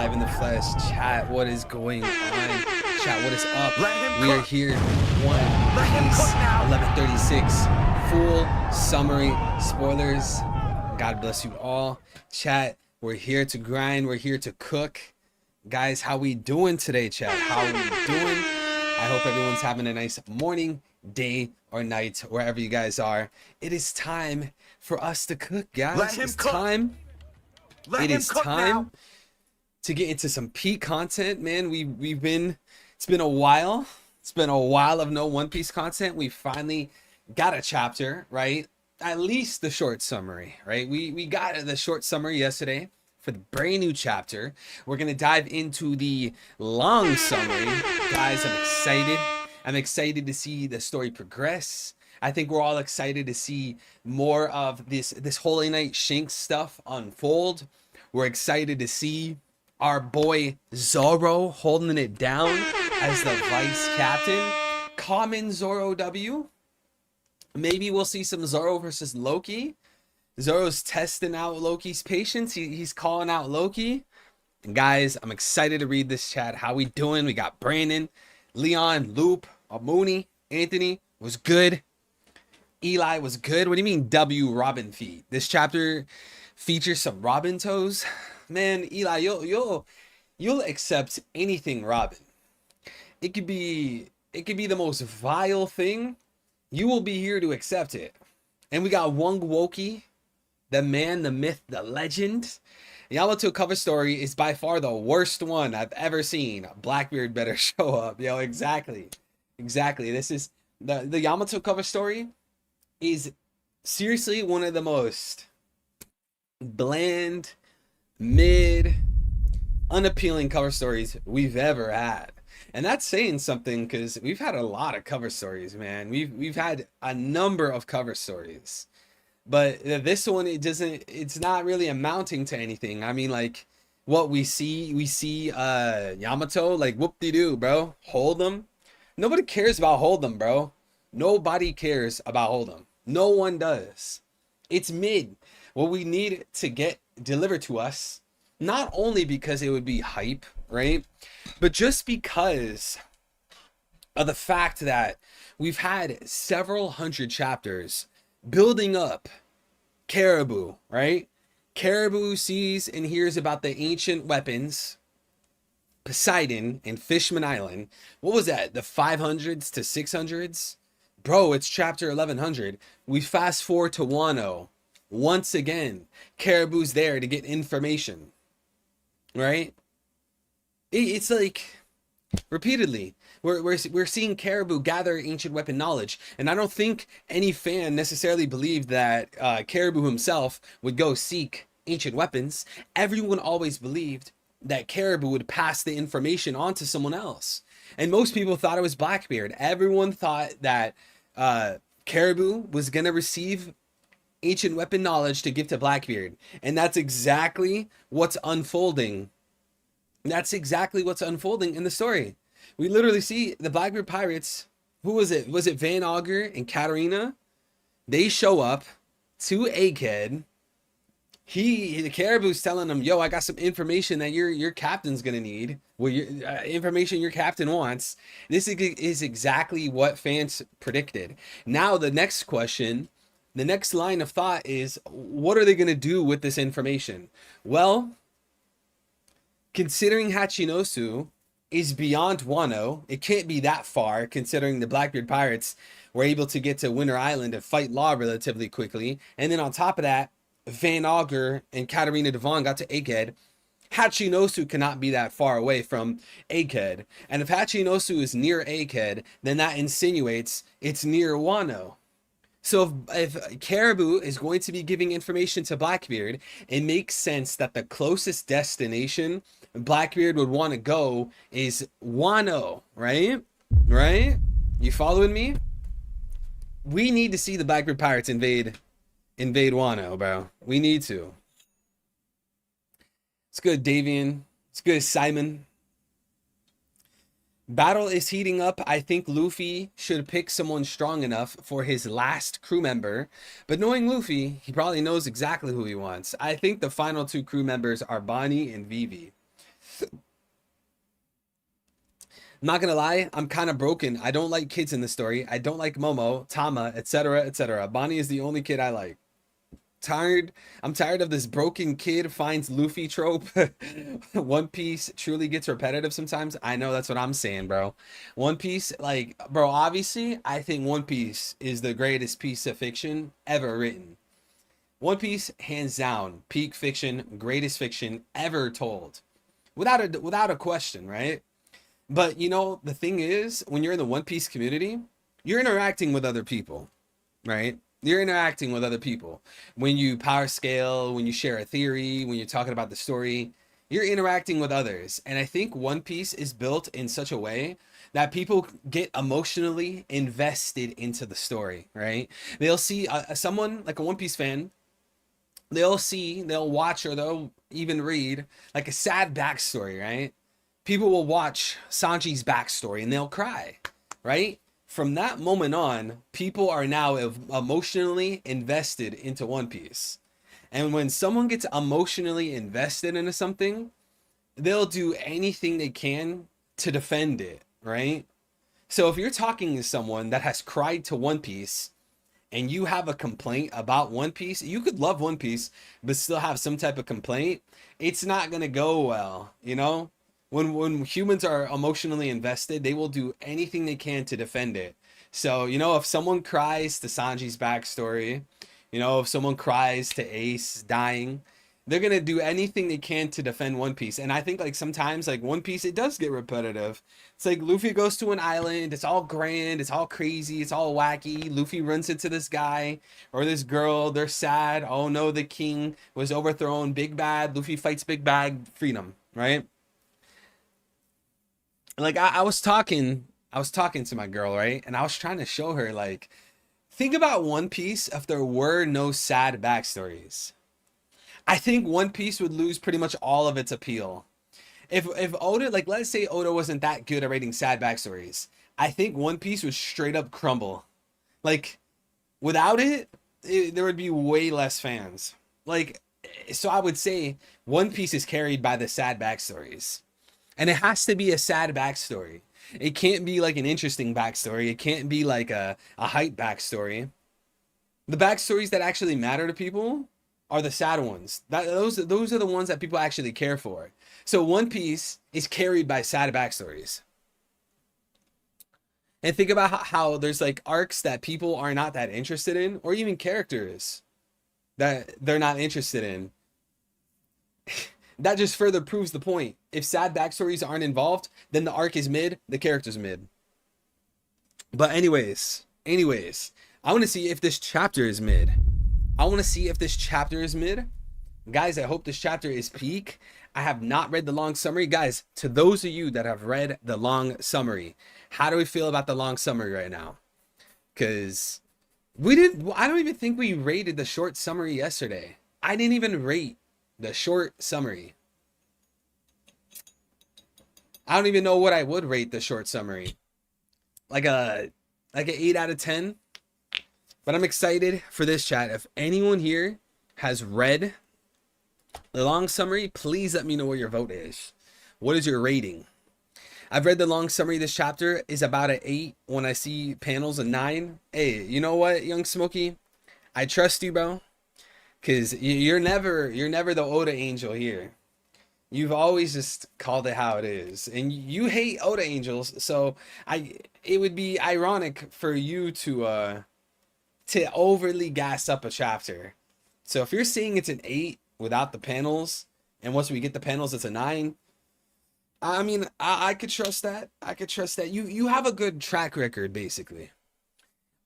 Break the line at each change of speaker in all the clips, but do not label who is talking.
live in the flesh. Chat, what is going on? Chat, what is up? We are here, One Piece, 1136, full summary spoilers. God bless you all. Chat, we're here to grind, we're here to cook. Guys, how we doing today, chat? How we doing? I hope everyone's having a nice morning, day, or night, wherever you guys are. It is time for us to cook, guys. It's time. It is time to get into some peak content, man. It's been a while. It's been a while of no One Piece content. We finally got a chapter, right? At least the short summary, right? We got the short summary yesterday for the brand new chapter. We're gonna dive into the long summary. Guys, I'm excited. I'm excited to see the story progress. I think we're all excited to see more of this Holy Knight Shanks stuff unfold. We're excited to see our boy Zoro holding it down as the vice captain. Common Zoro W. Maybe we'll see some Zoro versus Loki. Zoro's testing out Loki's patience. He's calling out Loki. And guys, I'm excited to read this chat. How we doing? We got Brandon, Leon, Loop, Mooney, Anthony was good. Eli was good. What do you mean W Robin feet? This chapter features some Robin toes. Man, Eli, you'll accept anything Robin. It could be the most vile thing. You will be here to accept it. And we got Wong Woki, the man, the myth, the legend. Yamato cover story is by far the worst one I've ever seen. Blackbeard better show up. Yo, exactly. This is the Yamato cover story is seriously one of the most bland, mid, unappealing cover stories we've ever had. And that's saying something because we've had a lot of cover stories, man. We've had a number of cover stories. But this one, it's not really amounting to anything. I mean, like, what we see Yamato, like, whoop-de-doo, bro. Hold them. Nobody cares about hold them, bro. Nobody cares about hold them. No one does. It's mid. What we need to get delivered to us, not only because it would be hype, right? But just because of the fact that we've had several hundred chapters building up Caribou, right? Caribou sees and hears about the ancient weapons, Poseidon and Fishman Island. What was that? The 500s to 600s? Bro, it's chapter 1100. We fast forward to Wano. Once again, Caribou's there to get information, right? It's like repeatedly we're seeing Caribou gather ancient weapon knowledge, and I don't think any fan necessarily believed that Caribou himself would go seek ancient weapons. Everyone always believed that Caribou would pass the information on to someone else, and most people thought it was Blackbeard. Everyone thought that Caribou was gonna receive ancient weapon knowledge to give to Blackbeard, and that's exactly what's unfolding. That's exactly what's unfolding in the story. We literally see the Blackbeard pirates. Who was it? Was it Van Augur and Katarina? They show up to Egghead. The Caribou's telling them, "Yo, I got some information that your captain's gonna need. Well, information your captain wants." This is exactly what fans predicted. Now, the next question, the next line of thought is, what are they gonna do with this information? Well, considering Hachinosu is beyond Wano, it can't be that far, considering the Blackbeard pirates were able to get to Winter Island and fight Law relatively quickly. And then on top of that, Van Augur and Katarina Devon got to Egghead. Hachinosu cannot be that far away from Egghead. And if Hachinosu is near Egghead, then that insinuates it's near Wano. So if Caribou is going to be giving information to Blackbeard, it makes sense that the closest destination Blackbeard would want to go is Wano, right? Right? You following me? We need to see the Blackbeard pirates invade Wano, bro. We need to. It's good, Davian. It's good, Simon. Battle is heating up. I think Luffy should pick someone strong enough for his last crew member. But knowing Luffy, he probably knows exactly who he wants. I think the final two crew members are Bonnie and Vivi. I'm not gonna lie, I'm kind of broken. I don't like kids in the story. I don't like Momo, Tama, etc., etc. Bonnie is the only kid I like. Tired. I'm tired of this broken kid finds Luffy trope. One Piece truly gets repetitive sometimes. I know, that's what I'm saying, bro. One Piece, like, bro, obviously, I think One Piece is the greatest piece of fiction ever written. One Piece, hands down, peak fiction, greatest fiction ever told. Without a question, right? But you know, the thing is, when you're in the One Piece community, you're interacting with other people, right? You're interacting with other people. When you power scale, when you share a theory, when you're talking about the story, you're interacting with others. And I think One Piece is built in such a way that people get emotionally invested into the story, right? They'll see someone like a One Piece fan, they'll watch, or they'll even read like a sad backstory, right? People will watch Sanji's backstory and they'll cry, right? From that moment on, people are now emotionally invested into One Piece. And when someone gets emotionally invested into something, they'll do anything they can to defend it, right? So if you're talking to someone that has cried to One Piece and you have a complaint about One Piece, you could love One Piece, but still have some type of complaint, it's not going to go well, you know? When humans are emotionally invested, they will do anything they can to defend it. So, you know, if someone cries to Sanji's backstory, you know, if someone cries to Ace dying, they're gonna do anything they can to defend One Piece. And I think like sometimes like One Piece, it does get repetitive. It's like Luffy goes to an island, it's all grand, it's all crazy, it's all wacky. Luffy runs into this guy or this girl, they're sad. Oh no, the king was overthrown, big bad. Luffy fights big bad, freedom, right? Like I was talking to my girl, right? And I was trying to show her, like, think about One Piece if there were no sad backstories. I think One Piece would lose pretty much all of its appeal. If Oda, like, let's say Oda wasn't that good at writing sad backstories, I think One Piece would straight up crumble. Like, without it, there would be way less fans. Like, so I would say One Piece is carried by the sad backstories. And it has to be a sad backstory. It can't be like an interesting backstory. It can't be like a hype backstory. The backstories that actually matter to people are the sad ones. Those are the ones that people actually care for. So One Piece is carried by sad backstories. And think about how there's like arcs that people are not that interested in, or even characters that they're not interested in. That just further proves the point. If sad backstories aren't involved, then the arc is mid, the character's mid. But anyways, I want to see if this chapter is mid. I want to see if this chapter is mid. Guys, I hope this chapter is peak. I have not read the long summary. Guys, to those of you that have read the long summary, how do we feel about the long summary right now? Because I don't even think we rated the short summary yesterday. I didn't even rate the short summary. I don't even know what I would rate the short summary. Like an 8 out of 10. But I'm excited for this, chat. If anyone here has read the long summary, please let me know what your vote is. What is your rating? I've read the long summary. This chapter is about an 8. When I see panels, a 9. Hey, you know what, Young Smokey? I trust you, bro. Because you're never the Oda angel here. You've always just called it how it is. And you hate Oda angels, so it would be ironic for you to overly gas up a chapter. So if you're saying it's an 8 without the panels, and once we get the panels it's a 9, I mean, I could trust that. I could trust that. You have a good track record, basically.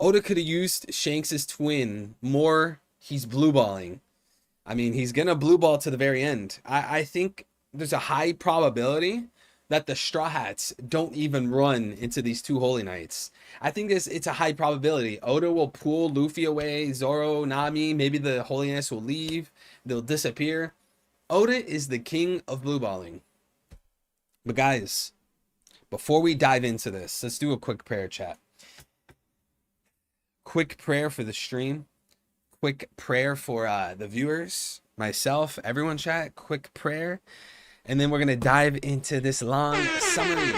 Oda could have used Shanks' twin more. He's blue balling. I mean, he's gonna blue ball to the very end. I think there's a high probability that the Straw Hats don't even run into these two Holy Knights. I think it's a high probability. Oda will pull Luffy away, Zoro, Nami, maybe the Holiness will leave. They'll disappear. Oda is the king of blue balling. But guys, before we dive into this, let's do a quick prayer, chat. Quick prayer for the stream. Quick prayer for the viewers, myself, everyone, chat. Quick prayer. and then we're gonna dive into this long summary.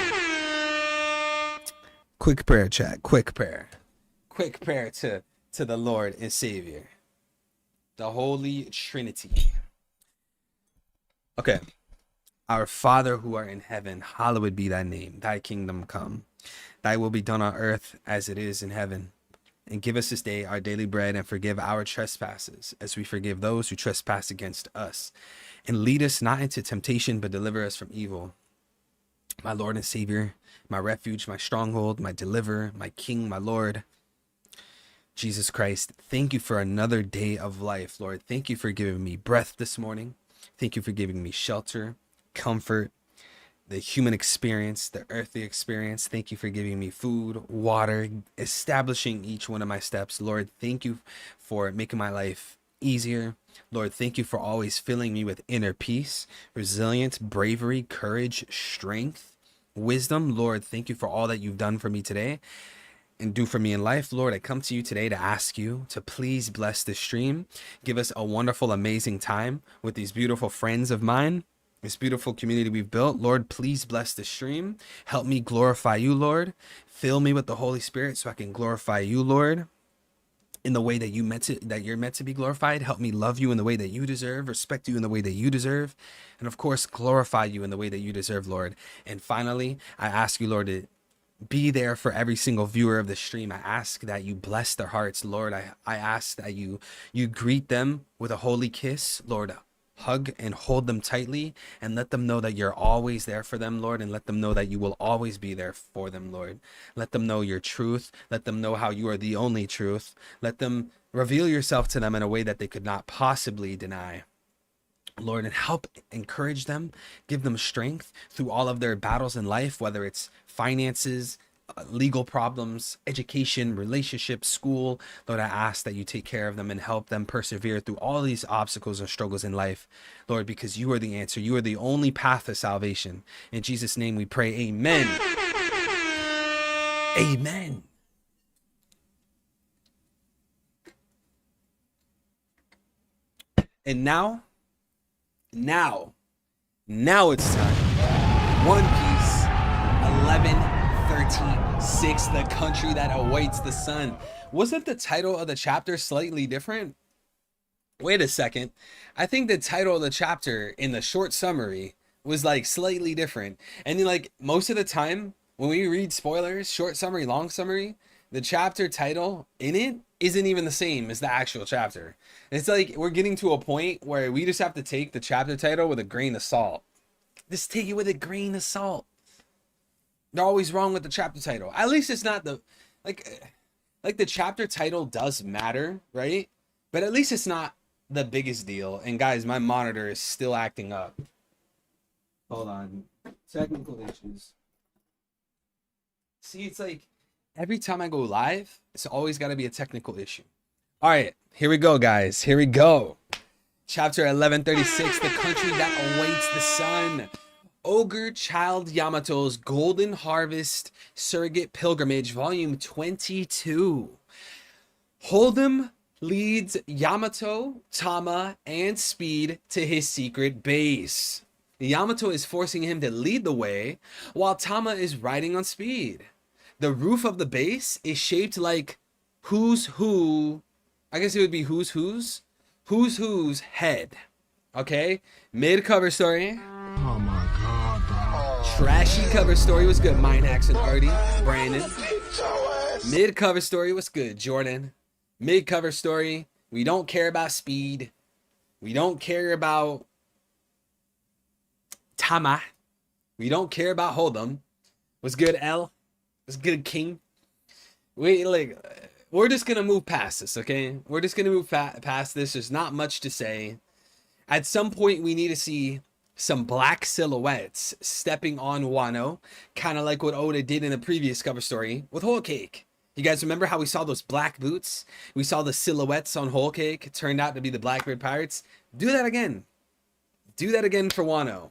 Quick prayer, chat. Quick prayer. Quick prayer to the Lord and Savior, the Holy Trinity. Okay. Our Father who art in heaven, hallowed be thy name. Thy kingdom come. Thy will be done on earth as it is in heaven. And give us this day our daily bread, and forgive our trespasses as we forgive those who trespass against us. And lead us not into temptation, but deliver us from evil. My Lord and Savior, my refuge, my stronghold, my deliverer, my King, my Lord, Jesus Christ, thank you for another day of life, Lord. Thank you for giving me breath this morning. Thank you for giving me shelter, comfort, the human experience, the earthly experience. Thank you for giving me food, water, establishing each one of my steps. Lord, thank you for making my life easier. Lord, thank you for always filling me with inner peace, resilience, bravery, courage, strength, wisdom. Lord, thank you for all that you've done for me today and do for me in life. Lord, I come to you today to ask you to please bless this stream. Give us a wonderful, amazing time with these beautiful friends of mine, this beautiful community we've built. Lord, please bless the stream. Help me glorify you, Lord. Fill me with the Holy Spirit so I can glorify you, Lord, in the way that you're meant to be glorified. Help me love you in the way that you deserve, respect you in the way that you deserve, and of course, glorify you in the way that you deserve, Lord. And finally, I ask you, Lord, to be there for every single viewer of the stream. I ask that you bless their hearts, Lord. I ask that you greet them with a holy kiss, Lord. Hug and hold them tightly and let them know that you're always there for them, Lord, and let them know that you will always be there for them, Lord. Let them know your truth. Let them know how you are the only truth. Let them reveal yourself to them in a way that they could not possibly deny, Lord, and help encourage them, give them strength through all of their battles in life, whether it's finances, legal problems, education, relationships, school. Lord, I ask that you take care of them and help them persevere through all these obstacles and struggles in life, Lord, because you are the answer. You are the only path to salvation. In Jesus' name we pray, amen. Amen. And now it's time. One Piece 11:13:6, the country that awaits the sun. Wasn't the title of the chapter slightly different? Wait a second. I think the title of the chapter in the short summary was like slightly different. And then, like, most of the time when we read spoilers, short summary, long summary, the chapter title in it isn't even the same as the actual chapter. It's like we're getting to a point where we just have to take the chapter title with a grain of salt. Just take it with a grain of salt. They're always wrong with the chapter title. At least it's not the like the chapter title does matter, right? But at least it's not the biggest deal. And guys, my monitor is still acting up. Hold on. Technical issues. See, it's like every time I go live, it's always got to be a technical issue. All right, here we go, guys. Here we go. Chapter 11:36, the country that awaits the sun. Ogre Child Yamato's Golden Harvest Surrogate Pilgrimage, Volume 22. Hold'em leads Yamato, Tama, and Speed to his secret base. Yamato is forcing him to lead the way, while Tama is riding on Speed. The roof of the base is shaped like who's who. I guess it would be who's whose head. Okay? Mid cover story.
Oh my god, bro.
Trashy cover story was good. Mine Hacks and Artie. Brandon. Mid cover story was good. Jordan. Mid cover story. We don't care about Speed. We don't care about Tama. We don't care about Hold'em. Was good, L. Was good, King. We're just gonna move past this, okay? We're just gonna move past this. There's not much to say. At some point, we need to see some black silhouettes stepping on Wano, kind of like what Oda did in the previous cover story with Whole Cake. You guys remember how we saw those black boots? We saw the silhouettes on Whole Cake. It turned out to be the Blackbeard Pirates. Do that again. Do that again for Wano.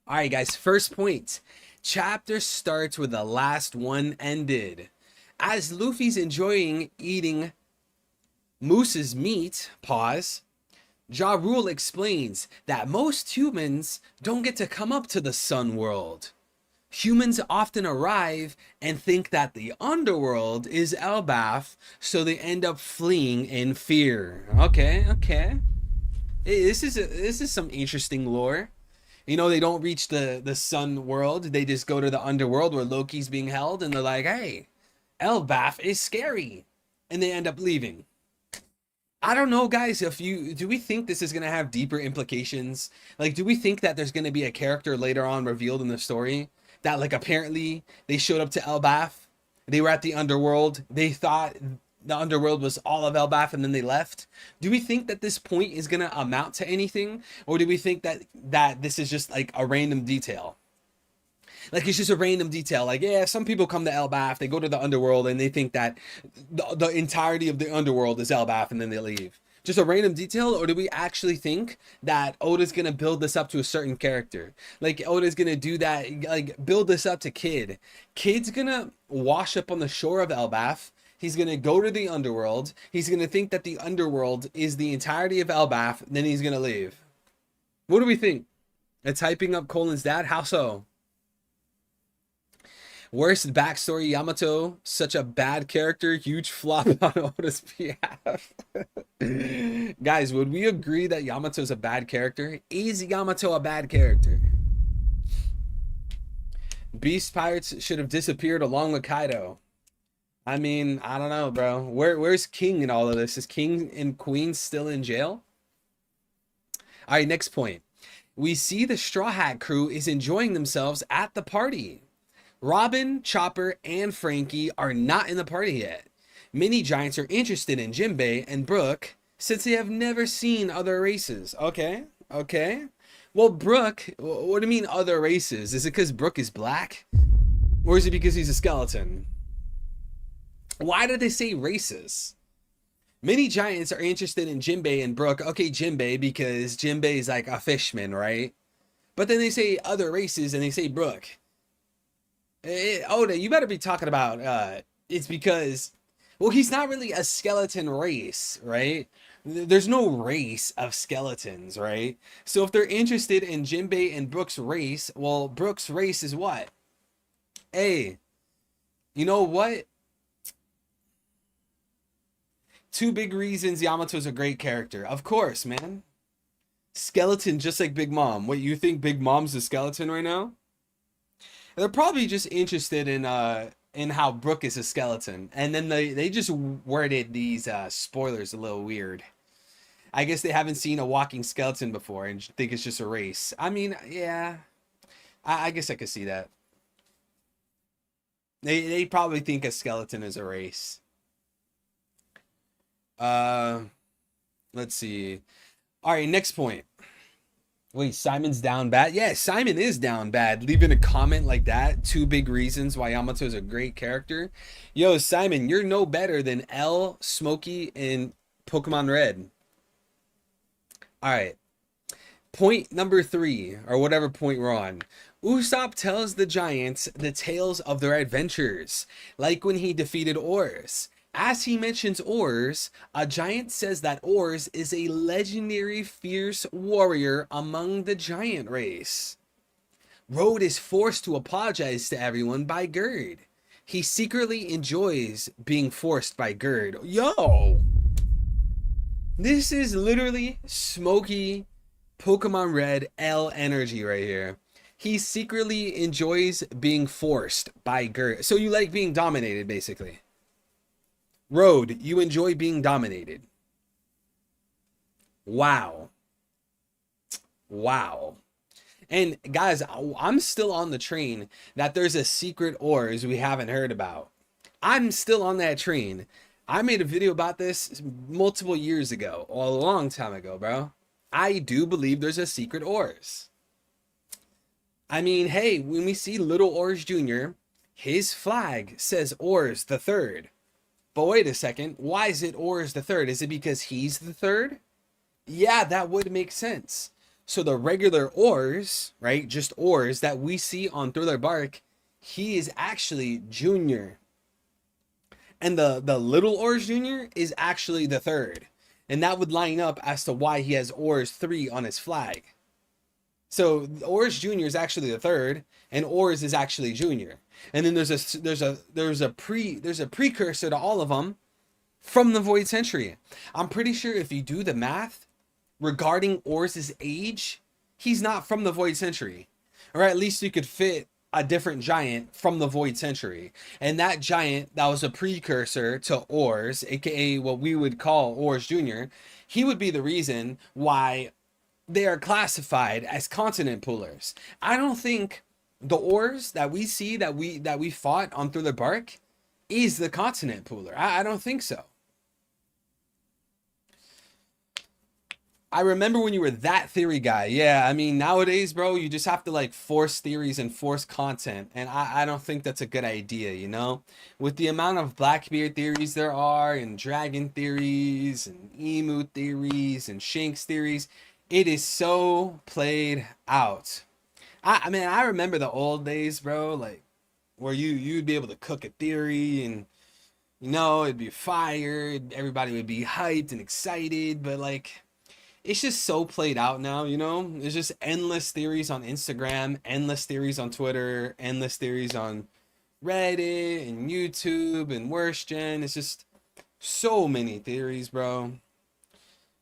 All right, guys, first point. Chapter starts where the last one ended. As Luffy's enjoying eating Moose's meat, pause, Ja Rule explains that most humans don't get to come up to the sun world. Humans often arrive and think that the underworld is Elbaf, so they end up fleeing in fear. Okay, okay. This is some interesting lore. You know, they don't reach the sun world. They just go to the underworld where Loki's being held, and they're like, "Hey, Elbaf is scary," and they end up leaving. I don't know, guys. If you do, we think this is gonna have deeper implications? Like, do we think that there's gonna be a character later on revealed in the story that, like, apparently they showed up to Elbaf, they were at the underworld, they thought the underworld was all of Elbaf, and then they left? Do we think that this point is gonna amount to anything, or do we think that this is just like a random detail? Like, it's just a random detail. Like, yeah, some people come to Elbaf, they go to the underworld, and they think that the entirety of the underworld is Elbaf, and then they leave. Just a random detail, or do we actually think that Oda's gonna build this up to a certain character? Like, Oda's gonna do that, like, build this up to Kid. Kid's gonna wash up on the shore of Elbaf. He's gonna go to the underworld. He's gonna think that the underworld is the entirety of Elbaf, then he's gonna leave. What do we think? It's hyping up Colin's dad? How so? Worst backstory, Yamato, such a bad character, huge flop on Oda's behalf. Guys, would we agree that Yamato's a bad character? Is Yamato a bad character? Beast Pirates should have disappeared along with Kaido. I mean, I don't know, bro. Where's King in all of this? Is King and Queen still in jail? All right, next point. We see the Straw Hat crew is enjoying themselves at the party. Robin, Chopper, and Frankie are not in the party yet. Many Giants are interested in Jinbei and Brook since they have never seen other races. Okay, okay. Well, Brook, what do you mean other races? Is it because Brook is black? Or is it because he's a skeleton? Why did they say races? Many Giants are interested in Jinbei and Brook. Okay, Jinbei, because Jinbei is like a fishman, right? But then they say other races and they say Brook. Oda, you better be talking about it's because, well, he's not really a skeleton race, right? There's no race of skeletons, right? So if they're interested in Jinbei and Brook's race, well, Brook's race is what? Hey, you know what? Two big reasons Yamato's a great character. Of course, man. Skeleton just like Big Mom. What, you think Big Mom's a skeleton right now? They're probably just interested in how Brook is a skeleton, and then they just worded these spoilers a little weird. I guess they haven't seen a walking skeleton before and think it's just a race. I mean, yeah, I guess I could see that. They probably think a skeleton is a race. Let's see. All right, next point. Wait, Simon's down bad? Yeah, Simon is down bad. Leaving a comment like that. Two big reasons why Yamato is a great character. Yo, Simon, you're no better than L, Smokey, and Pokemon Red. All right. Point number 3, or whatever point we're on. Usopp tells the Giants the tales of their adventures, like when he defeated Oars. As he mentions Oars, a Giant says that Oars is a legendary fierce warrior among the Giant race. Road is forced to apologize to everyone by Gerd. He secretly enjoys being forced by Gerd. Yo! This is literally Smokey Pokemon Red L energy right here. He secretly enjoys being forced by Gerd. So you like being dominated, basically. Road, you enjoy being dominated. Wow. Wow. And guys, I'm still on the train that there's a secret Oars we haven't heard about. I'm still on that train. I made a video about this multiple years ago, or a long time ago, bro. I do believe there's a secret Oars. I mean, hey, when we see Little Oars Jr., his flag says Oars the Third. But wait a second, why is it Oars the Third? Is it because he's the third? Yeah, that would make sense. So the regular Oars, right, just Oars that we see on Thriller Bark, he is actually Junior. And the little Oars Jr. is actually the third. And that would line up as to why he has Ors 3 on his flag. So Ors Junior is actually the third, and Ors is actually Junior. And then there's a precursor to all of them from the Void Century. I'm pretty sure if you do the math regarding Ors' age, he's not from the Void Century. Or at least you could fit a different giant from the Void Century. And that giant that was a precursor to Ors, aka what we would call Ors Jr., he would be the reason why they are classified as continent pullers. I don't think the Ors that we see that we fought on Thriller Bark is the continent puller. I don't think so. I remember when you were that theory guy. Yeah, I mean, nowadays, bro, you just have to like force theories and force content. And I don't think that's a good idea, you know? With the amount of Blackbeard theories there are, and dragon theories, and emu theories, and Shanks theories, it is so played out. I mean, I remember the old days, bro, like where you'd be able to cook a theory and you know, it'd be fire, everybody would be hyped and excited, but like it's just so played out now, you know? There's just endless theories on Instagram, endless theories on Twitter, endless theories on Reddit and YouTube and Worst Gen. It's just so many theories, bro.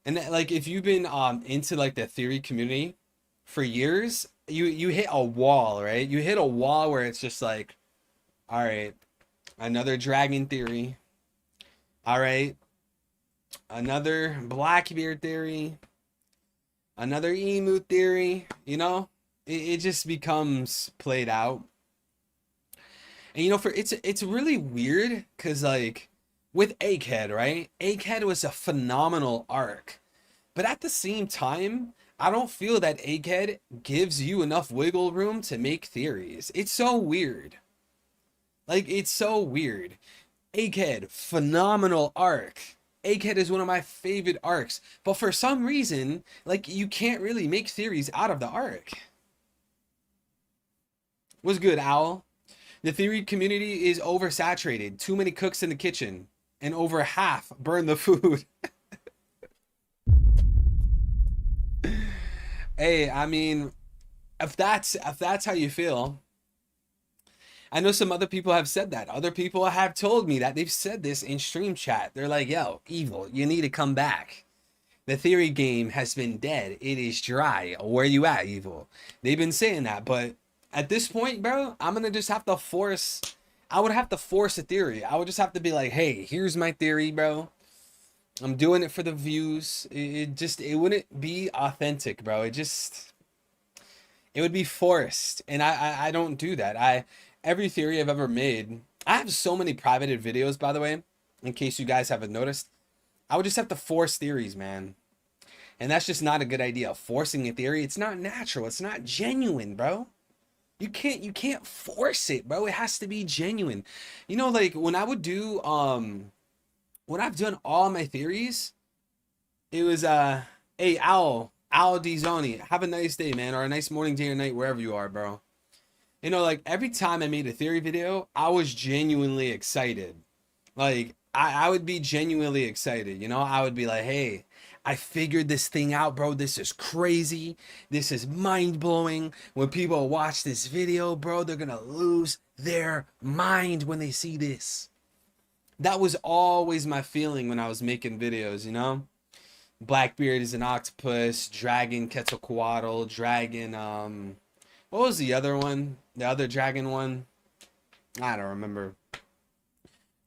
And like if you've been into like the theory community for years, you hit a wall, right? You hit a wall where it's just like, all right, another dragon theory. All right, another Blackbeard theory. Another emu theory, you know, it just becomes played out. And you know, it's really weird because like with Egghead, right? Egghead was a phenomenal arc, but at the same time, I don't feel that Egghead gives you enough wiggle room to make theories. It's so weird. Like it's so weird. Egghead, phenomenal arc. Egghead is one of my favorite arcs, but for some reason, like you can't really make theories out of the arc. What's good, Owl? The theory community is oversaturated. Too many cooks in the kitchen, and over half burn the food. Hey, I mean, if that's how you feel, I know some other people have said that. Other people have told me that they've said this in stream chat. They're like, yo, Evil, you need to come back. The theory game has been dead. It is dry. Where you at, Evil? They've been saying that, but at this point, bro, I'm going to just have to force... I would have to force a theory. I would just have to be like, hey, here's my theory, bro. I'm doing it for the views. It wouldn't be authentic, bro. It would be forced. And I don't do that. Every theory I've ever made, I have so many privated videos, by the way, in case you guys haven't noticed. I would just have to force theories, man. And that's just not a good idea. Forcing a theory, it's not natural. It's not genuine, bro. You can't force it, bro. It has to be genuine. You know, like when I would do, when I've done all my theories, it was, hey, Owl D Zoni, have a nice day, man. Or a nice morning, day, or night, wherever you are, bro. You know, like every time I made a theory video, I was genuinely excited. Like I would be genuinely excited, you know? I would be like, hey, I figured this thing out, bro. This is crazy. This is mind-blowing. When people watch this video, bro, they're gonna lose their mind when they see this. That was always my feeling when I was making videos, you know? Blackbeard is an octopus, dragon Quetzalcoatl, dragon, what was the other one? The other dragon one? I don't remember.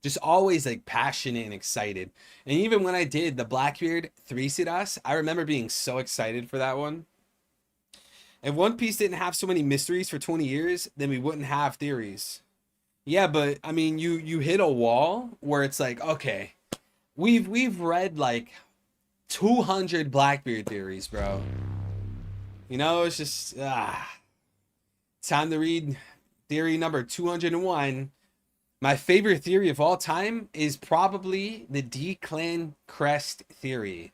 Just always like passionate and excited. And even when I did the Blackbeard 3 Siras, I remember being so excited for that one. If One Piece didn't have so many mysteries for 20 years, then we wouldn't have theories. Yeah, but I mean, you hit a wall where it's like, okay, we've read like 200 Blackbeard theories, bro. You know, it's just time to read theory number 201. My favorite theory of all time is probably the D-Clan Crest theory.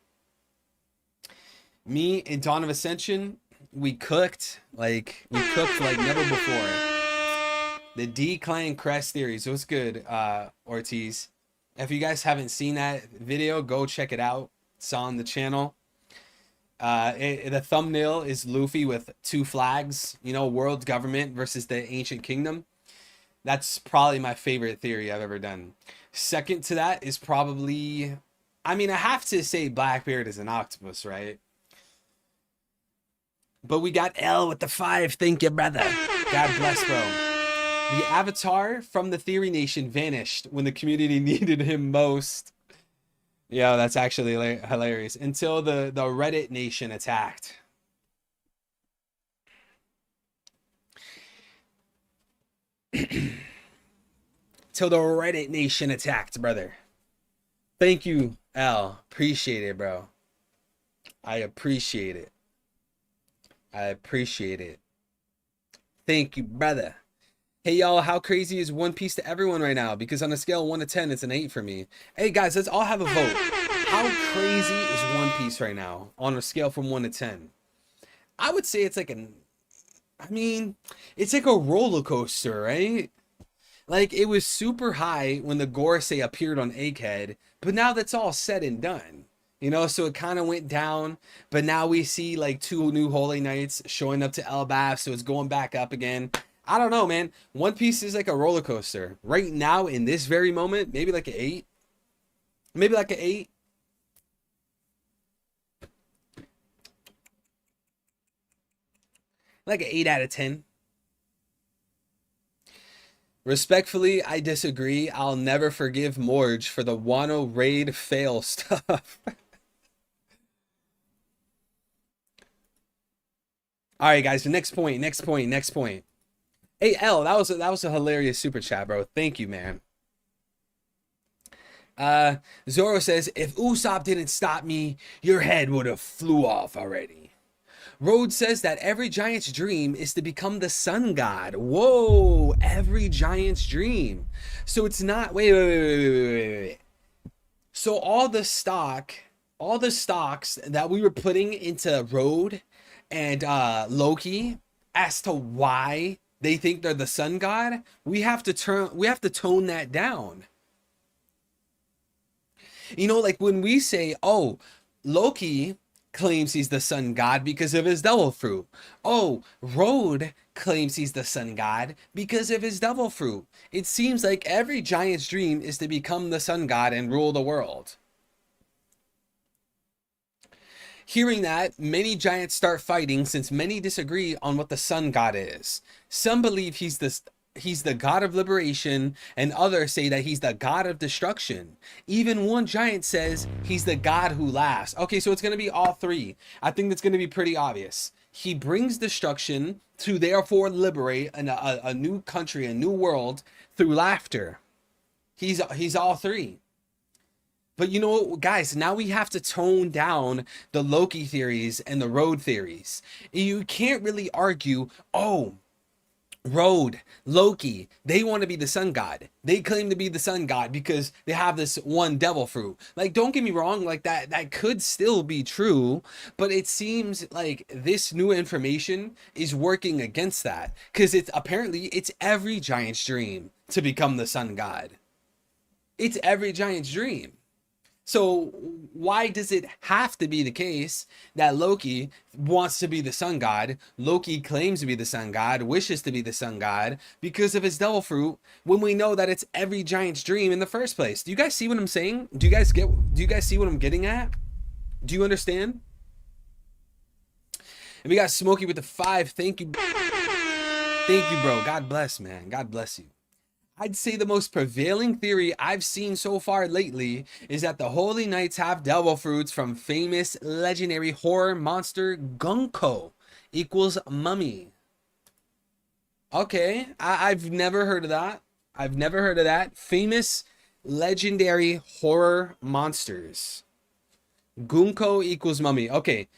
Me and Dawn of Ascension, we cooked like never before. The D-Clan Crest theory. So it's good, Ortiz. If you guys haven't seen that video, go check it out. saw on the channel. The thumbnail is Luffy with two flags, you know, world government versus the ancient kingdom. That's probably my favorite theory I've ever done. Second to that is probably, I mean, I have to say Blackbeard is an octopus, right? But we got L with the 5. Thank you, brother. God bless, bro. The avatar from the Theory Nation vanished when the community needed him most. Yeah, that's actually hilarious. Until the Reddit Nation attacked. Till the Reddit Nation attacked, brother. Thank you, L. Appreciate it, bro. I appreciate it. I appreciate it. Thank you, brother. Hey, y'all, how crazy is One Piece to everyone right now? Because on a scale of 1 to 10, it's an 8 for me. Hey, guys, let's all have a vote. How crazy is One Piece right now on a scale from 1 to 10? I would say it's like it's like a roller coaster, right? Like, it was super high when the Gorosei appeared on Egghead, but now that's all said and done. You know, so it kind of went down, but now we see like 2 new Holy Knights showing up to Elbaf, so it's going back up again. I don't know, man. One Piece is like a roller coaster. Right now, in this very moment, maybe like an 8. Maybe like an 8. Like an 8 out of 10. Respectfully, I disagree. I'll never forgive Morge for the Wano raid fail stuff. All right, guys. The next point. Hey, L, that was a hilarious super chat, bro. Thank you, man. Zoro says, if Usopp didn't stop me, your head would have flew off already. Rhodes says that every giant's dream is to become the sun god. Whoa, every giant's dream. So it's not, wait. So all the stocks that we were putting into Road and Loki as to why they think they're the sun god, we have to tone that down. You know, like when we say, oh, Loki claims he's the sun god because of his devil fruit. Oh, Road claims he's the sun god because of his devil fruit. It seems like every giant's dream is to become the sun god and rule the world. Hearing that, many giants start fighting since many disagree on what the sun god is. Some believe he's the god of liberation, and others say that he's the god of destruction. Even one giant says he's the god who laughs. Okay, so it's going to be all 3. I think that's going to be pretty obvious. He brings destruction to therefore liberate a new country, a new world through laughter. He's all 3. But you know, guys, now we have to tone down the Loki theories and the Road theories. You can't really argue, oh, Road, Loki, they want to be the sun god. They claim to be the sun god because they have this one devil fruit. Like, don't get me wrong, like that could still be true, but it seems like this new information is working against that because it's every giant's dream to become the sun god. It's every giant's dream. So why does it have to be the case that Loki wants to be the sun god, Loki claims to be the sun god, wishes to be the sun god because of his devil fruit, when we know that it's every giant's dream in the first place? Do you guys see what I'm saying? Do you guys see what I'm getting at? Do you understand? And we got Smokey with the 5. Thank you, bro. God bless, man. God bless you. I'd say the most prevailing theory I've seen so far lately is that the Holy Knights have devil fruits from famous legendary horror monster Gunko equals mummy. Okay, I've never heard of that. Famous legendary horror monsters. Gunko equals mummy. Okay,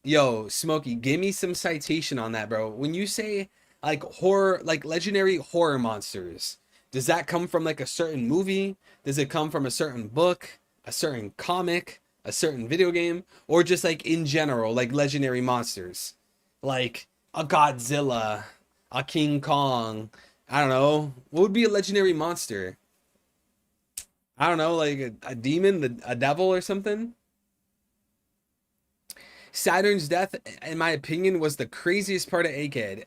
yo, Smokey, give me some citation on that, bro. When you say like horror, like legendary horror monsters, does that come from like a certain movie? Does it come from a certain book, a certain comic, a certain video game, or just like in general, like legendary monsters? Like a Godzilla, a King Kong, I don't know. What would be a legendary monster? I don't know, like a demon, a devil or something? Saturn's death, in my opinion, was the craziest part of Egghead.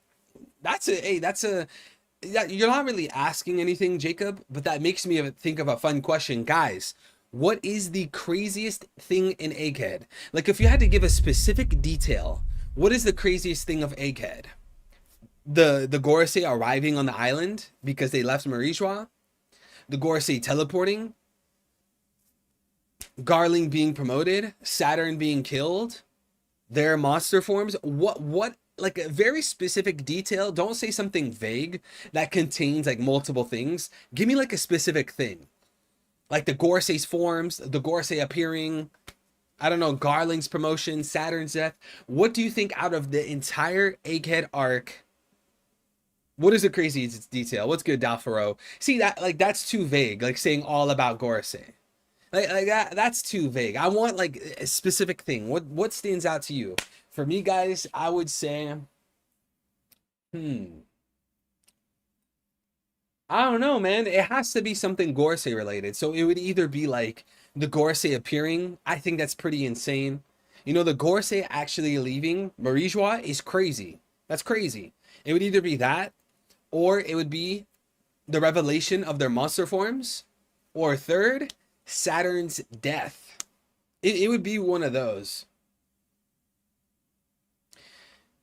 You're not really asking anything, Jacob, but that makes me think of a fun question. Guys, what is the craziest thing in Egghead? Like, if you had to give a specific detail, what is the craziest thing of Egghead? The Gorosei arriving on the island because they left Marijua? The Gorosei teleporting? Garling being promoted? Saturn being killed? Their monster forms? What like a very specific detail. Don't say something vague that contains like multiple things. Give me like a specific thing. Like the Gorosei's forms, the Gorosei appearing, I don't know, Garling's promotion, Saturn's death. What do you think out of the entire Egghead arc? What is the craziest detail? What's good, Dalfaro? See that, like, that's too vague. Like saying all about Gorosei. Like that's too vague. I want like a specific thing. What stands out to you? For me, guys, I would say, I don't know, man. It has to be something Gorosei related. So it would either be like the Gorosei appearing. I think that's pretty insane. You know, the Gorosei actually leaving Marijua is crazy. That's crazy. It would either be that, or it would be the revelation of their monster forms, or third, Saturn's death. It would be one of those.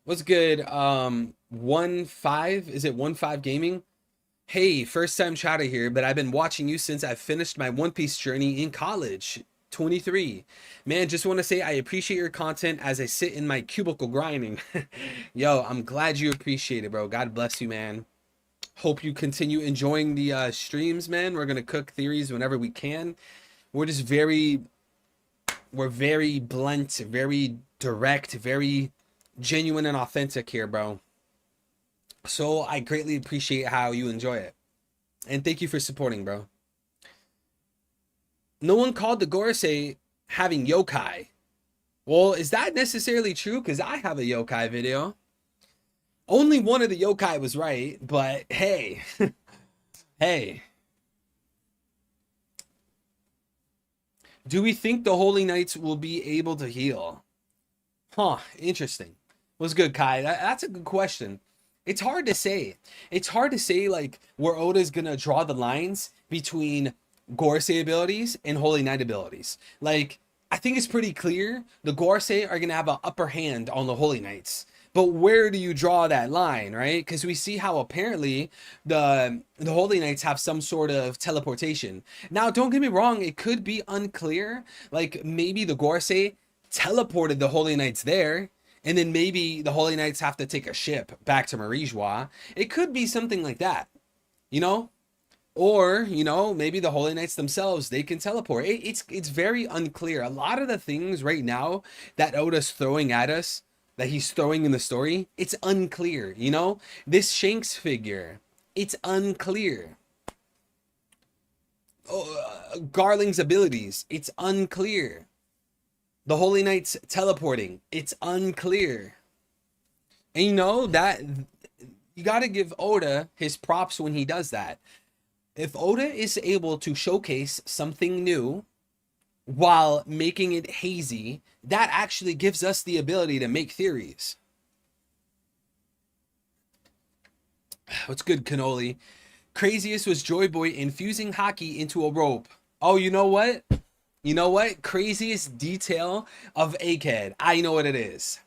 What's good? 1-5, is it 1-5 gaming? Hey, first time chatter here, but I've been watching you since I finished my One Piece journey in college. 23. Man, just want to say I appreciate your content as I sit in my cubicle grinding. Yo, I'm glad you appreciate it, bro. God bless you, man. Hope you continue enjoying the streams, man. We're gonna cook theories whenever we can. We're very blunt, very direct, very genuine and authentic here, bro. So I greatly appreciate how you enjoy it. And thank you for supporting, bro. No one called the Gorosei having yokai. Well, is that necessarily true? Because I have a yokai video. Only one of the yokai was right, but hey. Hey. Do we think the Holy Knights will be able to heal? Huh, interesting. What's good, Kai? That's a good question. It's hard to say. It's hard to say like where Oda's gonna draw the lines between Gorosei abilities and Holy Knight abilities. Like, I think it's pretty clear the Gorosei are gonna have an upper hand on the Holy Knights. But where do you draw that line, right? Because we see how apparently the Holy Knights have some sort of teleportation. Now, don't get me wrong, it could be unclear. Like maybe the Gorosei teleported the Holy Knights there, and then maybe the Holy Knights have to take a ship back to Marijua. It could be something like that, you know? Or, you know, maybe the Holy Knights themselves, they can teleport. It's very unclear. A lot of the things right now that Oda's throwing at us, that he's throwing in the story, it's unclear, you know? This Shanks figure, it's unclear. Garling's abilities, it's unclear. The Holy Knights teleporting, it's unclear. And you know that you got to give Oda his props when he does that. If Oda is able to showcase something new while making it hazy, that actually gives us the ability to make theories. What's good, Cannoli? Craziest was Joy Boy infusing hockey into a rope. Oh, you know what? You know what? Craziest detail of Egghead. I know what it is.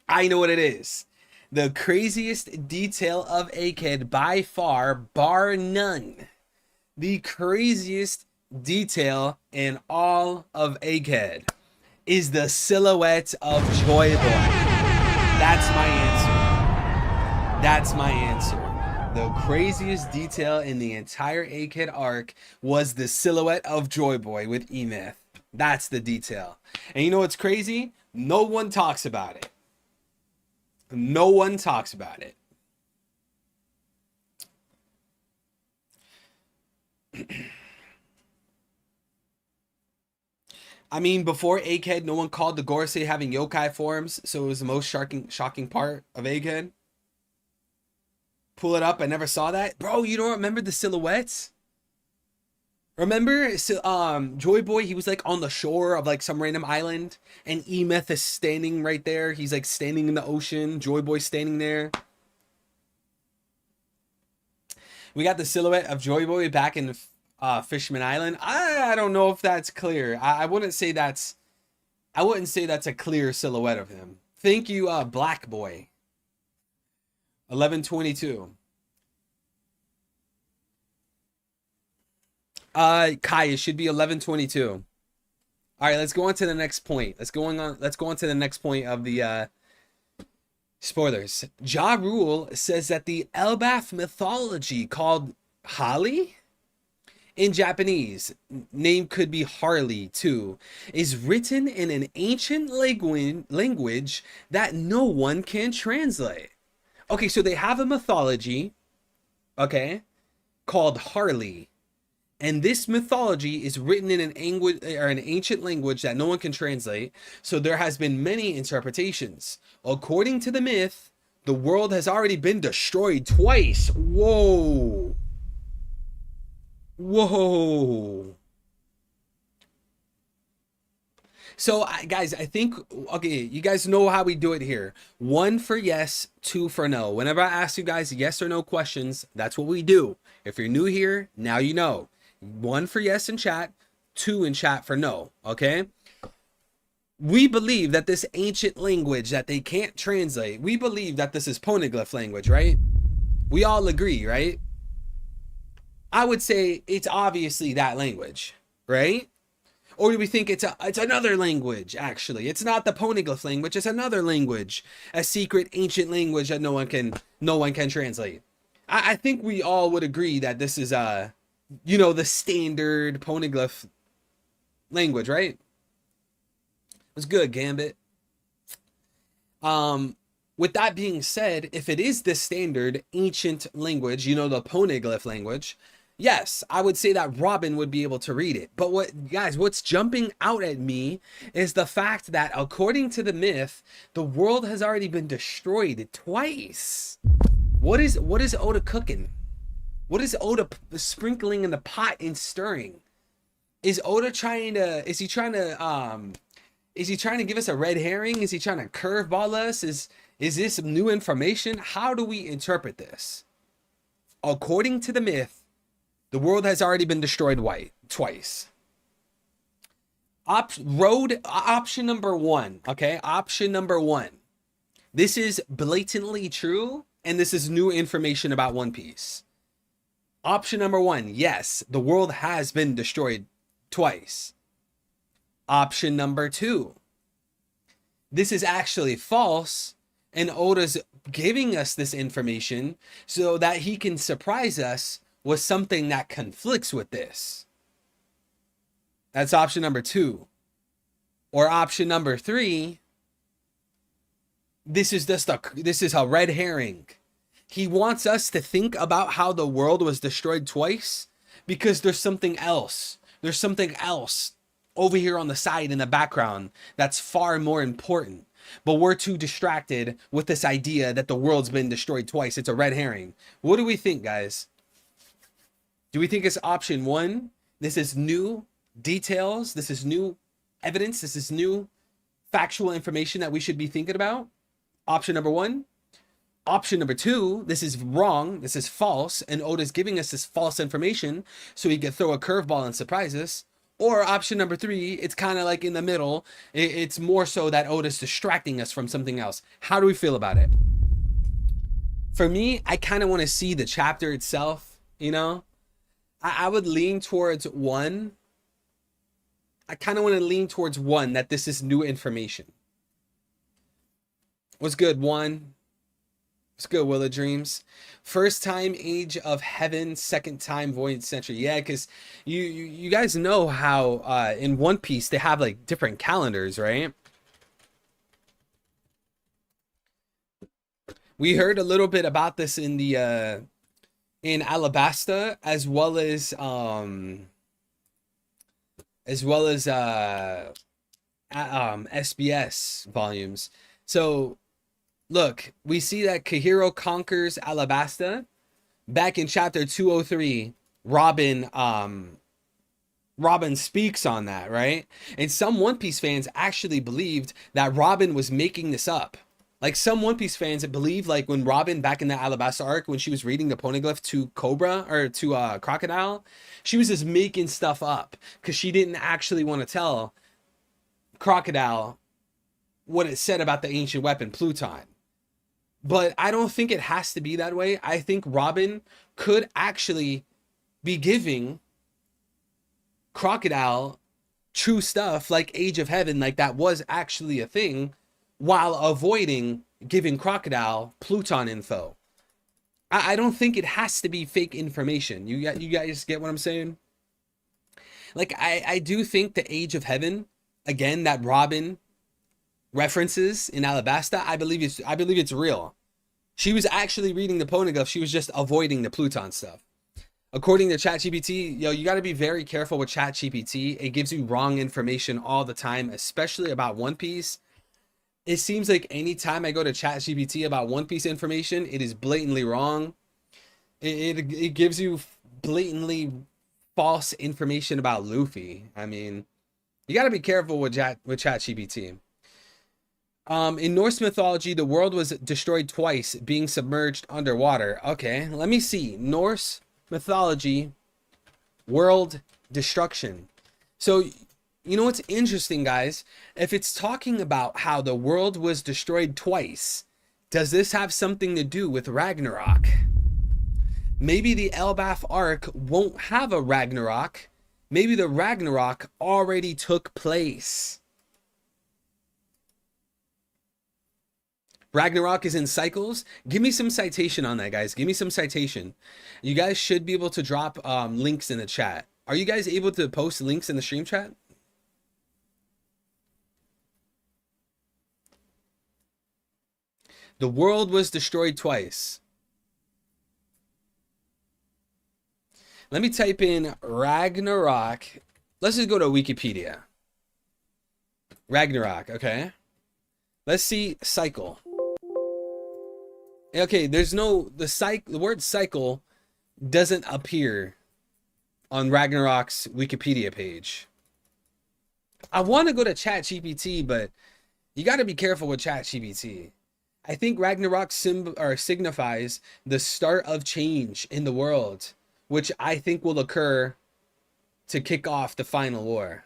I know what it is. The craziest detail of Egghead by far, bar none. The craziest detail in all of Egghead is the silhouette of Joy Boy. That's my answer. That's my answer. The craziest detail in the entire Egghead arc was the silhouette of Joy Boy with Emeth. That's the detail. And you know what's crazy? No one talks about it. No one talks about it. I mean, before Egghead, no one called the Gorosei having yokai forms, so it was the most shocking part of Egghead. Pull it up, I never saw that. Bro, you don't remember the silhouettes? Remember, so, Joy Boy, he was like on the shore of like some random island, and Emeth is standing right there. He's like standing in the ocean. Joy Boy standing there. We got the silhouette of Joy Boy back in Fishman Island. I don't know if that's clear. I wouldn't say that's a clear silhouette of him. Thank you, Black Boy. 1122. Kai, it should be 1122. All right, let's go on to the next point. Let's go on to the next point of the spoilers. Ja Rule says that the Elbaf mythology called Hali in Japanese, name could be Harley too, is written in an ancient language that no one can translate. Okay, so they have a mythology, okay, called Harley. And this mythology is written in an ancient language that no one can translate. So there has been many interpretations. According to the myth, the world has already been destroyed twice. Whoa. Whoa. So, guys, I think, okay, you guys know how we do it here. 1 for yes, 2 for no. Whenever I ask you guys yes or no questions, that's what we do. If you're new here, now you know. 1 for yes in chat, 2 in chat for no, okay? We believe that this ancient language that they can't translate, we believe that this is poneglyph language, right? We all agree, right? I would say it's obviously that language, right? Or do we think it's another language, actually? It's not the poneglyph language, it's another language. A secret ancient language that no one can translate. I think we all would agree that this is you know, the standard poneglyph language, right? It was good, Gambit. With that being said, if it is the standard ancient language, you know, the poneglyph language, yes, I would say that Robin would be able to read it. But what's jumping out at me is the fact that according to the myth, the world has already been destroyed twice. What is Oda cooking? What is Oda sprinkling in the pot and stirring? Is Oda trying to give us a red herring? Is he trying to curveball us? Is this some new information? How do we interpret this? According to the myth, the world has already been destroyed twice. Option number 1, okay? Option number 1. This is blatantly true, and this is new information about One Piece. Option number 1, yes, the world has been destroyed twice. Option number 2, this is actually false, and Oda's giving us this information so that he can surprise us with something that conflicts with this. That's option number 2. Or option number 3, this is a red herring. He wants us to think about how the world was destroyed twice because there's something else. There's something else over here on the side in the background that's far more important. But we're too distracted with this idea that the world's been destroyed twice. It's a red herring. What do we think, guys? Do we think it's option 1? This is new details. This is new evidence. This is new factual information that we should be thinking about. Option number 1. Option number 2, this is wrong, this is false, and Oda's giving us this false information so he could throw a curveball and surprise us. Or option number 3, it's kind of like in the middle. It's more so that Oda's distracting us from something else. How do we feel about it? For me, I kind of want to see the chapter itself, you know? I would lean towards 1. I kind of want to lean towards 1, that this is new information. What's good, 1? What's good, Will of Dreams? First time Age of Heaven, second time Void Century. Yeah, because you guys know how in One Piece they have like different calendars, right? We heard a little bit about this in the in Alabasta, as well as SBS volumes. So look, we see that Kahiro conquers Alabasta. Back in chapter 203, Robin Robin speaks on that, right? And some One Piece fans actually believed that Robin was making this up. Like some One Piece fans believe, like when Robin back in the Alabasta arc, when she was reading the poneglyph to Cobra or to Crocodile, she was just making stuff up because she didn't actually want to tell Crocodile what it said about the ancient weapon Pluton. But I don't think it has to be that way. I think Robin could actually be giving Crocodile true stuff like Age of Heaven, like that was actually a thing, while avoiding giving Crocodile Pluton info. I don't think it has to be fake information. You guys get what I'm saying? Like I do think the Age of Heaven, again, that Robin references in Alabasta, I believe it's real. She was actually reading the poneglyph. She was just avoiding the Pluton stuff. According to ChatGPT, you got to be very careful with ChatGPT. It gives you wrong information all the time, especially about One Piece. It seems like anytime I go to ChatGPT about One Piece information, it is blatantly wrong. It gives you blatantly false information about Luffy. I mean, you got to be careful with ChatGPT. In Norse mythology, the world was destroyed twice, being submerged underwater. Okay, let me see. Norse mythology, world destruction. So, you know what's interesting, guys? If it's talking about how the world was destroyed twice, does this have something to do with Ragnarok? Maybe the Elbaf arc won't have a Ragnarok. Maybe the Ragnarok already took place. Ragnarok is in cycles. Give me some citation on that, guys. Give me some citation. You guys should be able to drop links in the chat. Are you guys able to post links in the stream chat? The world was destroyed twice. Let me type in Ragnarok. Let's just go to Wikipedia. Ragnarok, okay. Let's see cycle. Okay, there's no the word cycle doesn't appear on Ragnarok's Wikipedia page. I want to go to ChatGPT, but you got to be careful with ChatGPT. I think Ragnarok signifies the start of change in the world, which I think will occur to kick off the final war.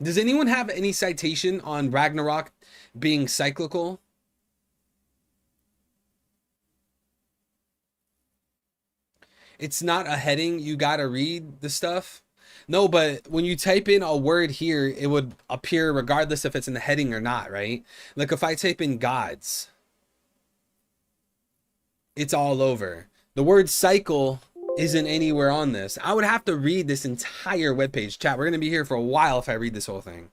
Does anyone have any citation on Ragnarok being cyclical? It's not a heading. You gotta read the stuff. No, but when you type in a word here, it would appear regardless if it's in the heading or not, right? Like if I type in gods, it's all over. The word cycle isn't anywhere on this. I would have to read this entire webpage. Chat, we're gonna be here for a while if I read this whole thing.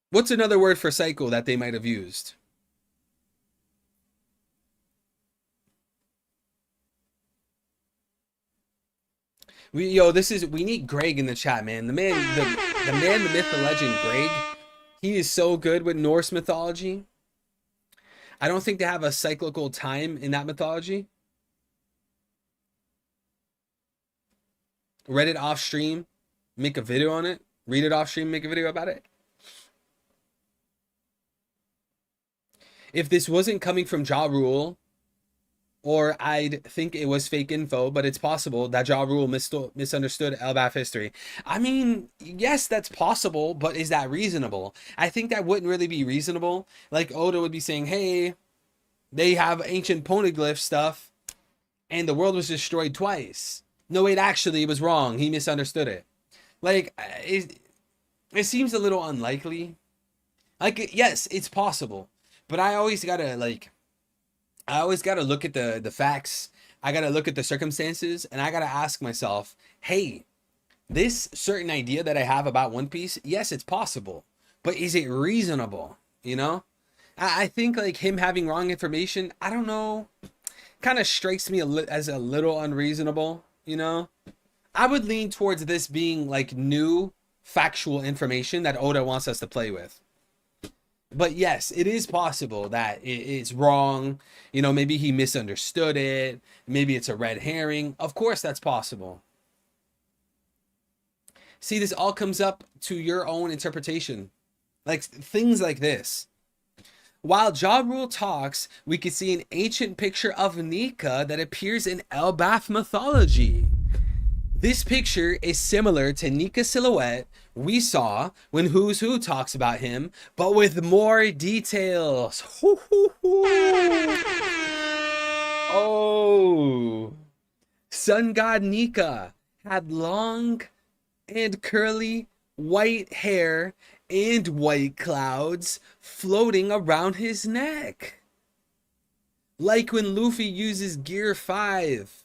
What's another word for cycle that they might have used? We need Greg in the chat, man. The man, the man, the myth, the legend, Greg. He is so good with Norse mythology. I don't think they have a cyclical time in that mythology. Read it off stream, make a video on it. Read it off stream, make a video about it. If this wasn't coming from Ja Rule, or I'd think it was fake info, but it's possible that Ja Rule misunderstood Elbaf history. I mean, yes, that's possible, but is that reasonable? I think that wouldn't really be reasonable. Like Oda would be saying, hey, they have ancient poneglyph stuff, and the world was destroyed twice. No, wait, actually, it was wrong. He misunderstood it. Like, it seems a little unlikely. Like, yes, it's possible, but I always gotta look at the facts. I gotta look at the circumstances, and I gotta ask myself, hey, this certain idea that I have about One Piece, yes, it's possible, but is it reasonable? You know, I think like him having wrong information, I don't know, kind of strikes me as a little unreasonable. You know, I would lean towards this being like new factual information that Oda wants us to play with. But yes, it is possible that it's wrong. You know, maybe he misunderstood it. Maybe it's a red herring. Of course, that's possible. See, this all comes up to your own interpretation. Like things like this. While Ja Rule talks, we can see an ancient picture of Nika that appears in Elbath mythology. This picture is similar to Nika's silhouette we saw when Who's Who talks about him, but with more details. Oh, sun god Nika had long and curly white hair and white clouds floating around his neck. Like when Luffy uses Gear 5.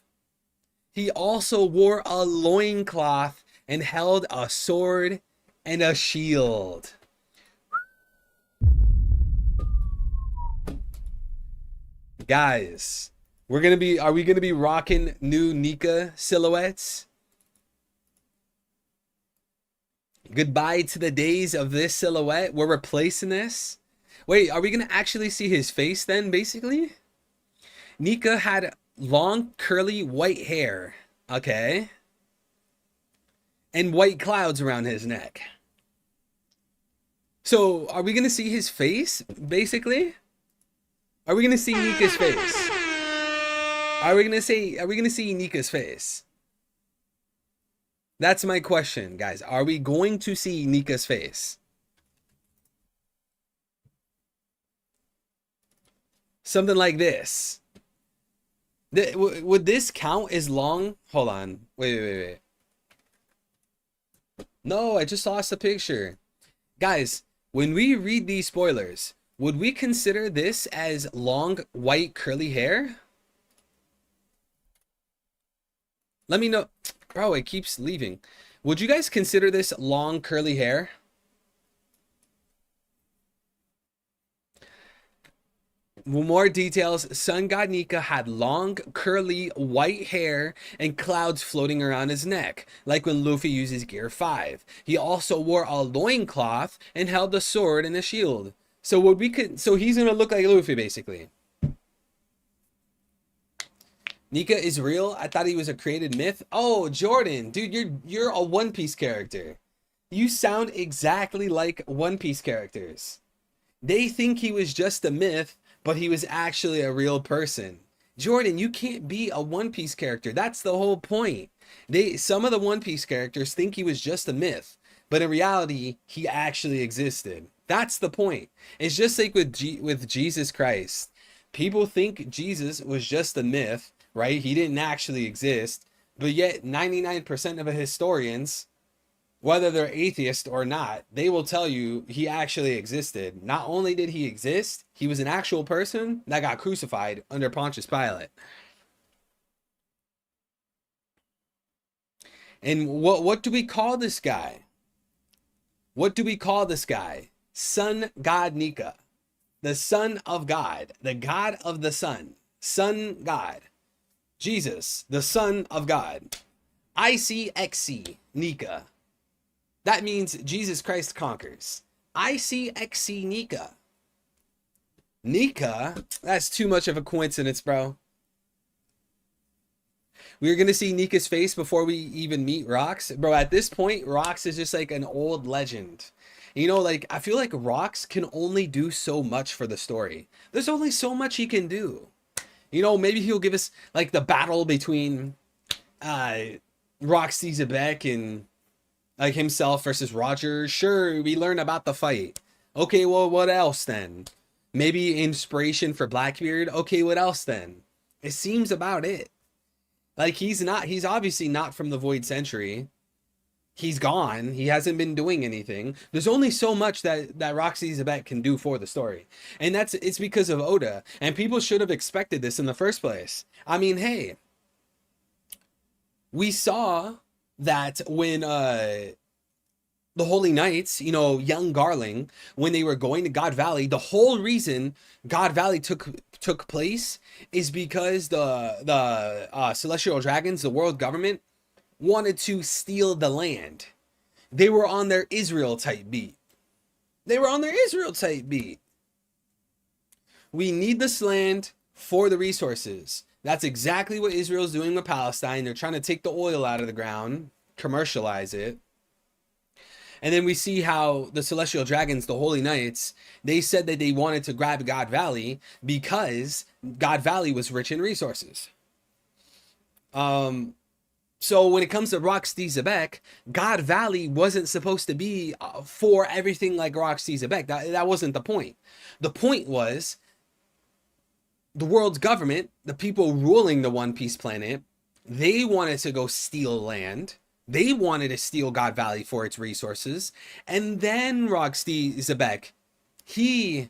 He also wore a loincloth and held a sword and a shield. Guys, are we gonna be rocking new Nika silhouettes? Goodbye to the days of this silhouette. We're replacing this. Wait, are we gonna actually see his face then, basically? Nika had long curly white hair, okay, and white clouds around his neck. So are we gonna see his face basically? Are we gonna see Nika's face? Are we gonna see Nika's face? That's my question, guys. Are we going to see Nika's face? Something like this. Would this count as long? Hold on. Wait. No, I just lost the picture. Guys, when we read these spoilers, would we consider this as long, white, curly hair? Let me know. Bro, it keeps leaving. Would you guys consider this long, curly hair? More details. Sun God Nika had long, curly, white hair and clouds floating around his neck, like when Luffy uses Gear 5. He also wore a loincloth and held a sword and a shield. So he's gonna look like Luffy, basically. Nika is real? I thought he was a created myth. Oh, Jordan, dude, you're a One Piece character. You sound exactly like One Piece characters. They think he was just a myth, but he was actually a real person. Jordan, you can't be a One Piece character. That's the whole point. Some of the One Piece characters think he was just a myth, but in reality, he actually existed. That's the point. It's just like with Jesus Christ. People think Jesus was just a myth, right? He didn't actually exist, but yet 99% of historians, whether they're atheist or not, they will tell you he actually existed. Not only did he exist, he was an actual person that got crucified under Pontius Pilate. And what do we call this guy? What do we call this guy? Sun God Nika. The Son of God. The God of the Sun. Sun God. Jesus, the Son of God. ICXC Nika. That means Jesus Christ conquers. ICXC Nika. Nika? That's too much of a coincidence, bro. We're going to see Nika's face before we even meet Rox. Bro, at this point, Rox is just like an old legend. You know, like, I feel like Rox can only do so much for the story. There's only so much he can do. You know, maybe he'll give us, like, the battle between Roxy Zebek and, like, himself versus Roger. Sure, we learn about the fight. Okay, well, what else then? Maybe inspiration for Blackbeard. Okay, what else then? It seems about it. Like, he's obviously not from the Void Century. He's gone. He hasn't been doing anything. There's only so much that Roxy Zebek can do for the story. And it's because of Oda. And people should have expected this in the first place. I mean, hey, we saw that when the Holy Knights, you know, young Garling, when they were going to God Valley, the whole reason God Valley took place is because the Celestial Dragons, the world government, wanted to steal the land. They were on their Israel type beat. They were on their Israel type beat. We need this land for the resources. That's exactly what Israel's doing with Palestine. They're trying to take the oil out of the ground, commercialize it. And then we see how the Celestial Dragons, the Holy Knights, they said that they wanted to grab God Valley because God Valley was rich in resources. So when it comes to Rock Zebek, God Valley wasn't supposed to be for everything like Rock Zebek. That wasn't the point. The point was the world's government, the people ruling the One Piece planet, they wanted to go steal land. They wanted to steal God Valley for its resources. And then Rock Zebek, he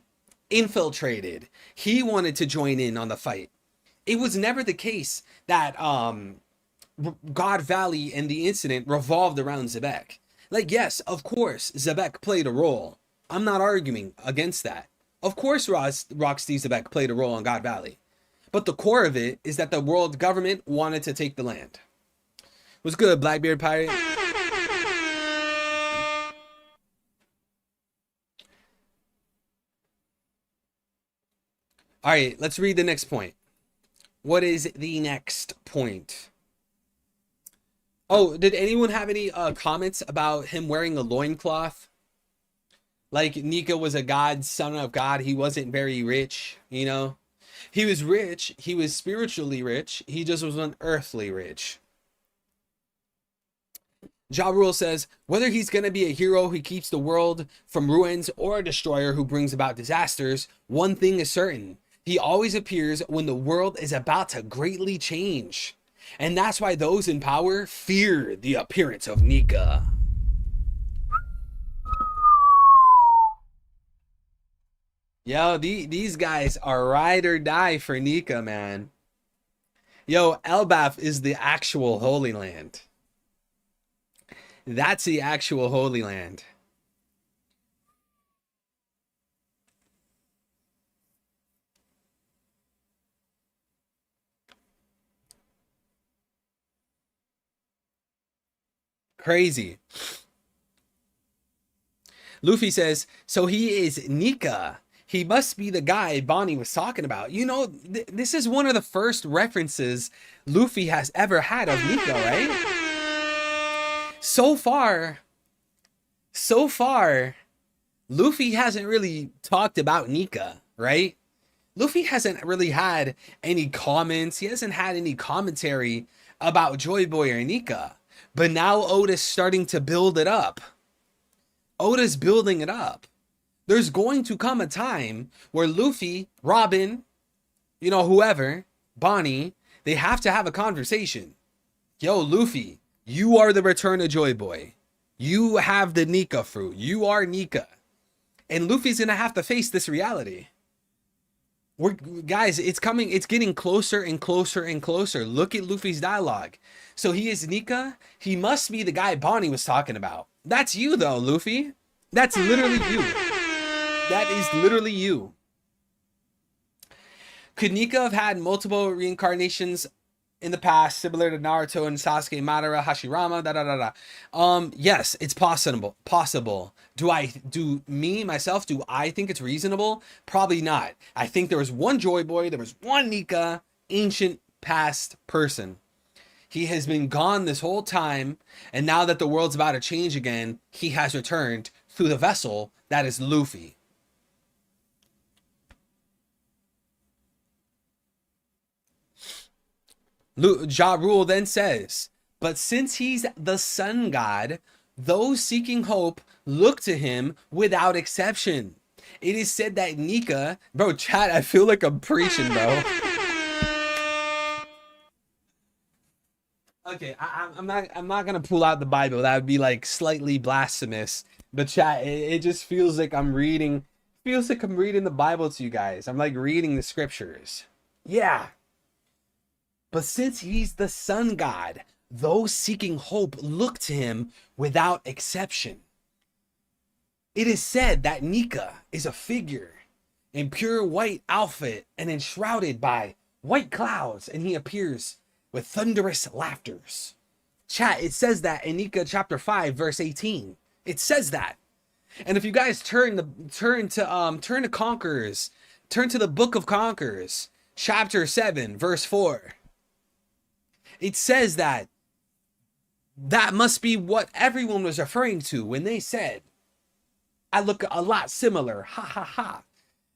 infiltrated. He wanted to join in on the fight. It was never the case that God Valley and the incident revolved around Zebek. Like, yes, of course, Zebek played a role. I'm not arguing against that. Of course, Rock Zebek played a role on God Valley. But the core of it is that the world government wanted to take the land. What's good, Blackbeard Pirate? All right, let's read the next point. What is the next point? Oh, did anyone have any comments about him wearing a loincloth? Like Nika was a god, son of God. He wasn't very rich, you know? He was rich. He was spiritually rich. He just wasn't earthly rich. Ja Rule says, whether he's going to be a hero who keeps the world from ruins or a destroyer who brings about disasters, one thing is certain. He always appears when the world is about to greatly change. And that's why those in power fear the appearance of Nika. Yo, these guys are ride or die for Nika, man. Yo, Elbaf is the actual Holy Land. That's the actual Holy Land. Crazy. Luffy says, so he is Nika. He must be the guy Bonnie was talking about. You know, this is one of the first references Luffy has ever had of Nika, right? So far, Luffy hasn't really talked about Nika, right? Luffy hasn't really had any comments. He hasn't had any commentary about Joy Boy or Nika. But now Oda's starting to build it up. Oda's building it up. There's going to come a time where Luffy, Robin, you know, whoever, Bonnie, they have to have a conversation. Yo, Luffy, you are the return of Joy Boy. You have the Nika fruit. You are Nika. And Luffy's going to have to face this reality. Guys, it's coming. It's getting closer and closer and closer. Look at Luffy's dialogue. So he is Nika. He must be the guy Bonnie was talking about. That's you, though, Luffy. That's literally you. That is literally you. Could Nika have had multiple reincarnations in the past, similar to Naruto and Sasuke, Madara, Hashirama, yes, it's possible. Do I think it's reasonable? Probably not. I think there was one Joy Boy, there was one Nika, ancient past person. He has been gone this whole time, and now that the world's about to change again, he has returned through the vessel that is Luffy. Ja Rule then says, but since he's the sun god, those seeking hope look to him without exception. It is said that Nika, bro, chat, I feel like I'm preaching, bro. Okay, I'm not gonna pull out the Bible. That would be like slightly blasphemous. But chat, it just feels like I'm reading. Feels like I'm reading the Bible to you guys. I'm like reading the scriptures. Yeah. But since he's the sun god, those seeking hope look to him without exception. It is said that Nika is a figure in pure white outfit and enshrouded by white clouds, and he appears with thunderous laughters. Chat, it says that in Nika chapter 5, verse 18. It says that. And if you guys turn to Conquerors, turn to the Book of Conquerors, chapter 7, verse 4. It says that must be what everyone was referring to when they said, I look a lot similar. Ha ha ha.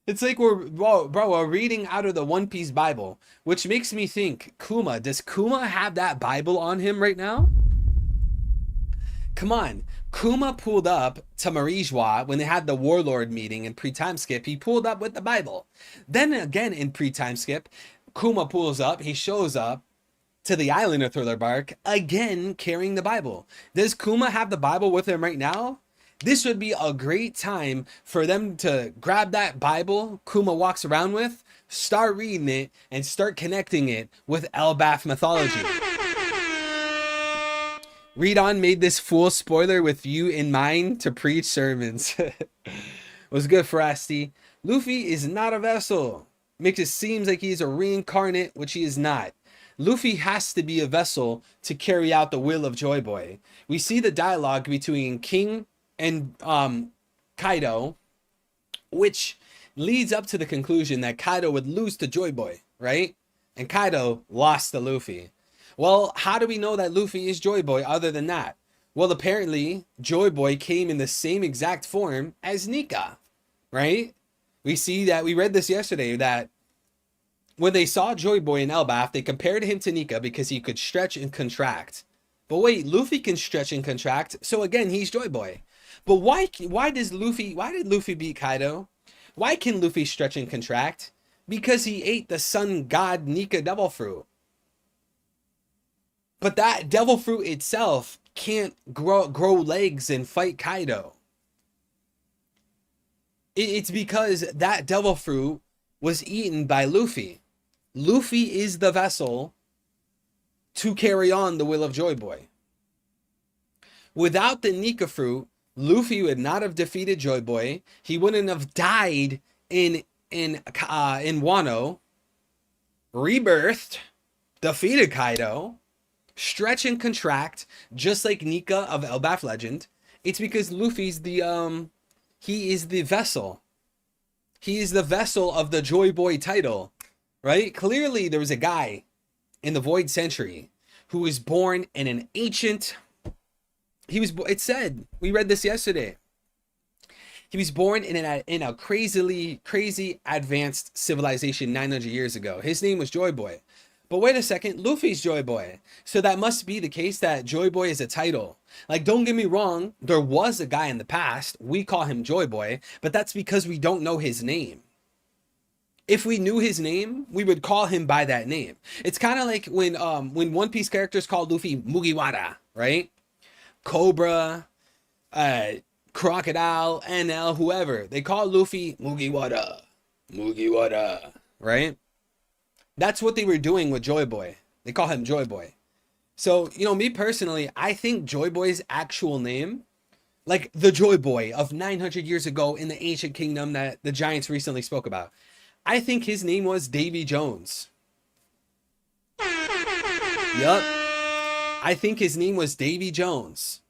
It's like we're reading out of the One Piece Bible, which makes me think, does Kuma have that Bible on him right now? Come on. Kuma pulled up to Marijois when they had the Warlord meeting in pre-time skip. He pulled up with the Bible. Then again in pre-time skip, Kuma pulls up, he shows up to the island of Thriller Bark, again carrying the Bible. Does Kuma have the Bible with him right now? This would be a great time for them to grab that Bible Kuma walks around with, start reading it, and start connecting it with Elbaf mythology. Read on made this full spoiler with you in mind to preach sermons. Was good, Frosty. Luffy is not a vessel. Makes it seem like he's a reincarnate, which he is not. Luffy has to be a vessel to carry out the will of Joy Boy. We see the dialogue between King and Kaido, which leads up to the conclusion that Kaido would lose to Joy Boy, right? And Kaido lost to Luffy. Well, how do we know that Luffy is Joy Boy other than that? Well, apparently, Joy Boy came in the same exact form as Nika, right? We see that, we read this yesterday, that when they saw Joy Boy in Elbaf, they compared him to Nika because he could stretch and contract. But wait, Luffy can stretch and contract, so again, he's Joy Boy. But why did Luffy beat Kaido? Why can Luffy stretch and contract? Because he ate the sun god Nika devil fruit. But that devil fruit itself can't grow legs and fight Kaido. It's because that devil fruit was eaten by Luffy. Luffy is the vessel to carry on the will of Joy Boy. Without the Nika fruit, Luffy would not have defeated Joy Boy. He wouldn't have died in Wano, rebirthed, defeated Kaido, stretch and contract, just like Nika of Elbaf Legend. It's because Luffy's he is the vessel. He is the vessel of the Joy Boy title, right? Clearly, there was a guy in the Void Century who was born in an ancient. It said, we read this yesterday. He was born in a crazy advanced civilization 900 years ago. His name was Joy Boy. But wait a second, Luffy's Joy Boy. So that must be the case that Joy Boy is a title. Like, don't get me wrong, there was a guy in the past, we call him Joy Boy, but that's because we don't know his name. If we knew his name, we would call him by that name. It's kind of like when One Piece characters called Luffy Mugiwara, right? Cobra, Crocodile, NL, whoever. They call Luffy Mugiwara, right? That's what they were doing with Joy Boy. They call him Joy Boy. So, me personally, I think Joy Boy's actual name, like the Joy Boy of 900 years ago in the ancient kingdom that the Giants recently spoke about, I think his name was Davy Jones. Yup. I think his name was Davy Jones.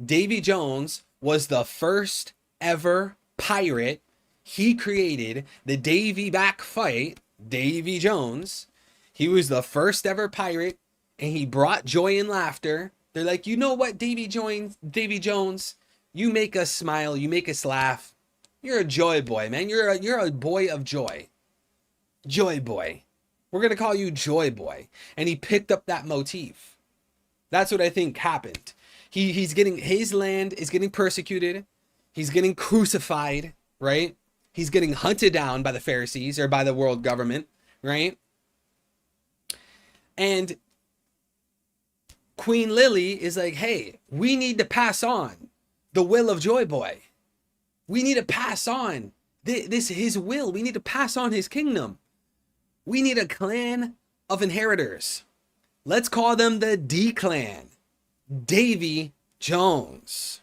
Davy Jones was the first ever pirate. He created the Davy back fight. Davy Jones. He was the first ever pirate, and he brought joy and laughter. They're like, you know what, Davy Jones, you make us smile, you make us laugh. You're a Joy Boy, man. You're a boy of joy. Joy Boy. We're gonna call you Joy Boy. And he picked up that motif. That's what I think happened. He's getting, his land is getting persecuted. He's getting crucified, right? He's getting hunted down by the Pharisees or by the world government, right? And Queen Lily is like, hey, we need to pass on the will of Joy Boy. We need to pass on his will. We need to pass on his kingdom. We need a clan of inheritors. Let's call them the D Clan. Davy Jones.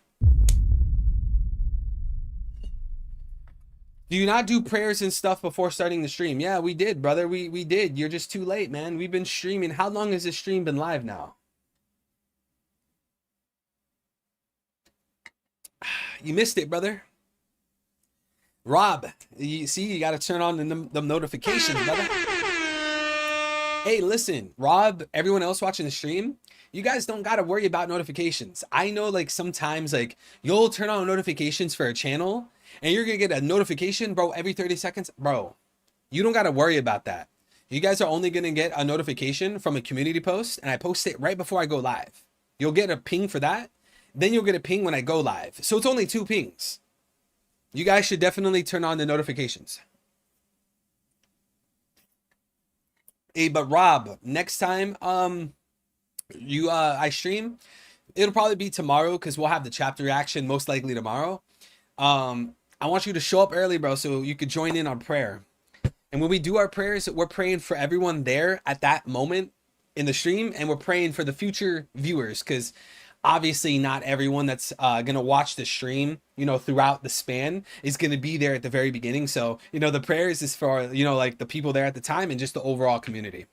Do you not do prayers and stuff before starting the stream? Yeah, we did, brother. We did. You're just too late, man. We've been streaming. How long has this stream been live now? You missed it, brother. Rob, you see, you got to turn on the notifications, brother. Hey, listen, Rob, everyone else watching the stream, you guys don't got to worry about notifications. I know, like, sometimes, like, you'll turn on notifications for a channel and you're going to get a notification, bro, every 30 seconds. Bro, you don't got to worry about that. You guys are only going to get a notification from a community post, and I post it right before I go live. You'll get a ping for that. Then you'll get a ping when I go live. So it's only 2 pings. You guys should definitely turn on the notifications. Hey, but Rob, next time I stream, it'll probably be tomorrow because we'll have the chapter reaction most likely tomorrow. I want you to show up early, bro, so you could join in on prayer. And when we do our prayers, we're praying for everyone there at that moment in the stream, and we're praying for the future viewers, because obviously not everyone that's gonna watch the stream, you know, throughout the span is gonna be there at the very beginning. So, you know, the prayers is for, you know, like the people there at the time and just the overall community.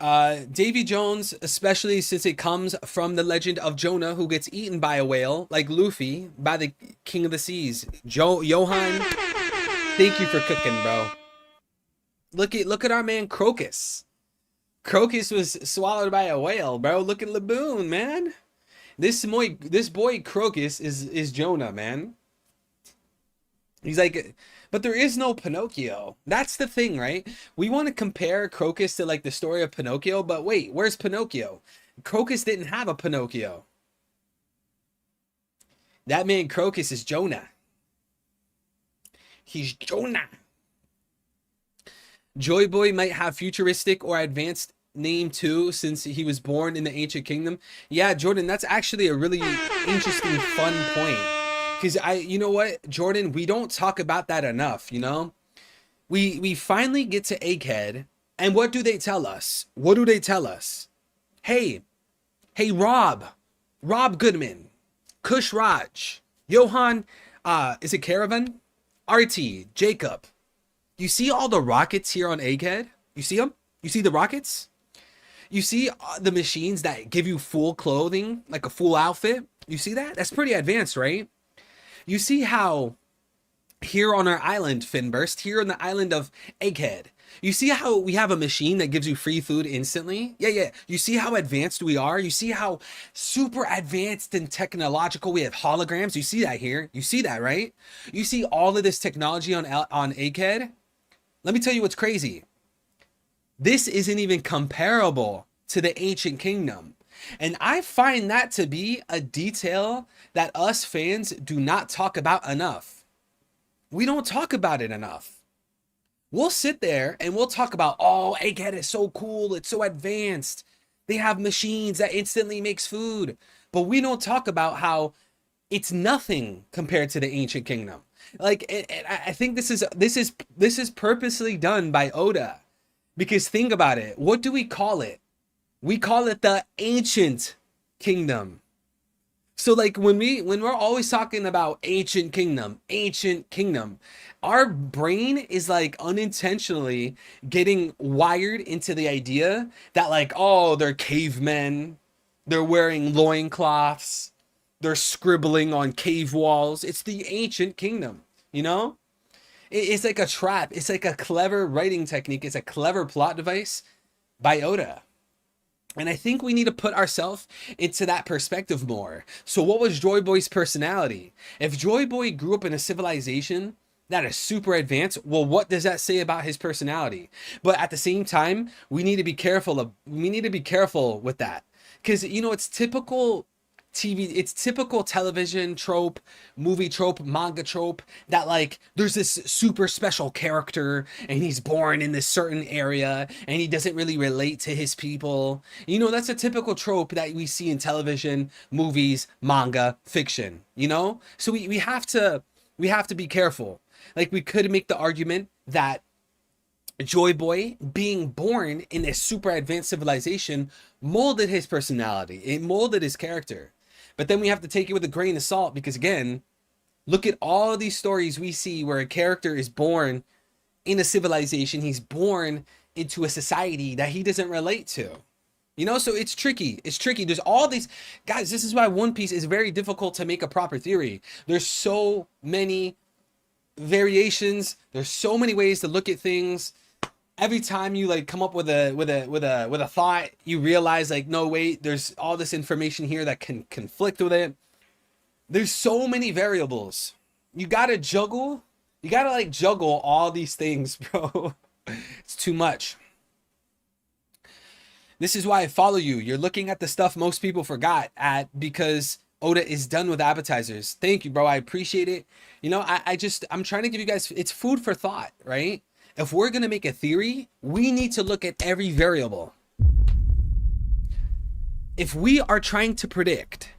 Davy Jones, especially since it comes from the legend of Jonah, who gets eaten by a whale, like Luffy, by the King of the Seas. Johan, thank you for cooking, bro. Look at our man Crocus. Crocus was swallowed by a whale, bro. Look at Laboon, man. This boy Crocus is Jonah, man. He's like, but there is no Pinocchio. That's the thing, right? We want to compare Crocus to like the story of Pinocchio, but wait, where's Pinocchio? Crocus didn't have a Pinocchio. That man Crocus is Jonah. He's Jonah. Joy Boy might have futuristic or advanced name too, since he was born in the ancient kingdom. Yeah, Jordan, that's actually a really interesting, fun point. Because you know what, Jordan, we don't talk about that enough, you know? We finally get to Egghead, and what do they tell us? What do they tell us? Hey, Rob Goodman, Kush Raj, Johan, is it Caravan? RT, Jacob. You see all the rockets here on Egghead? You see them? You see the rockets? You see the machines that give you full clothing, like a full outfit? You see that? That's pretty advanced, right? You see how here on our island, Finburst, here on the island of Egghead, you see how we have a machine that gives you free food instantly? Yeah. You see how advanced we are? You see how super advanced and technological we have holograms? You see that here? You see that, right? You see all of this technology on Egghead? Let me tell you what's crazy. This isn't even comparable to the ancient kingdom. And I find that to be a detail that us fans do not talk about enough. We don't talk about it enough. We'll sit there and we'll talk about, oh, Egghead is so cool. It's so advanced. They have machines that instantly makes food. But we don't talk about how it's nothing compared to the ancient kingdom. Like, I think this is purposely done by Oda, because think about it. What do we call it? We call it the ancient kingdom. So like when we're always talking about ancient kingdom, our brain is like unintentionally getting wired into the idea that like, oh, they're cavemen, they're wearing loincloths, they're scribbling on cave walls. It's the ancient kingdom, you know? It's like a trap. It's like a clever writing technique. It's a clever plot device by Oda. And I think we need to put ourselves into that perspective more. So what was Joy Boy's personality? If Joy Boy grew up in a civilization that is super advanced, well, what does that say about his personality? But at the same time, we need to be careful with that. Because, you know, it's typical television trope, movie trope, manga trope that like there's this super special character and he's born in this certain area and he doesn't really relate to his people. You know, that's a typical trope that we see in television, movies, manga, fiction, you know? So we have to be careful. Like we could make the argument that Joy Boy being born in a super advanced civilization molded his personality. It molded his character. But then we have to take it with a grain of salt because, again, look at all of these stories we see where a character is born in a civilization. He's born into a society that he doesn't relate to. You know, so it's tricky. It's tricky. There's all these... Guys, this is why One Piece is very difficult to make a proper theory. There's so many variations. There's so many ways to look at things. Every time you like come up with a thought, you realize like, no, wait, there's all this information here that can conflict with it. There's so many variables. You gotta juggle. You gotta like juggle all these things, bro. It's too much. This is why I follow you. You're looking at the stuff most people forgot at because Oda is done with appetizers. Thank you, bro. I appreciate it. You know, I'm trying to give you guys, it's food for thought, right? If we're going to make a theory, we need to look at every variable. If we are trying to predict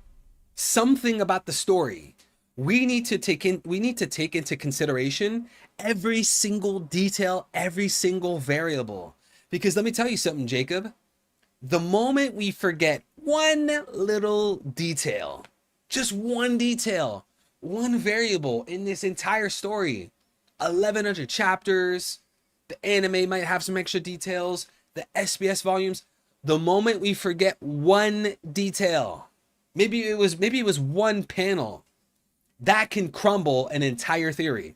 something about the story, we need to take into consideration every single detail, every single variable. Because let me tell you something, Jacob. The moment we forget one little detail, just one detail, one variable in this entire story, 1,100 chapters, the anime might have some extra details, the SBS volumes, the moment we forget one detail, maybe it was one panel, that can crumble an entire theory.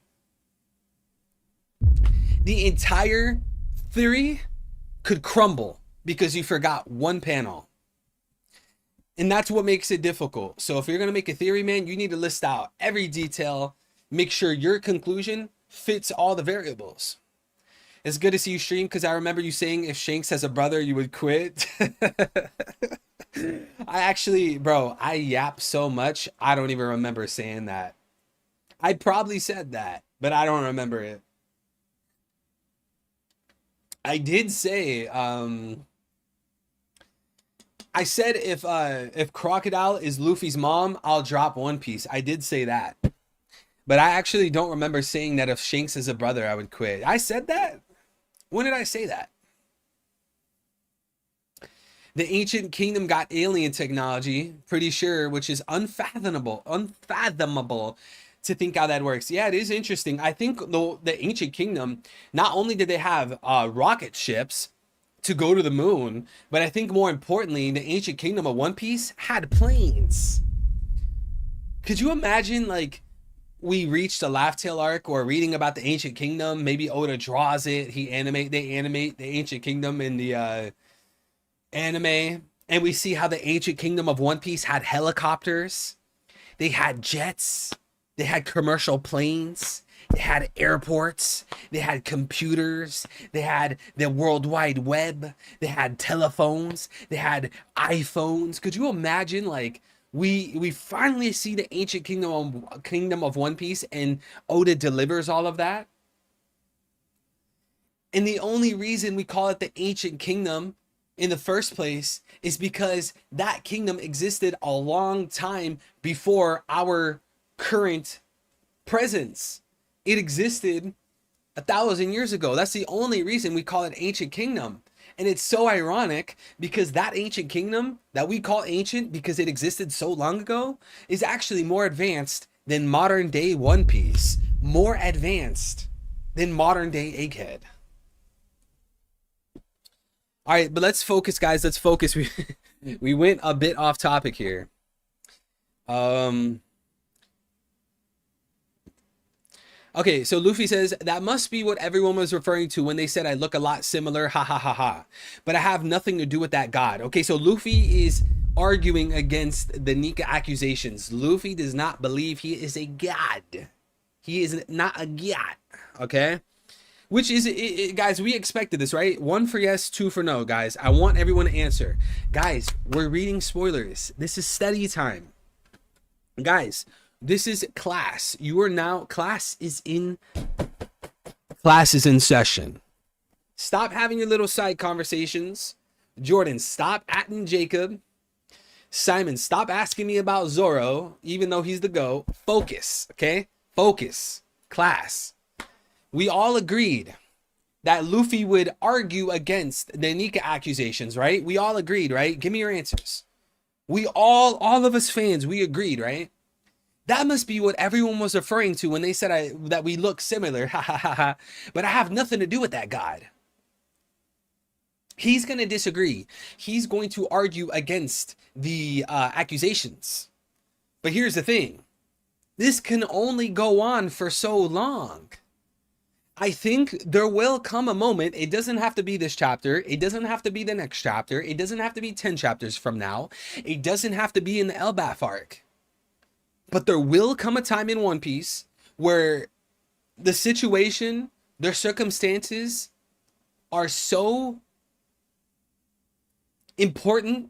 The entire theory could crumble because you forgot one panel. And that's what makes it difficult. So if you're going to make a theory, man, you need to list out every detail, make sure your conclusion fits all the variables. It's good to see you stream because I remember you saying if Shanks has a brother, you would quit. I actually, bro, I yap so much, I don't even remember saying that. I probably said that, but I don't remember it. I did say, I said if Crocodile is Luffy's mom, I'll drop One Piece. I did say that. But I actually don't remember saying that if Shanks is a brother, I would quit. I said that? When did I say that? The ancient kingdom got alien technology, pretty sure, which is unfathomable to think how that works. Yeah, it is interesting. I think the ancient kingdom, not only did they have rocket ships to go to the moon, but I think more importantly, the ancient kingdom of One Piece had planes. Could you imagine like we reached the Laugh Tale arc or reading about the ancient kingdom? Maybe Oda draws it. They animate the ancient kingdom in the anime, and we see how the ancient kingdom of One Piece had helicopters, they had jets, they had commercial planes, they had airports, they had computers, they had the World Wide Web, they had telephones, they had iPhones. Could you imagine like we finally see the ancient kingdom of One Piece and Oda delivers all of that? And the only reason we call it the ancient kingdom in the first place is because that kingdom existed a long time before our current presence. It existed 1,000 years ago. That's the only reason we call it ancient kingdom. And it's so ironic because that ancient kingdom that we call ancient because it existed so long ago is actually more advanced than modern day One Piece. More advanced than modern day Egghead. All right, but let's focus, guys. Let's focus. We went a bit off topic here. Okay, so Luffy says, that must be what everyone was referring to when they said I look a lot similar, ha ha ha ha. But I have nothing to do with that god. Okay, so Luffy is arguing against the Nika accusations. Luffy does not believe he is a god. He is not a god, okay? Which is, guys, we expected this, right? 1 for yes, 2 for no, guys. I want everyone to answer. Guys, we're reading spoilers. This is study time. Guys, this is class. You are now, class is in session. Stop having your little side conversations. Jordan, stop atting Jacob. Simon, stop asking me about Zoro, even though he's the GOAT. Focus, okay? Focus. Class. We all agreed that Luffy would argue against the Nika accusations, right? We all agreed, right? Give me your answers. All of us fans, we agreed, right? That must be what everyone was referring to when they said that we look similar, ha ha ha ha. But I have nothing to do with that god. He's going to disagree. He's going to argue against the accusations. But here's the thing. This can only go on for so long. I think there will come a moment. It doesn't have to be this chapter. It doesn't have to be the next chapter. It doesn't have to be 10 chapters from now. It doesn't have to be in the Elbaf arc. But there will come a time in One Piece where the situation, their circumstances are so important,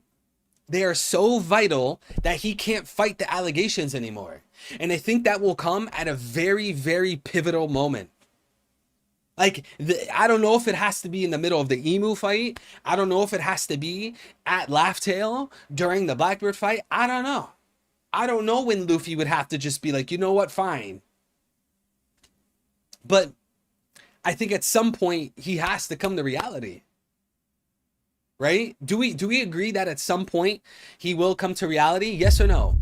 they are so vital that he can't fight the allegations anymore. And I think that will come at a very, very pivotal moment. Like, I don't know if it has to be in the middle of the Emu fight. I don't know if it has to be at Laugh Tale during the Blackbeard fight. I don't know. I don't know when Luffy would have to just be like, you know what, fine. But I think at some point he has to come to reality. Right? Do we agree that at some point he will come to reality? Yes or no?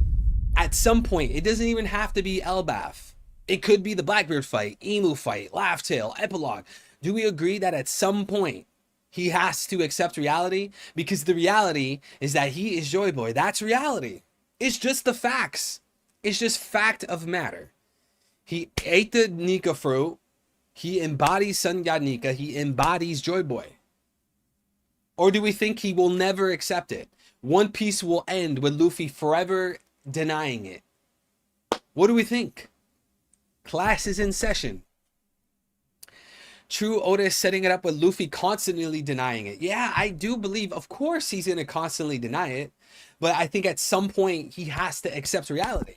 At some point. It doesn't even have to be Elbaf. It could be the Blackbeard fight, Emu fight, Laugh Tale, Epilogue. Do we agree that at some point he has to accept reality? Because the reality is that he is Joy Boy. That's reality. It's just the facts. It's just fact of matter. He ate the Nika fruit. He embodies Sun God Nika. He embodies Joy Boy. Or do we think he will never accept it? One Piece will end with Luffy forever denying it. What do we think? Class is in session. True, Oda is setting it up with Luffy constantly denying it. Yeah, I do believe, of course, he's going to constantly deny it. But I think at some point, he has to accept reality.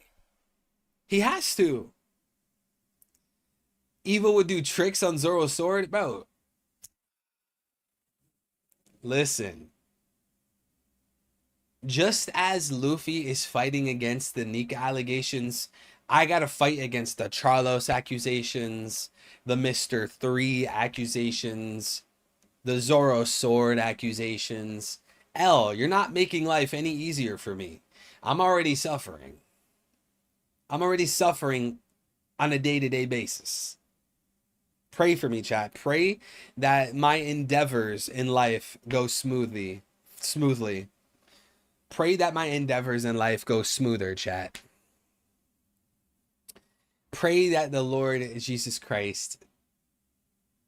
He has to. Evil would do tricks on Zoro's sword? Bro. Listen. Just as Luffy is fighting against the Nika allegations, I gotta fight against the Charlos accusations, the Mr. 3 accusations, the Zoro sword accusations. L, you're not making life any easier for me. I'm already suffering. I'm already suffering on a day-to-day basis. Pray for me, chat. Pray that my endeavors in life go smoothly. Pray that my endeavors in life go smoother, chat. Pray that the Lord Jesus Christ,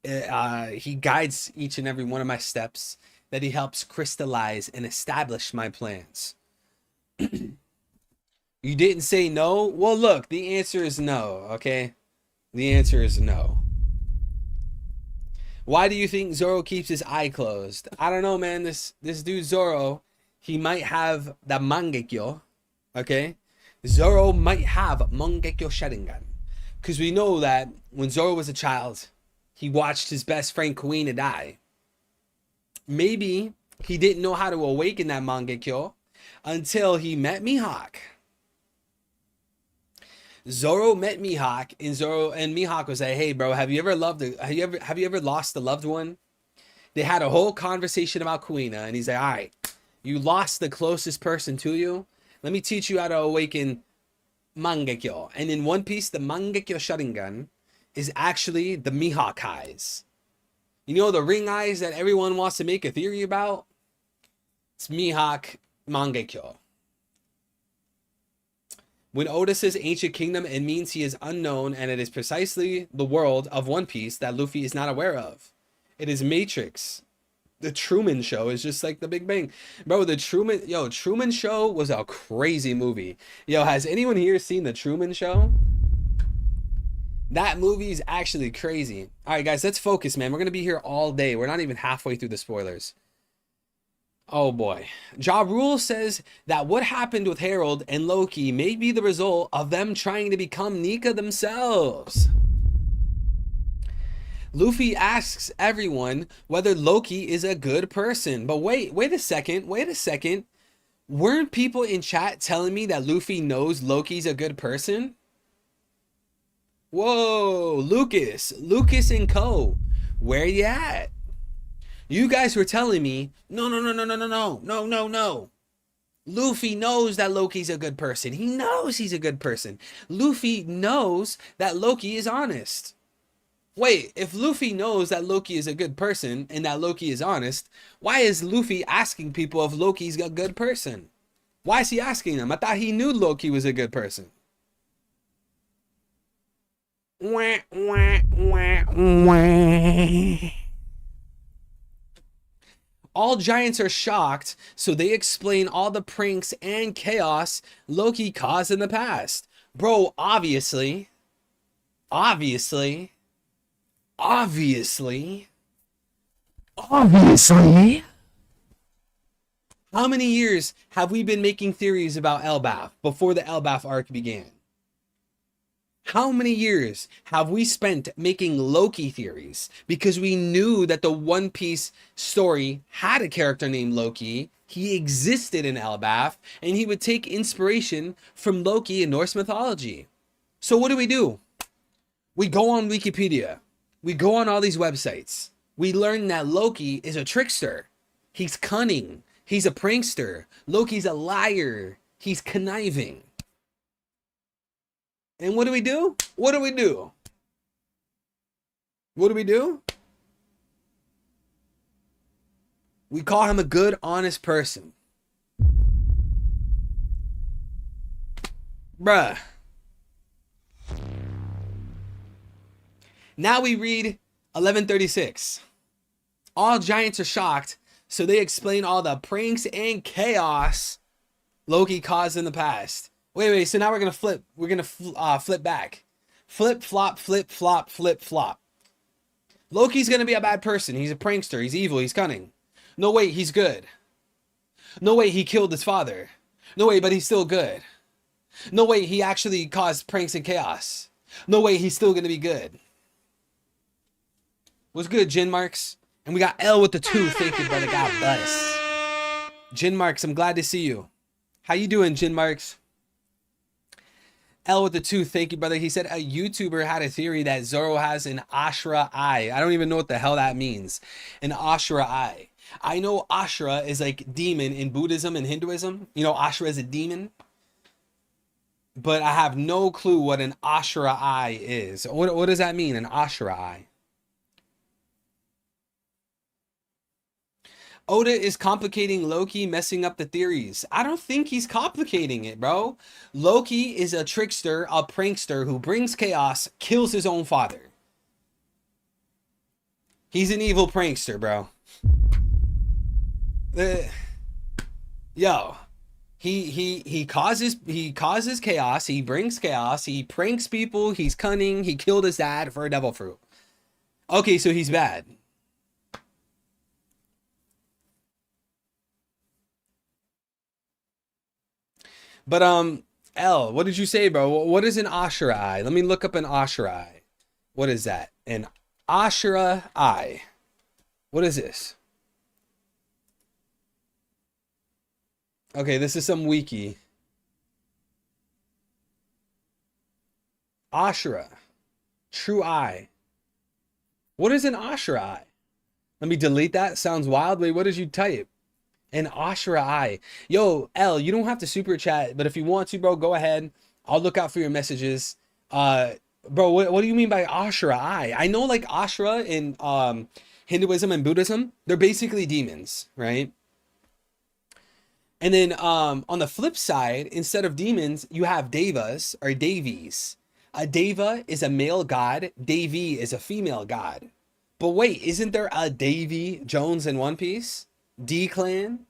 he guides each and every one of my steps, that he helps crystallize and establish my plans. You didn't say no? Well, look, the answer is no, okay? The answer is no. Why do you think Zoro keeps his eye closed? I don't know, man. This dude Zoro, he might have the Mangekyo, okay? Zoro might have Mangekyo Sharingan. Because we know that when Zoro was a child, he watched his best friend Kuina die. Maybe he didn't know how to awaken that Mangekyo until he met Mihawk. Zoro met Mihawk, and Mihawk was like, "Hey, bro, have you ever lost a loved one?" They had a whole conversation about Kuina, and he's like, "All right, you lost the closest person to you. Let me teach you how to awaken Mangekyo." And in One Piece, the Mangekyo Sharingan is actually the Mihawk eyes. You know the ring eyes that everyone wants to make a theory about? It's Mihawk Mangekyo. When Oda says ancient kingdom, it means he is unknown, and it is precisely the world of One Piece that Luffy is not aware of. It is Matrix. The Truman Show is just like the Big Bang. Bro, Truman Show was a crazy movie. Yo, has anyone here seen the Truman Show? That movie is actually crazy. All right, guys, let's focus, man. We're going to be here all day. We're not even halfway through the spoilers. Oh boy. Ja Rule says that what happened with Harold and Loki may be the result of them trying to become Nika themselves. Luffy asks everyone whether Loki is a good person. But wait a second. Weren't people in chat telling me that Luffy knows Loki's a good person? Whoa, Lucas and co. Where you at? You guys were telling me, no. Luffy knows that Loki's a good person. He knows he's a good person. Luffy knows that Loki is honest. Wait, if Luffy knows that Loki is a good person and that Loki is honest, why is Luffy asking people if Loki's a good person? Why is he asking them? I thought he knew Loki was a good person. Wah, wah, wah, wah. All giants are shocked, so they explain all the pranks and chaos Loki caused in the past. Bro, obviously, obviously,
Obviously.
how many years have we been making theories about Elbaf before the Elbaf arc began? How many years have we spent making Loki theories because we knew that the One Piece story had a character named Loki, he existed in Elbaf, and he would take inspiration from Loki in Norse mythology. So what do? We go on Wikipedia. We go on all these websites. We learn that Loki is a trickster. He's cunning. He's a prankster. Loki's a liar. He's conniving. And what do we do? What do we do? What do we do? We call him a good, honest person. Bruh. Now we read 1136. All giants are shocked, so they explain all the pranks and chaos Loki caused in the past. Wait, so now we're gonna flip. We're gonna flip back. Flip, flop, flip, flop, flip, flop. Loki's gonna be a bad person. He's a prankster. He's evil. He's cunning. No, wait, he's good. No, wait, he killed his father. No, wait, but he's still good. No, wait, he actually caused pranks and chaos. No, wait, he's still gonna be good. What's good, Jin Marks? And we got L with the 2. Thank you, brother. God bless. Jin Marks, I'm glad to see you. How you doing, Jin Marks? L with the 2, thank you, brother. He said a YouTuber had a theory that Zoro has an Ashura eye. I don't even know what the hell that means. An Ashura eye. I know Ashura is like demon in Buddhism and Hinduism. You know, Ashura is a demon. But I have no clue what an Ashura eye is. What does that mean, an Ashura eye? Oda is complicating Loki, messing up the theories. I don't think he's complicating it, bro. Loki is a trickster, a prankster who brings chaos, kills his own father. He's an evil prankster, bro. Yo, he causes chaos. He brings chaos. He pranks people. He's cunning. He killed his dad for a devil fruit. Okay, so he's bad. But L, what did you say, bro? What is an Ashura eye? Let me look up an Ashura eye. What is that? An Ashura eye. What is this? Okay, this is some wiki. Ashura. True eye. What is an Ashura eye? Let me delete that. Sounds wild. Wait, what did you type? An Ashura eye. Yo, L, you don't have to super chat, but if you want to, bro, go ahead. I'll look out for your messages. Bro, what do you mean by Ashura eye? I know like Ashura in Hinduism and Buddhism, they're basically demons, right? And then on the flip side, instead of demons, you have devas or devis. A deva is a male god. Devi is a female god. But wait, isn't there a Davy Jones in One Piece? D-Clan?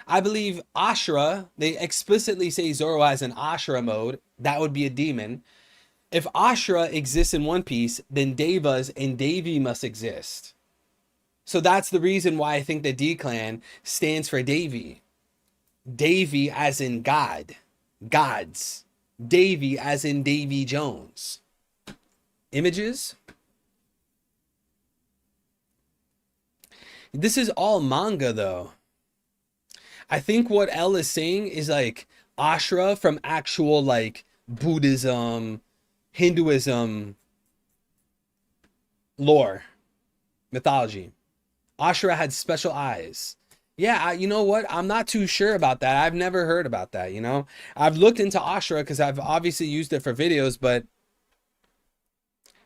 I believe Ashura, they explicitly say Zoro has an Ashura mode. That would be a demon. If Ashura exists in One Piece, then Devas and Devi must exist. So that's the reason why I think the D-Clan stands for Devi. Devi as in God. Gods. Davy as in Davy Jones. Images? This is all manga though. I think what L is saying is like Ashura from actual like Buddhism, Hinduism, lore, mythology. Ashura had special eyes. Yeah, you know what? I'm not too sure about that. I've never heard about that, you know? I've looked into Ashura because I've obviously used it for videos, but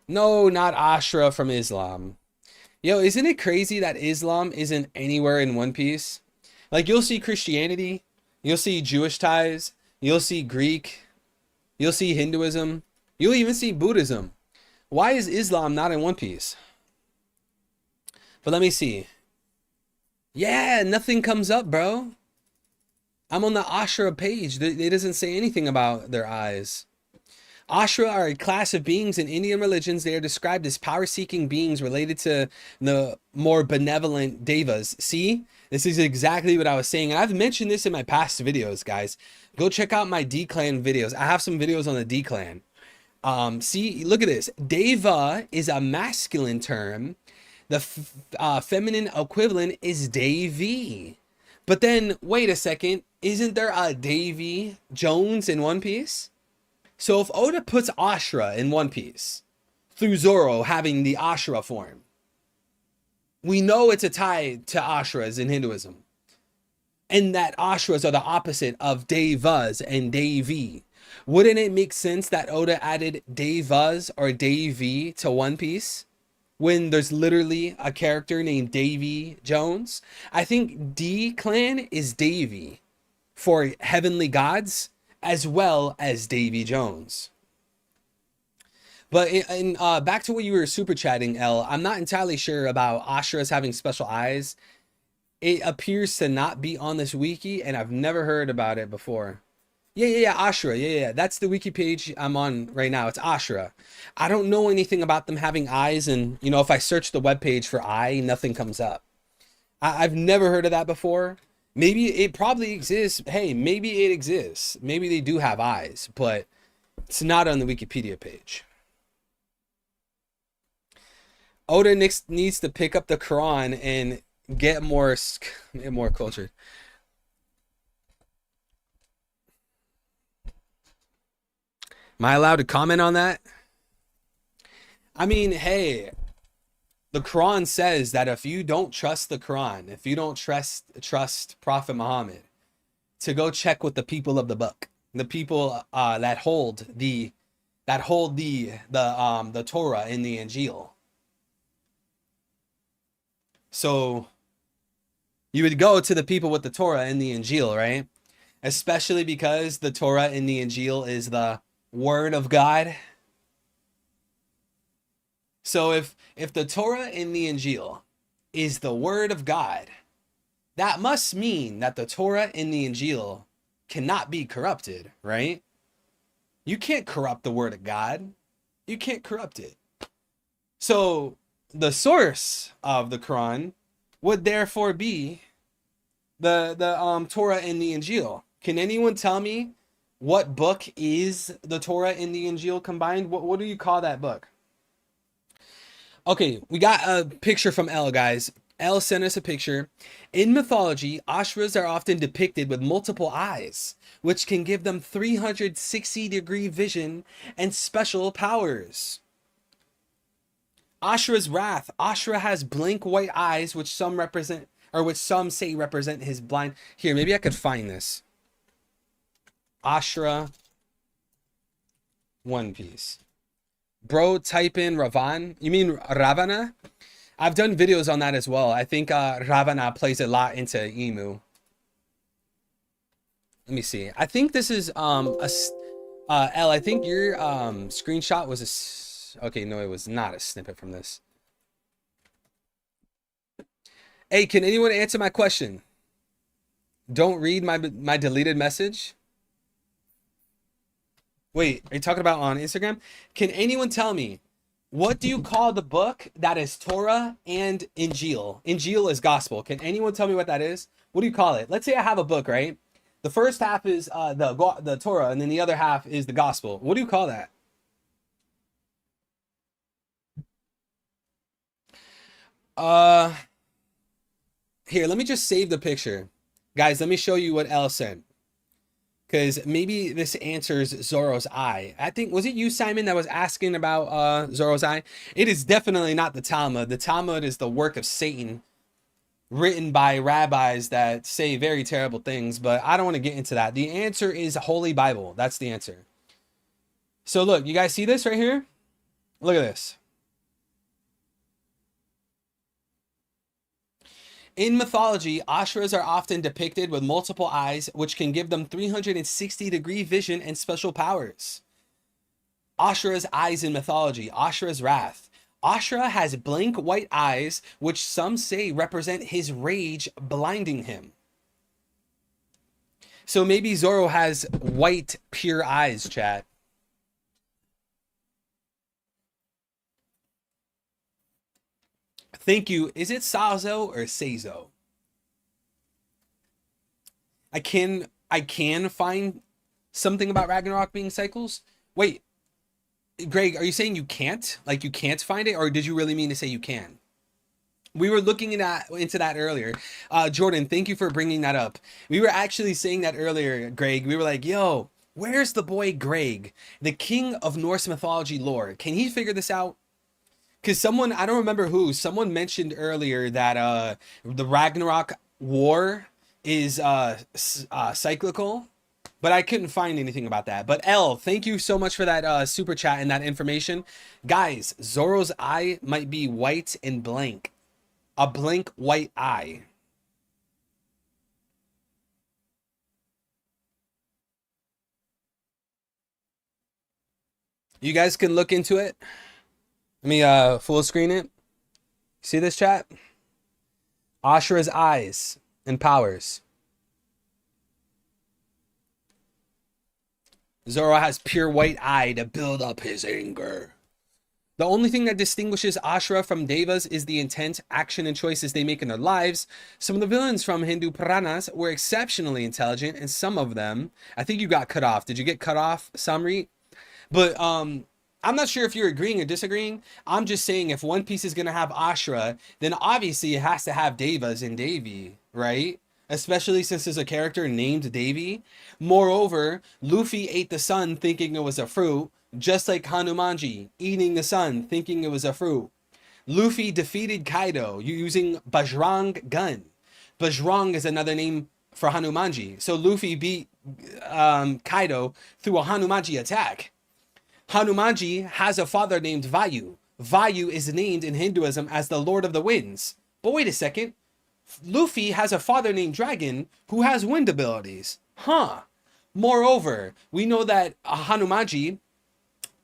no, not Ashura from Islam. Yo, isn't it crazy that Islam isn't anywhere in One Piece? Like, you'll see Christianity, you'll see Jewish ties, you'll see Greek, you'll see Hinduism, you'll even see Buddhism. Why is Islam not in One Piece? But let me see. Yeah, nothing comes up, bro. I'm on the Ashura page. It doesn't say anything about their eyes. Ashura are a class of beings in Indian religions. They are described as power-seeking beings related to the more benevolent devas. See? This is exactly what I was saying. And I've mentioned this in my past videos, guys. Go check out my D-Clan videos. I have some videos on the D-Clan. See, look at this. Deva is a masculine term. The feminine equivalent is Davy. But then, wait a second. Isn't there a Davy Jones in One Piece? So if Oda puts Ashura in One Piece through Zoro having the Ashura form, we know it's a tie to Ashuras in Hinduism. And that Ashuras are the opposite of Devas and Devi. Wouldn't it make sense that Oda added Devas or Devi to One Piece when there's literally a character named Davy Jones? I think D-Clan is Davy for heavenly gods, as well as Davy Jones. But back to what you were super chatting, L, I'm not entirely sure about Ashura's having special eyes. It appears to not be on this wiki, and I've never heard about it before. Yeah, Ashura. Yeah. That's the wiki page I'm on right now. It's Ashura. I don't know anything about them having eyes, and, you know, if I search the webpage for eye, nothing comes up. I've never heard of that before. Maybe it probably exists. Hey, maybe it exists. Maybe they do have eyes, but it's not on the Wikipedia page. Oda needs to pick up the Quran and get more cultured. Am I allowed to comment on that? I mean, hey, the Quran says that if you don't trust the Quran, if you don't trust Prophet Muhammad, to go check with the people of the book, the people that hold the Torah and the Injil. So you would go to the people with the Torah and the Injil, right? Especially because the Torah and the Injil is the word of God. So if the Torah and the Injil is the word of God, that must mean that the Torah and the Injil cannot be corrupted, right? You can't corrupt the word of God. You can't corrupt it. So the source of the Quran would therefore be the Torah and the Injil. Can anyone tell me what book is the Torah and the Injil combined? What do you call that book? Okay, we got a picture from L, guys. L sent us a picture. In mythology, Ashuras are often depicted with multiple eyes, which can give them 360-degree vision and special powers. Ashura's wrath. Ashura has blank white eyes, which some say represent his blind. Here, maybe I could find this. Ashura One Piece. Bro, type in Ravan. You mean Ravana? I've done videos on that as well. I think Ravana plays a lot into Emu. Let me see. I think this is L, I think your screenshot was okay, no, it was not a snippet from this. Hey, can anyone answer my question? Don't read my deleted message? Wait, are you talking about on Instagram? Can anyone tell me, what do you call the book that is Torah and Injil? Injil is gospel. Can anyone tell me what that is? What do you call it? Let's say I have a book, right? The first half is the Torah, and then the other half is the gospel. What do you call that? Here, let me just save the picture. Guys, let me show you what L sent. Because maybe this answers Zoro's eye. I think, was it you, Simon, that was asking about Zoro's eye? It is definitely not the Talmud. The Talmud is the work of Satan, written by rabbis that say very terrible things, but I don't want to get into that. The answer is Holy Bible. That's the answer. So look, you guys see this right here? Look at this. In mythology, Ashuras are often depicted with multiple eyes, which can give them 360-degree vision and special powers. Ashura's eyes in mythology, Ashura's wrath. Ashura has blank white eyes, which some say represent his rage blinding him. So maybe Zoro has white, pure eyes, chat. Thank you. Is it Sazo or Seizo? I can find something about Ragnarok being cycles. Wait, Greg, are you saying you can't? Like you can't find it, or did you really mean to say you can? We were looking into that earlier. Jordan, thank you for bringing that up. We were actually saying that earlier, Greg. We were like, yo, where's the boy Greg, the king of Norse mythology lore? Can he figure this out? Because someone, I don't remember who, someone mentioned earlier that the Ragnarok war is cyclical, but I couldn't find anything about that. But L, thank you so much for that super chat and that information. Guys, Zoro's eye might be white and blank. A blank white eye. You guys can look into it. Let me full screen it. See this, chat? Ashura's eyes and powers. Zoro has pure white eye to build up his anger. The only thing that distinguishes Ashura from Devas is the intent, action, and choices they make in their lives. Some of the villains from Hindu Puranas were exceptionally intelligent, and some of them, I think you got cut off. Did you get cut off, Samri? But I'm not sure if you're agreeing or disagreeing. I'm just saying if One Piece is going to have Ashura, then obviously it has to have Devas and Devi, right? Especially since there's a character named Devi. Moreover, Luffy ate the sun thinking it was a fruit, just like Hanumanji eating the sun thinking it was a fruit. Luffy defeated Kaido using Bajrang gun. Bajrang is another name for Hanumanji. So Luffy beat Kaido through a Hanumanji attack. Hanumanji has a father named Vayu. Vayu is named in Hinduism as the Lord of the Winds. But wait a second. Luffy has a father named Dragon who has wind abilities. Huh. Moreover, we know that Hanumanji,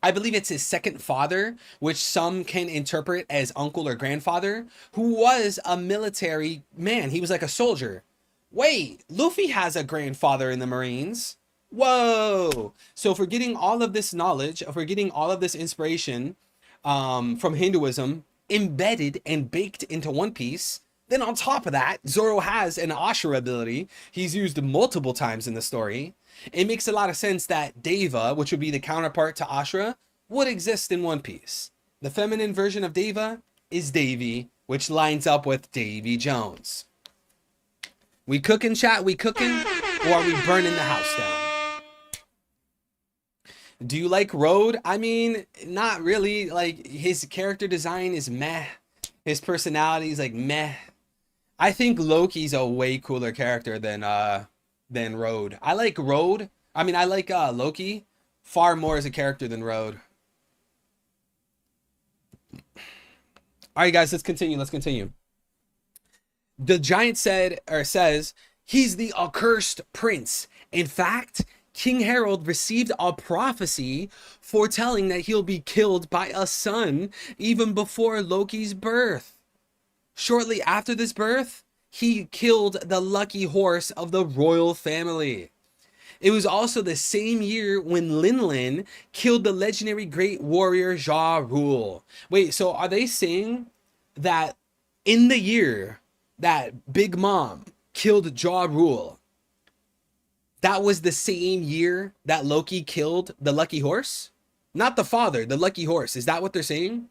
I believe it's his second father, which some can interpret as uncle or grandfather, who was a military man. He was like a soldier. Wait, Luffy has a grandfather in the Marines. Whoa. So if we're getting all of this knowledge, if we're getting all of this inspiration from Hinduism embedded and baked into One Piece, then on top of that, Zoro has an Ashura ability he's used multiple times in the story. It makes a lot of sense that Deva, which would be the counterpart to Ashura, would exist in One Piece. The feminine version of Deva is Davy, which lines up with Davy Jones. We cooking, chat? We cooking? Or are we burning the house down? Do you like Road? I mean, not really. Like, his character design is meh. His personality is like meh. I think Loki's a way cooler character than Road. I like Road. I mean, I like Loki far more as a character than Road. All right, guys, let's continue. Let's continue. The giant says, he's the accursed prince. In fact, King Harold received a prophecy foretelling that he'll be killed by a son even before Loki's birth. Shortly after this birth, he killed the lucky horse of the royal family. It was also the same year when Lin Lin killed the legendary great warrior Ja Rule. Wait, so are they saying that in the year that Big Mom killed Ja Rule, that was the same year that Loki killed the lucky horse? Not the father, the lucky horse. Is that what they're saying?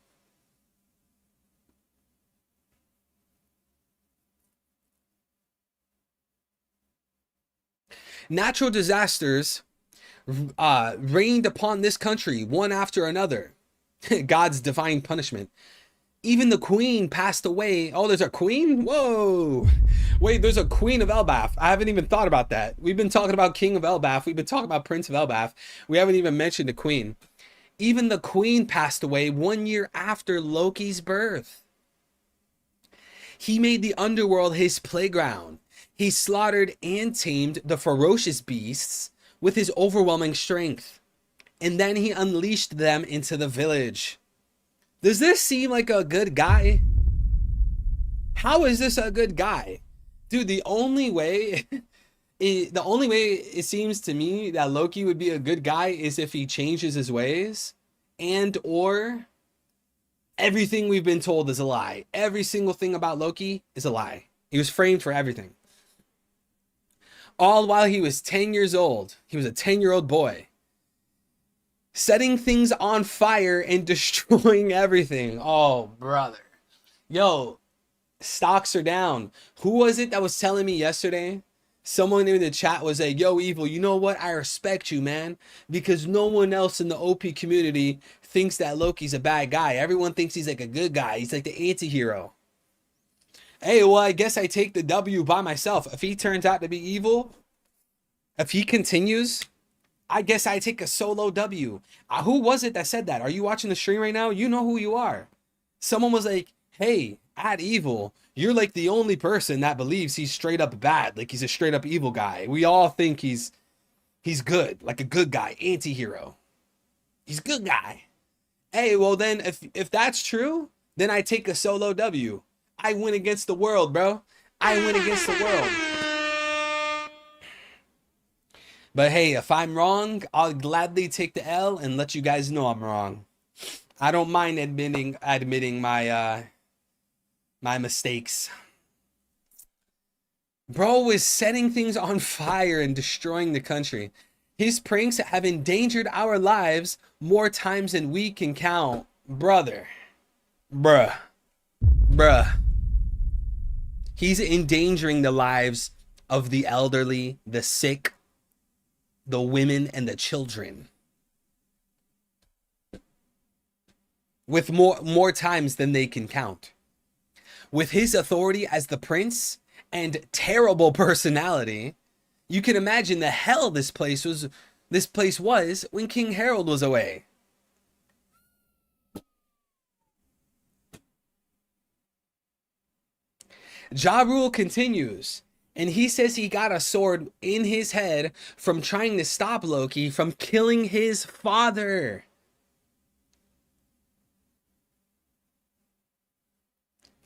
Natural disasters rained upon this country one after another. God's divine punishment. Even the queen passed away. Oh, there's a queen? Whoa. Wait, there's a queen of Elbaf. I haven't even thought about that. We've been talking about King of Elbaf. We've been talking about Prince of Elbaf. We haven't even mentioned the queen. Even the queen passed away 1 year after Loki's birth. He made the underworld his playground. He slaughtered and tamed the ferocious beasts with his overwhelming strength. and then he unleashed them into the village. Does this seem like a good guy? How is this a good guy? Dude, the only way it seems to me that Loki would be a good guy is if he changes his ways, and or everything we've been told is a lie. Every single thing about Loki is a lie. He was framed for everything. All while he was 10 years old. He was a 10-year-old boy. Setting things on fire and destroying everything. Oh, brother. Yo, stocks are down. Who was it that was telling me yesterday? Someone in the chat was like, yo, Evil, you know what? I respect you, man. Because no one else in the OP community thinks that Loki's a bad guy. Everyone thinks he's like a good guy. He's like the anti-hero. Hey, well, I guess I take the W by myself. If he turns out to be evil, if he continues, I guess I take a solo W. Who was it that said that? Are you watching the stream right now? You know who you are. Someone was like, hey, at Evil, you're like the only person that believes he's straight up bad. Like he's a straight up evil guy. We all think he's good, like a good guy, anti-hero. He's a good guy. Hey, well then, if that's true, then I take a solo W. I win against the world, bro. I win against the world. But hey, if I'm wrong, I'll gladly take the L and let you guys know I'm wrong. I don't mind admitting my my mistakes. Bro was setting things on fire and destroying the country. His pranks have endangered our lives more times than we can count. Brother. Bruh. He's endangering the lives of the elderly, the sick, the women, and the children. With more times than they can count. With his authority as the prince and terrible personality, you can imagine the hell this place was when King Harold was away. Ja Rule continues, and he says he got a sword in his head from trying to stop Loki from killing his father.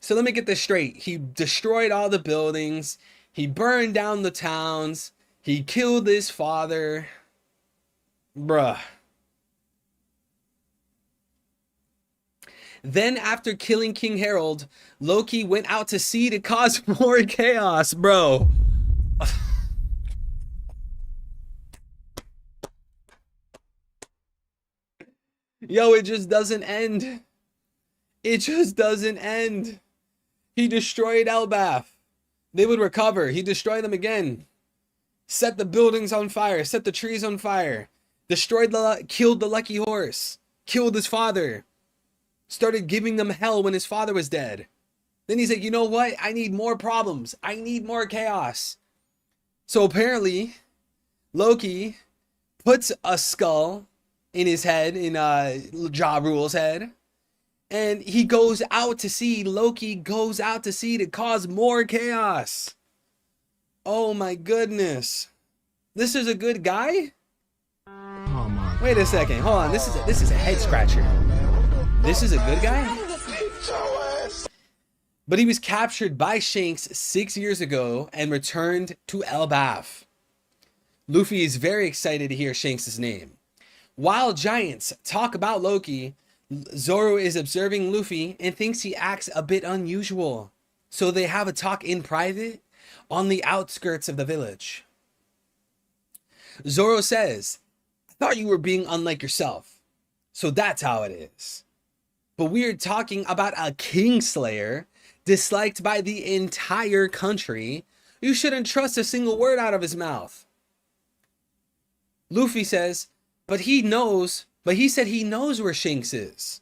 So let me get this straight. He destroyed all the buildings. He burned down the towns. He killed his father. Bruh. Then after killing King Harold, Loki went out to sea to cause more chaos, bro. Yo, it just doesn't end. It just doesn't end. He destroyed Elbaf. They would recover. He destroyed them again. Set the buildings on fire. Set the trees on fire. Killed the lucky horse. Killed his father. Started giving them hell when his father was dead. Then he's like, you know what? I need more problems. I need more chaos. So apparently, Loki puts a skull in his head, in Ja Rule's head. And he goes out to sea. Loki goes out to sea to cause more chaos. Oh my goodness. This is a good guy?
Oh my God.
Wait a second. Hold on. This is a head scratcher. This is a good guy? But he was captured by Shanks 6 years ago and returned to Elbaf. Luffy is very excited to hear Shanks' name. While giants talk about Loki, Zoro is observing Luffy and thinks he acts a bit unusual. So they have a talk in private on the outskirts of the village. Zoro says, I thought you were being unlike yourself. So that's how it is. But we're talking about a Kingslayer disliked by the entire country. You shouldn't trust a single word out of his mouth. Luffy says, but he said he knows where Shanks is.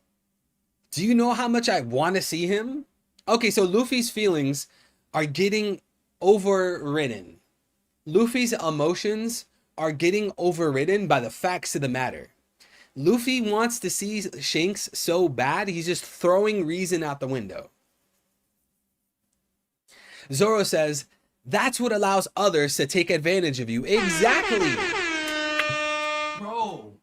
Do you know how much I want to see him? Okay, so Luffy's feelings are getting overridden. Luffy's emotions are getting overridden by the facts of the matter. Luffy wants to see Shanks so bad, he's just throwing reason out the window. Zoro says, that's what allows others to take advantage of you. Exactly. Bro.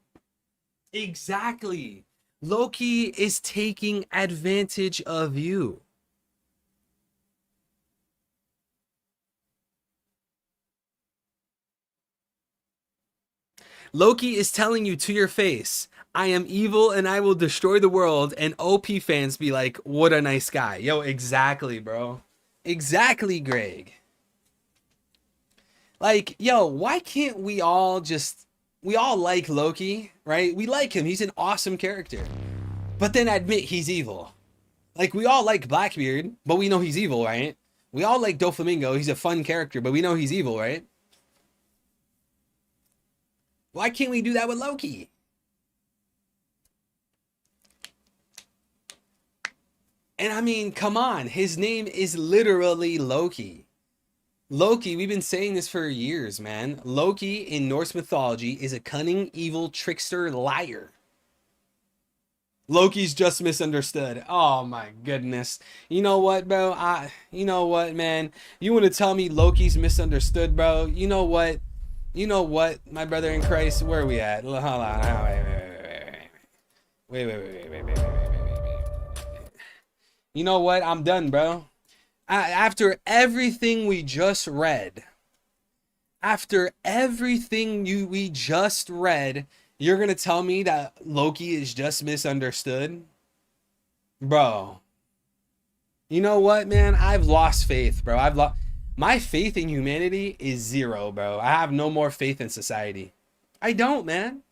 Exactly. Loki is taking advantage of you. Loki is telling you to your face, I am evil and I will destroy the world. And OP fans be like, what a nice guy. Yo, exactly, bro. Exactly, Greg. Like, yo, why can't we all like Loki, right? We like him. He's an awesome character. But then admit he's evil. Like, we all like Blackbeard, but we know he's evil, right? We all like Doflamingo. He's a fun character, but we know he's evil, right? Why can't we do that with Loki? And I mean, come on. His name is literally Loki. Loki, we've been saying this for years, man. Loki in Norse mythology is a cunning, evil, trickster, liar. Loki's just misunderstood. Oh my goodness. You know what, bro? You know what, man? You want to tell me Loki's misunderstood, bro? You know what? You know what, my brother in Christ? Where are we at? Hold on. Wait. You know what? I'm done, bro. After everything we just read, we just read, you're gonna tell me that Loki is just misunderstood? Bro. You know what, man? I've lost faith, bro. My faith in humanity is zero, bro. I have no more faith in society. I don't, man.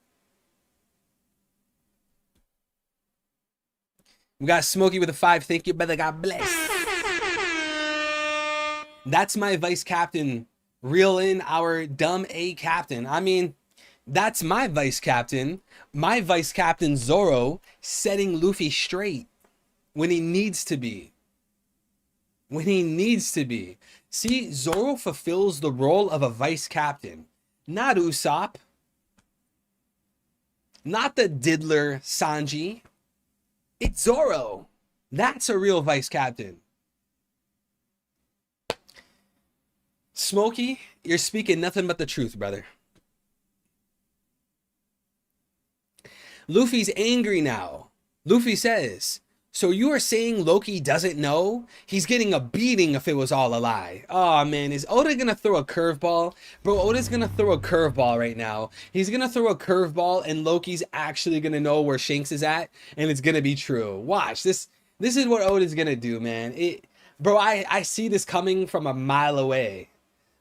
We got Smokey with a 5. Thank you, brother. God bless. That's my vice captain. Reel in our dumb A captain. I mean, that's my vice captain. My vice captain, Zoro, setting Luffy straight when he needs to be. When he needs to be. See, Zoro fulfills the role of a vice captain. Not Usopp. Not the diddler Sanji. It's Zoro. That's a real vice captain. Smokey, you're speaking nothing but the truth, brother. Luffy's angry now. Luffy says, so you are saying Loki doesn't know? He's getting a beating if it was all a lie. Oh man, is Oda gonna throw a curveball? Bro, Oda's gonna throw a curveball right now. He's gonna throw a curveball and Loki's actually gonna know where Shanks is at and it's gonna be true. Watch, this is what Oda's gonna do, man. Bro, I see this coming from a mile away.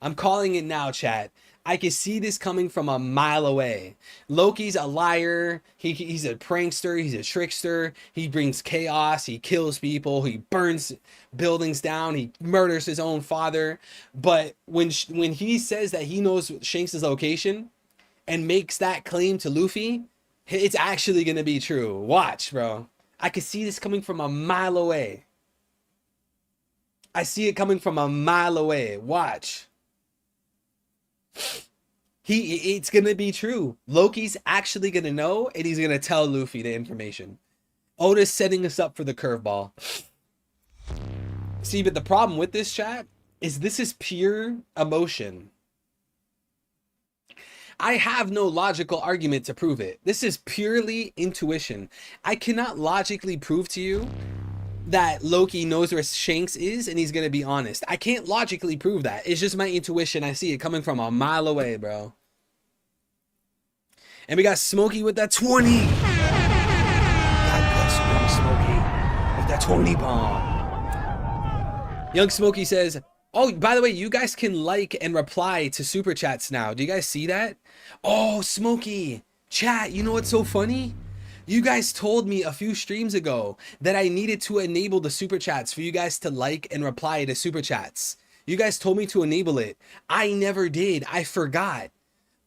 I'm calling it now, chat. I can see this coming from a mile away. Loki's a liar. He's a prankster. He's a trickster. He brings chaos. He kills people. He burns buildings down. He murders his own father. But when he says that he knows Shanks' location and makes that claim to Luffy, it's actually going to be true. Watch, bro. I can see this coming from a mile away. I see it coming from a mile away. Watch. It's gonna be true. Loki's actually gonna know, and he's gonna tell Luffy the information. Oda's setting us up for the curveball. See, but the problem with this, chat, is this is pure emotion. I have no logical argument to prove it. This is purely intuition. I cannot logically prove to you that Loki knows where Shanks is and he's gonna be honest. I can't logically prove that. It's just my intuition. I see it coming from a mile away, bro. And we got Smokey with that 20. God bless you, Young Smokey, with that 20 bomb. Young Smokey says, oh, by the way, you guys can like and reply to super chats now. Do you guys see that? Oh, Smokey, chat, you know what's so funny? You guys told me a few streams ago that I needed to enable the super chats for you guys to like and reply to super chats. You guys told me to enable it. I never did. I forgot.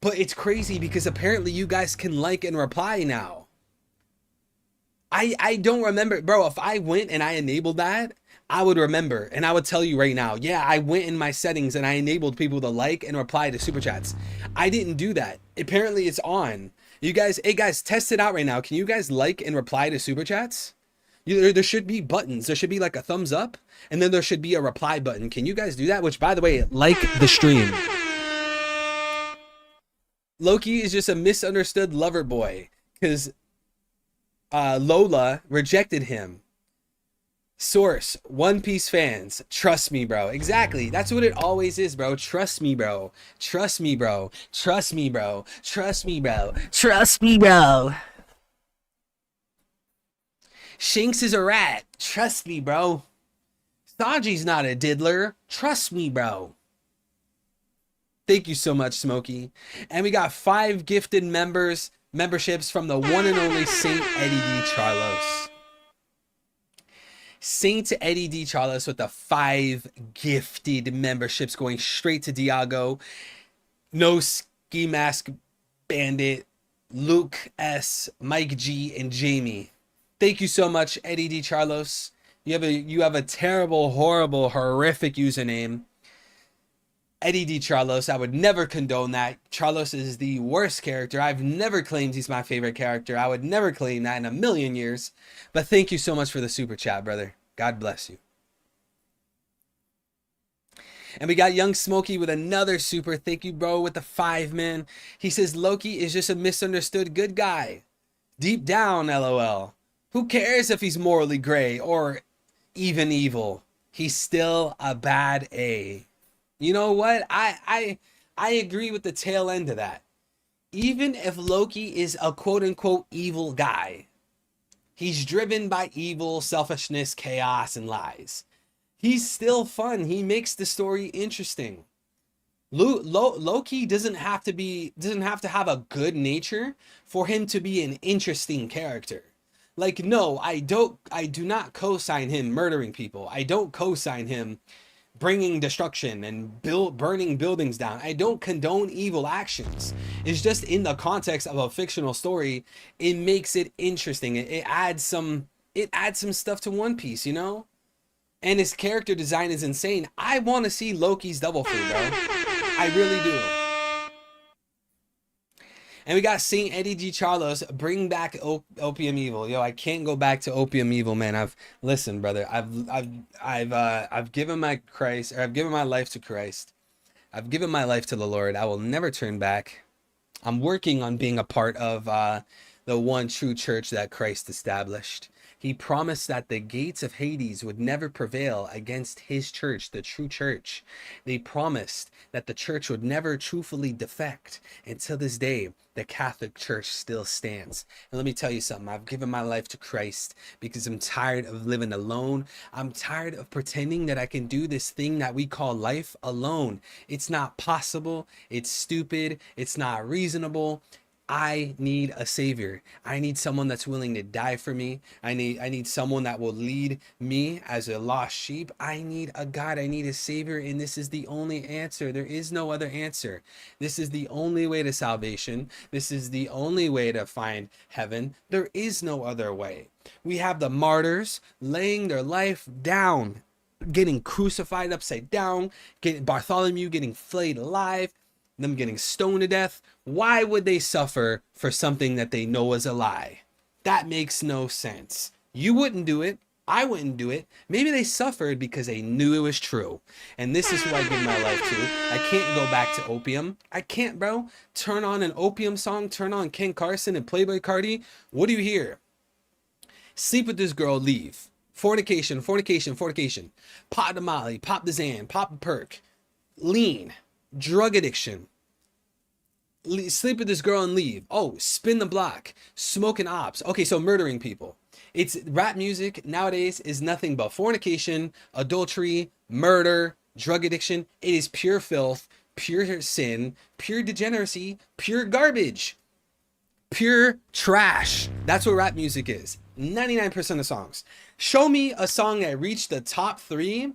But it's crazy because apparently you guys can like and reply now. I don't remember. Bro, if I went and I enabled that, I would remember. And I would tell you right now, yeah, I went in my settings and I enabled people to like and reply to super chats. I didn't do that. Apparently it's on. You guys, hey guys, test it out right now. Can you guys like and reply to super chats? There should be buttons. There should be like a thumbs up and then there should be a reply button. Can you guys do that? Which, by the way, like the stream. Loki is just a misunderstood lover boy because Lola rejected him. Source, One Piece fans, trust me, bro. Exactly. That's what it always is, bro. Trust me, bro. Trust me, bro. Trust me, bro. Trust me, bro. Trust me, bro. Shanks is a rat. Trust me, bro. Sanji's not a diddler. Trust me, bro. Thank you so much, Smokey. And we got 5 gifted memberships from the one and only Saint Eddie D. Charlos. Saint Eddie D. Charlos with the 5 gifted memberships going straight to Diago. No Ski Mask Bandit, Luke S, Mike G, and Jamie. Thank you so much, Eddie D. Charlos. You have a terrible, horrible, horrific username. Eddie D. Charlos, I would never condone that. Charlos is the worst character. I've never claimed he's my favorite character. I would never claim that in a million years. But thank you so much for the super chat, brother. God bless you. And we got Young Smokey with another super. Thank you, bro, with the 5, man. He says, Loki is just a misunderstood good guy. Deep down, LOL. Who cares if he's morally gray or even evil? He's still a bad A. You know what? I agree with the tail end of that. Even if Loki is a quote-unquote evil guy, he's driven by evil, selfishness, chaos, and lies. He's still fun. He makes the story interesting. Loki doesn't have to have a good nature for him to be an interesting character. Like, no, I do not co-sign him murdering people. I don't co-sign him bringing destruction and burning buildings down. I don't condone evil actions. It's just in the context of a fictional story, it makes it interesting. It adds some stuff to One Piece, you know? And his character design is insane. I want to see Loki's double free, bro. I really do. And we got Saint Eddie G. Charlos, bring back Opium Evil. Yo, I can't go back to Opium Evil, man. Listen, brother. I've given my life to Christ. I've given my life to the Lord. I will never turn back. I'm working on being a part of the one true church that Christ established. He promised that the gates of Hades would never prevail against his church, the true church. They promised that the church would never truthfully defect. And to this day, the Catholic Church still stands. And let me tell you something. I've given my life to Christ because I'm tired of living alone. I'm tired of pretending that I can do this thing that we call life alone. It's not possible. It's stupid. It's not reasonable. I need a savior. I need someone that's willing to die for me. I need someone that will lead me as a lost sheep. I need a God. I need a savior, and this is the only answer. There is no other answer. This is the only way to salvation. This is the only way to find heaven. There is no other way. We have the martyrs laying their life down, getting crucified upside down, Bartholomew getting flayed alive, them getting stoned to death. Why would they suffer for something that they know is a lie? That makes no sense. You wouldn't do it. I wouldn't do it. Maybe they suffered because they knew it was true. And this is who I give my life to. I can't go back to opium. I can't, bro. Turn on an opium song, turn on Ken Carson and Playboy Cardi. What do you hear? Sleep with this girl, leave. Fornication, fornication, fornication. Pop the Molly, pop the Xan, pop the perk. Lean. Drug addiction. Sleep with this girl and leave. Oh, spin the block. Smoking ops. Okay, so murdering people. It's rap music nowadays is nothing but fornication, adultery, murder, drug addiction. It is pure filth, pure sin, pure degeneracy, pure garbage, pure trash. That's what rap music is. 99% of songs. Show me a song that reached the top 3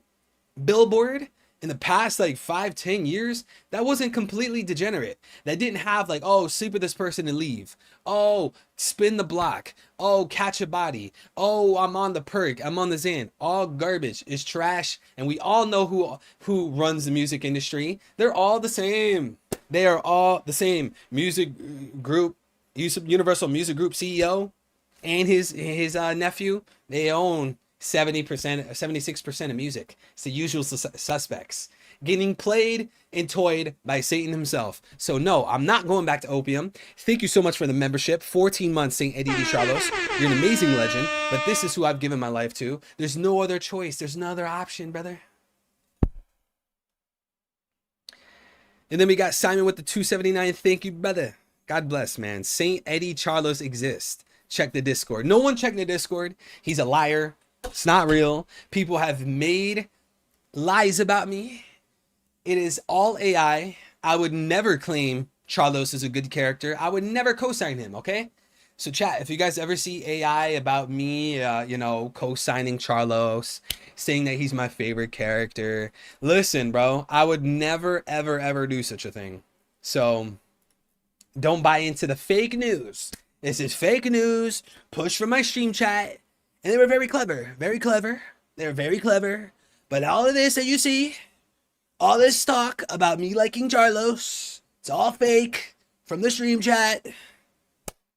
Billboard in the past like 5-10 years that wasn't completely degenerate, that didn't have like, oh, sleep with this person and leave, oh, spin the block, oh, catch a body, oh, I'm on the perk, I'm on the Xan. All garbage. Is trash. And we all know who runs the music industry. They're all the same. They are all the same. Music group, Universal Music Group CEO and his nephew, they own 70%, 76% of music. It's the usual suspects. getting played and toyed by Satan himself. So no, I'm not going back to opium. Thank you so much for the membership. 14 months, Saint Eddie Di Charlos. You're an amazing legend, but this is who I've given my life to. There's no other choice. There's no other option, brother. And then we got Simon with the 279. Thank you, brother. God bless, man. Saint Eddie Charlos exists. Check the Discord. No one checked the Discord. He's a liar. It's not real. People have made lies about me. It is all AI. I would never claim Charlos is a good character. I would never co-sign him, okay? So chat, if you guys ever see AI about me, co-signing Charlos, saying that he's my favorite character, listen, bro, I would never, ever, ever do such a thing. So don't buy into the fake news. This is fake news, pushed from my stream chat. And they were very clever, very clever. They're very clever. But all of this that you see, all this talk about me liking Charlos, it's all fake from the stream chat.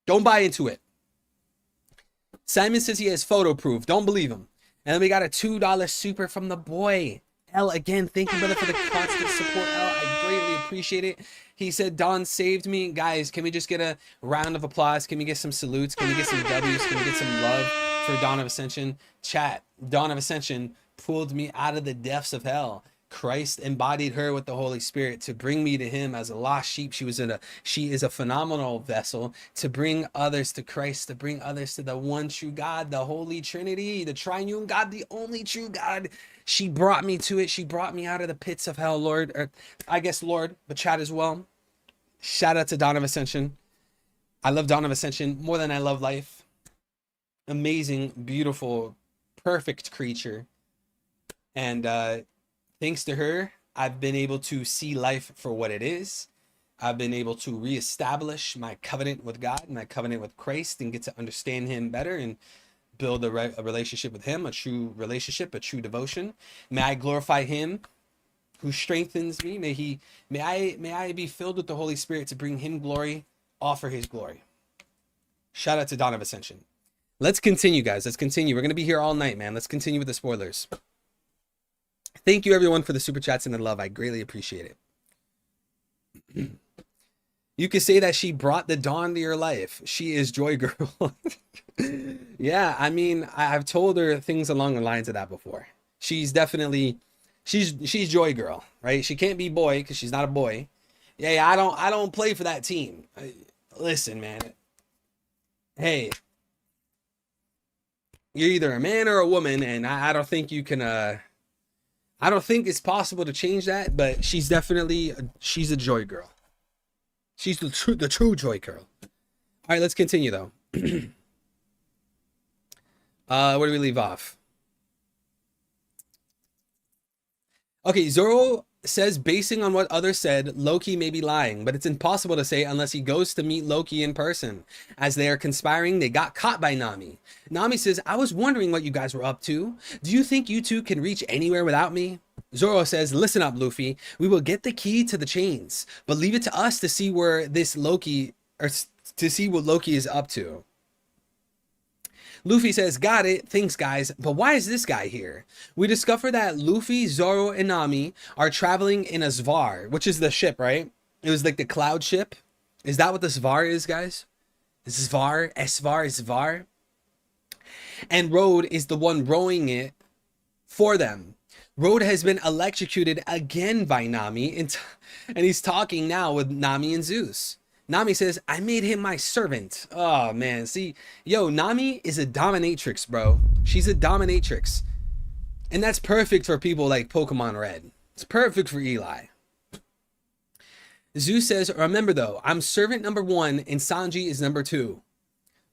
Don't buy into it. Simon says he has photo proof. Don't believe him. And then we got a $2 super from the boy. L, again, thank you, brother, for the constant support. L, I greatly appreciate it. He said, Don saved me. Guys, can we just get a round of applause? Can we get some salutes? Can we get some W's? Can we get some love for Dawn of Ascension? Chat, Dawn of Ascension pulled me out of the depths of hell. Christ embodied her with the Holy Spirit to bring me to him as a lost sheep. She is a phenomenal vessel to bring others to Christ, to bring others to the one true God, the Holy Trinity, the triune God, the only true God. She brought me to it. She brought me out of the pits of hell, Lord. Or I guess Lord, but chat as well. Shout out to Dawn of Ascension. I love Dawn of Ascension more than I love life. Amazing, beautiful, perfect creature. And thanks to her, I've been able to see life for what it is. I've been able to reestablish my covenant with God, my covenant with Christ, and get to understand him better and build a relationship with him, a true relationship, a true devotion. May I glorify him who strengthens me. May I be filled with the Holy Spirit to bring him glory, all for his glory. Shout out to Dawn of Ascension. Let's continue, guys. Let's continue. We're going to be here all night, man. Let's continue with the spoilers. Thank you, everyone, for the super chats and the love. I greatly appreciate it. You could say that she brought the dawn to your life. She is Joy Girl. Yeah, I mean, I've told her things along the lines of that before. She's definitely, she's Joy Girl, right? She can't be boy because she's not a boy. Yeah, I don't play for that team. Listen, man. Hey, you're either a man or a woman, and I don't think you can. I don't think it's possible to change that, but she's definitely, she's a Joy Girl. She's the true Joy Girl. All right, let's continue though. Where do we leave off? Okay, Zoro says, basing on what others said, Loki may be lying, but it's impossible to say unless he goes to meet Loki in person. As they are conspiring, they got caught by Nami. Nami says, I was wondering what you guys were up to. Do you think you two can reach anywhere without me? Zoro says, listen up, Luffy. We will get the key to the chains, but leave it to us to see where this Loki, or to see what Loki is up to. Luffy says, got it, thanks guys, but why is this guy here? We discover that Luffy, Zoro, and Nami are traveling in a Zvar, which is the ship, right? It was like the cloud ship. Is that what the Zvar is, guys? Zvar, Esvar, Zvar. And Road is the one rowing it for them. Road has been electrocuted again by Nami, and he's talking now with Nami and Zeus. Nami says, I made him my servant. Oh, man. See, yo, Nami is a dominatrix, bro. She's a dominatrix. And that's perfect for people like Pokemon Red. It's perfect for Eli. Zeus says, remember, though, I'm servant number 1 and Sanji is number 2.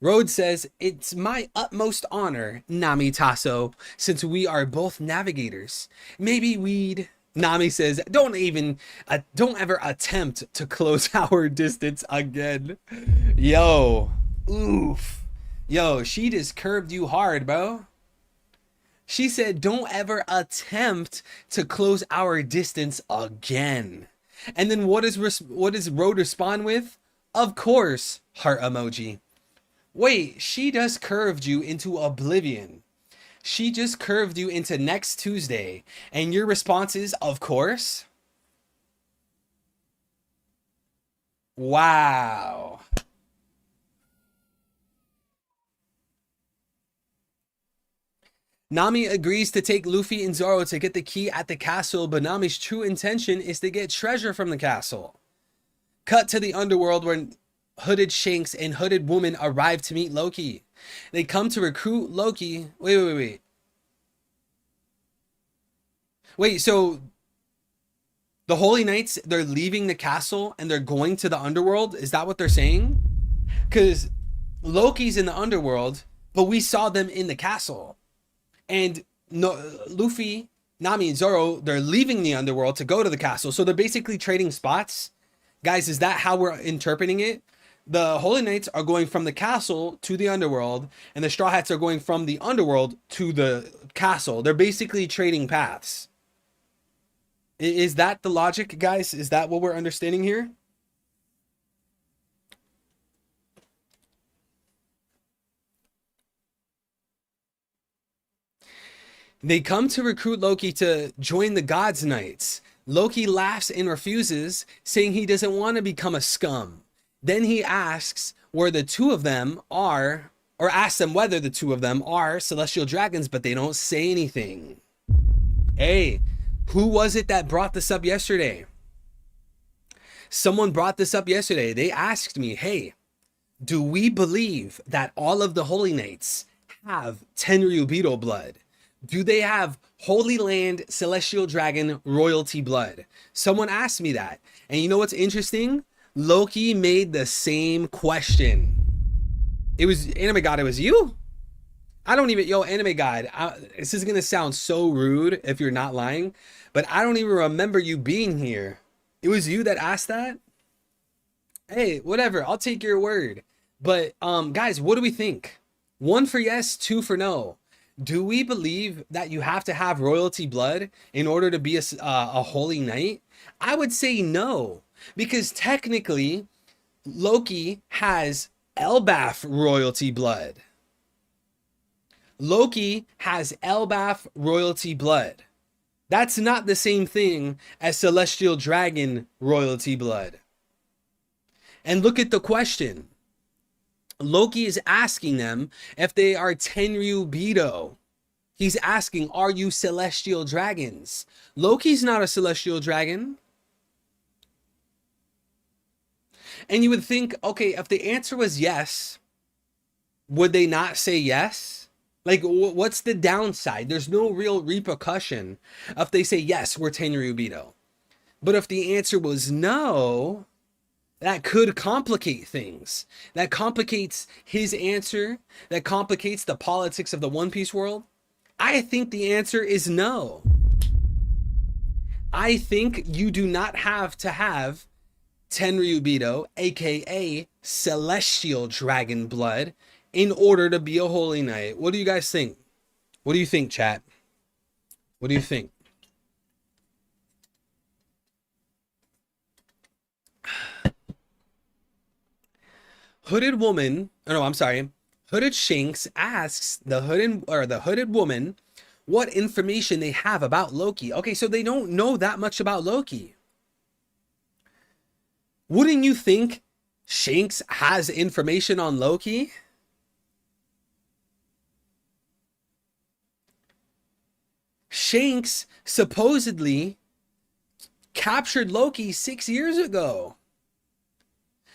Road says, it's my utmost honor, Nami Tasso, since we are both navigators. Maybe we'd... Nami says, don't ever attempt to close our distance again. Yo, oof. Yo, she just curved you hard, bro. She said, don't ever attempt to close our distance again. And then what does Road respond with? Of course, heart emoji. Wait, she just curved you into oblivion. She just curved you into next Tuesday, and your response is, of course. Wow. Nami agrees to take Luffy and Zoro to get the key at the castle, but Nami's true intention is to get treasure from the castle. Cut to the underworld where Hooded Shanks and Hooded Woman arrive to meet Loki. They come to recruit Loki. Wait, so the Holy Knights, they're leaving the castle and they're going to the underworld? Is that what they're saying? Because Loki's in the underworld, but we saw them in the castle. And no, Luffy, Nami, and Zoro, they're leaving the underworld to go to the castle. So they're basically trading spots. Guys, is that how we're interpreting it? The Holy Knights are going from the castle to the underworld, and the Straw Hats are going from the underworld to the castle. They're basically trading paths. Is that the logic, guys? Is that what we're understanding here? They come to recruit Loki to join the Gods Knights. Loki laughs and refuses, saying he doesn't want to become a scum. Then he asks where the two of them are, or asks them whether the two of them are celestial dragons, but they don't say anything. Hey, who was it that brought this up yesterday? Someone brought this up yesterday. They asked me, hey, do we believe that all of the Holy Knights have Tenryubito blood? Do they have Holy Land Celestial Dragon royalty blood? Someone asked me that. And you know what's interesting? Loki made the same question. It was Anime God. It was you? I don't even, Anime God. This is going to sound so rude if you're not lying, but I don't even remember you being here. It was you that asked that? Hey, whatever. I'll take your word. But guys, what do we think? 1 for yes, 2 for no. Do we believe that you have to have royalty blood in order to be a holy knight? I would say no, because technically Loki has Elbaf royalty blood. Loki has Elbaf royalty blood. That's not the same thing as Celestial Dragon royalty blood. And look at the question. Loki is asking them if they are Tenryubito. He's asking, are you celestial dragons? Loki's not a celestial dragon. And you would think, okay, if the answer was yes, would they not say yes? Like, what's the downside? There's no real repercussion if they say, yes, we're Tenryubito. But if the answer was no, that could complicate things. That complicates his answer. That complicates the politics of the One Piece world. I think the answer is no. I think you do not have to have Tenryubito, aka Celestial Dragon blood, in order to be a Holy Knight. What do you guys think? What do you think, chat? What do you think? Hooded Woman, oh no, I'm sorry. Hooded Shanks asks the hooded woman what information they have about Loki. Okay, so they don't know that much about Loki. Wouldn't you think Shanks has information on Loki? Shanks supposedly captured Loki 6 years ago.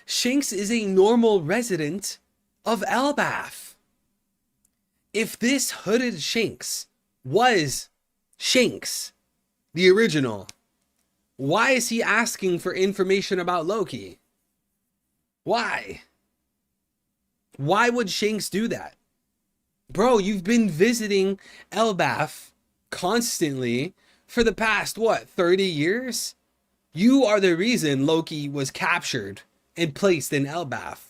Shanks is a normal resident of Elbaf. If this hooded Shanks was Shanks, the original, why is he asking for information about Loki? Why? Why would Shanks do that? Bro, you've been visiting Elbaf constantly for the past, what, 30 years? You are the reason Loki was captured and placed in Elbaf.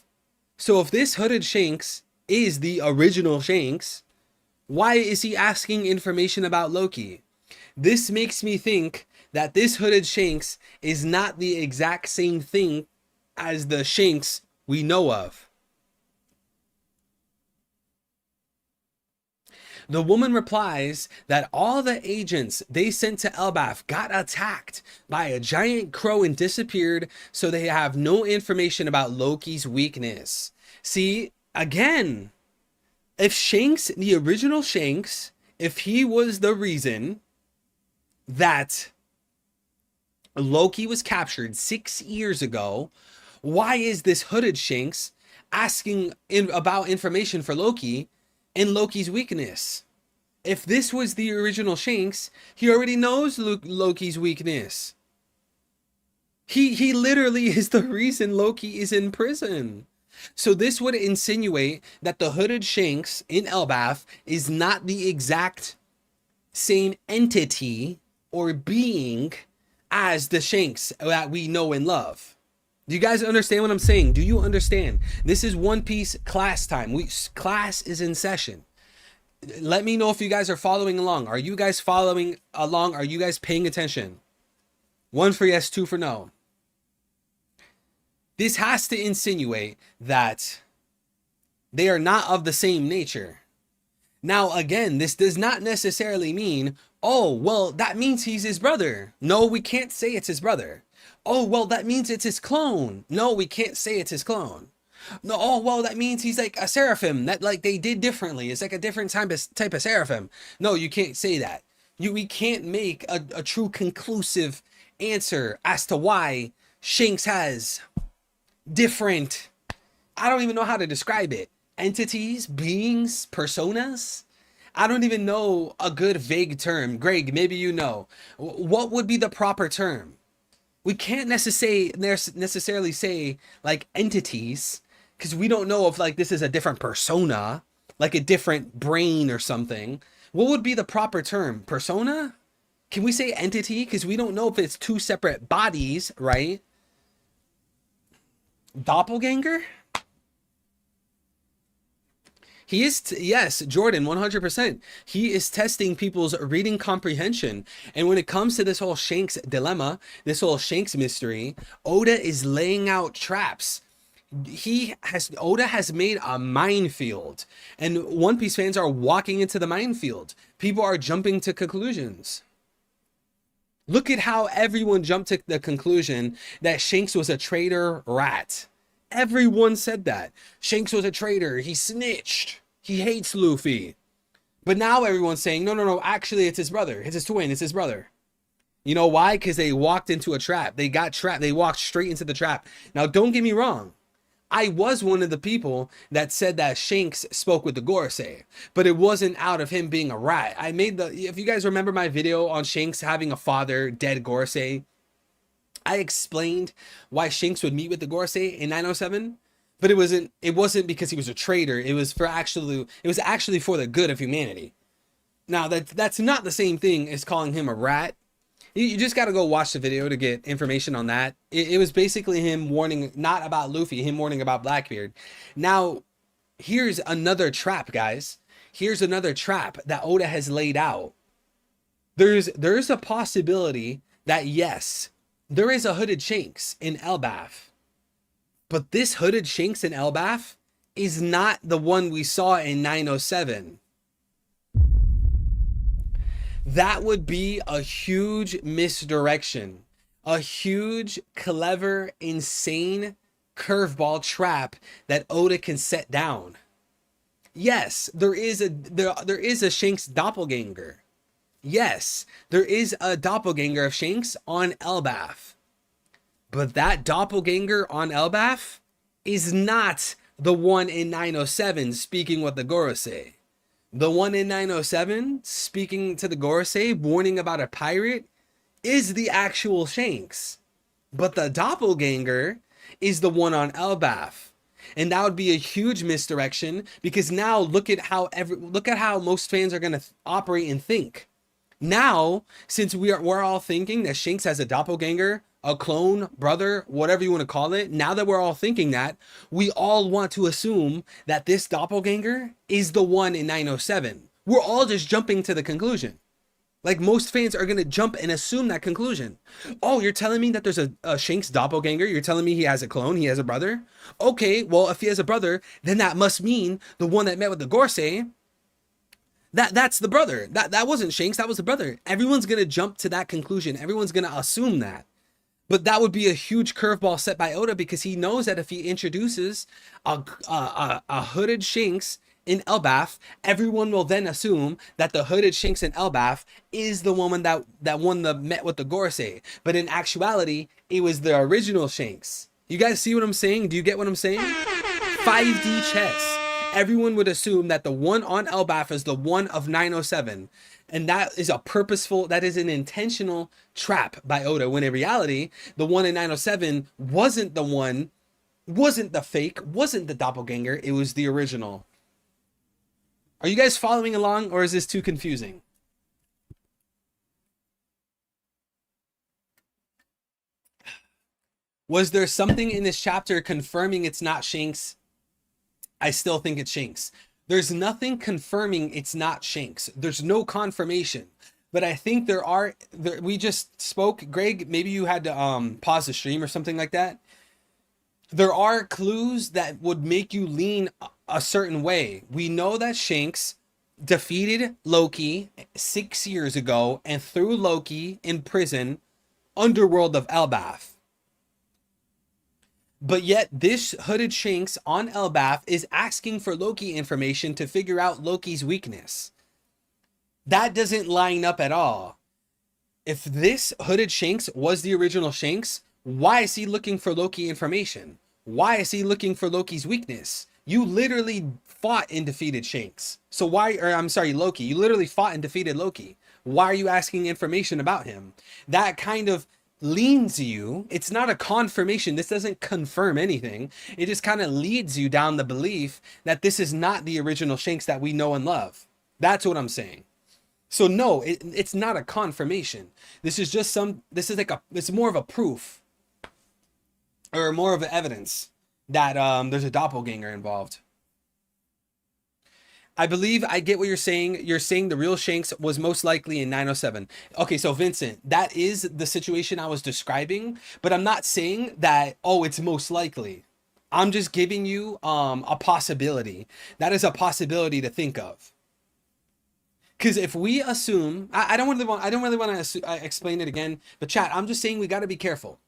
So if this hooded Shanks is the original Shanks, why is he asking information about Loki? This makes me think that this hooded Shanks is not the exact same thing as the Shanks we know of. The woman replies that all the agents they sent to Elbaf got attacked by a giant crow and disappeared, so they have no information about Loki's weakness. See, again, if Shanks, the original Shanks, if he was the reason that Loki was captured 6 years ago, why is this hooded Shanks asking about information for Loki and Loki's weakness? If this was the original Shanks, he already knows Loki's weakness. He literally is the reason Loki is in prison. So this would insinuate that the hooded Shanks in Elbaf is not the exact same entity or being as the Shanks that we know and love. Do you guys understand what I'm saying? Do you understand? This is One Piece class time. Class is in session. Let me know if you guys are following along. Are you guys following along? Are you guys paying attention? 1 for yes, 2 for no. This has to insinuate that they are not of the same nature. Now, again, this does not necessarily mean, oh, well, that means he's his brother. No, we can't say it's his brother. Oh, well, that means it's his clone. No, we can't say it's his clone. No, oh, well, that means he's like a seraphim that like they did differently. It's like a different type of seraphim. No, you can't say that. We can't make a true conclusive answer as to why Shanks has different, I don't even know how to describe it, entities, beings, personas. I don't even know a good vague term. Greg, maybe you know. What would be the proper term? We can't necessarily say like entities, because we don't know if like this is a different persona, like a different brain or something. What would be the proper term? Persona? Can we say entity? Because we don't know if it's two separate bodies, right? Doppelganger? He is, yes, Jordan, 100%. He is testing people's reading comprehension. And when it comes to this whole Shanks dilemma, this whole Shanks mystery, Oda is laying out traps. Oda has made a minefield, and One Piece fans are walking into the minefield. People are jumping to conclusions. Look at how everyone jumped to the conclusion that Shanks was a traitor rat. Everyone said that. Shanks was a traitor. He snitched. He hates Luffy. But now everyone's saying, no, actually it's his brother. It's his twin. It's his brother. You know why? Because they walked into a trap. They got trapped. They walked straight into the trap. Now, don't get me wrong. I was one of the people that said that Shanks spoke with the Gorosei, but it wasn't out of him being a rat. If you guys remember my video on Shanks having a father, dead Gorosei, I explained why Shanks would meet with the Gorosei in 907, but it wasn't because he was a traitor. It was actually for the good of humanity. Now that's not the same thing as calling him a rat. You just got to go watch the video to get information on that. It was basically him warning, not about Luffy, him warning about Blackbeard. Now, here's another trap, guys. Here's another trap that Oda has laid out. There's a possibility that, yes, there is a hooded Shanks in Elbaf. But this hooded Shanks in Elbaf is not the one we saw in 907. That would be a huge misdirection, a huge, clever, insane curveball trap that Oda can set down. Yes, there is a Shanks doppelganger. Yes, there is a doppelganger of Shanks on Elbaf. But that doppelganger on Elbaf is not the one in 907 speaking with the Gorosei. The one in 907 speaking to the Gorosei, warning about a pirate, is the actual Shanks. But the doppelganger is the one on Elbaf. And that would be a huge misdirection, because now look at how most fans are going to operate and think. Now, since we're all thinking that Shanks has a doppelganger, a clone, brother, whatever you want to call it, now that we're all thinking that, we all want to assume that this doppelganger is the one in 907. We're all just jumping to the conclusion. Like, most fans are going to jump and assume that conclusion. Oh, you're telling me that there's a Shanks doppelganger? You're telling me he has a clone? He has a brother? Okay, well, if he has a brother, then that must mean the one that met with the Gorosei, That's the brother. That wasn't Shanks, that was the brother. Everyone's gonna jump to that conclusion. Everyone's gonna assume that. But that would be a huge curveball set by Oda, because he knows that if he introduces a hooded Shanks in Elbaf, everyone will then assume that the hooded Shanks in Elbaf is the woman that won the met with the Gorosei. But in actuality, it was the original Shanks. You guys see what I'm saying? Do you get what I'm saying? 5D chess. Everyone would assume that the one on Elbaf is the one of 907. And that is a purposeful, that is an intentional trap by Oda, when in reality, the one in 907 wasn't the one, wasn't the fake, wasn't the doppelganger, it was the original. Are you guys following along, or is this too confusing? Was there something in this chapter confirming it's not Shanks? I still think it's Shanks. There's nothing confirming it's not Shanks. There's no confirmation. But I think we just spoke, Greg, maybe you had to pause the stream or something like that. There are clues that would make you lean a certain way. We know that Shanks defeated Loki 6 years ago and threw Loki in prison, underworld of Elbaf. But yet this hooded Shanks on Elbaf is asking for Loki information to figure out Loki's weakness. That doesn't line up at all. If this hooded Shanks was the original Shanks, why is he looking for Loki information? Why is he looking for Loki's weakness? You literally fought and defeated Shanks. So Loki. You literally fought and defeated Loki. Why are you asking information about him? That kind of leans you. It's not a confirmation. This doesn't confirm anything. It just kind of leads you down the belief that this is not the original Shanks that we know and love. That's what I'm saying. So no, it's not a confirmation. This is just it's more of a proof, or more of evidence that there's a doppelganger involved. I believe I get what you're saying. You're saying the real Shanks was most likely in 907. Okay, so Vincent, that is the situation I was describing, but I'm not saying that, oh, it's most likely. I'm just giving you a possibility. That is a possibility to think of. Because if we assume, I don't really want to explain it again, but chat, I'm just saying we got to be careful.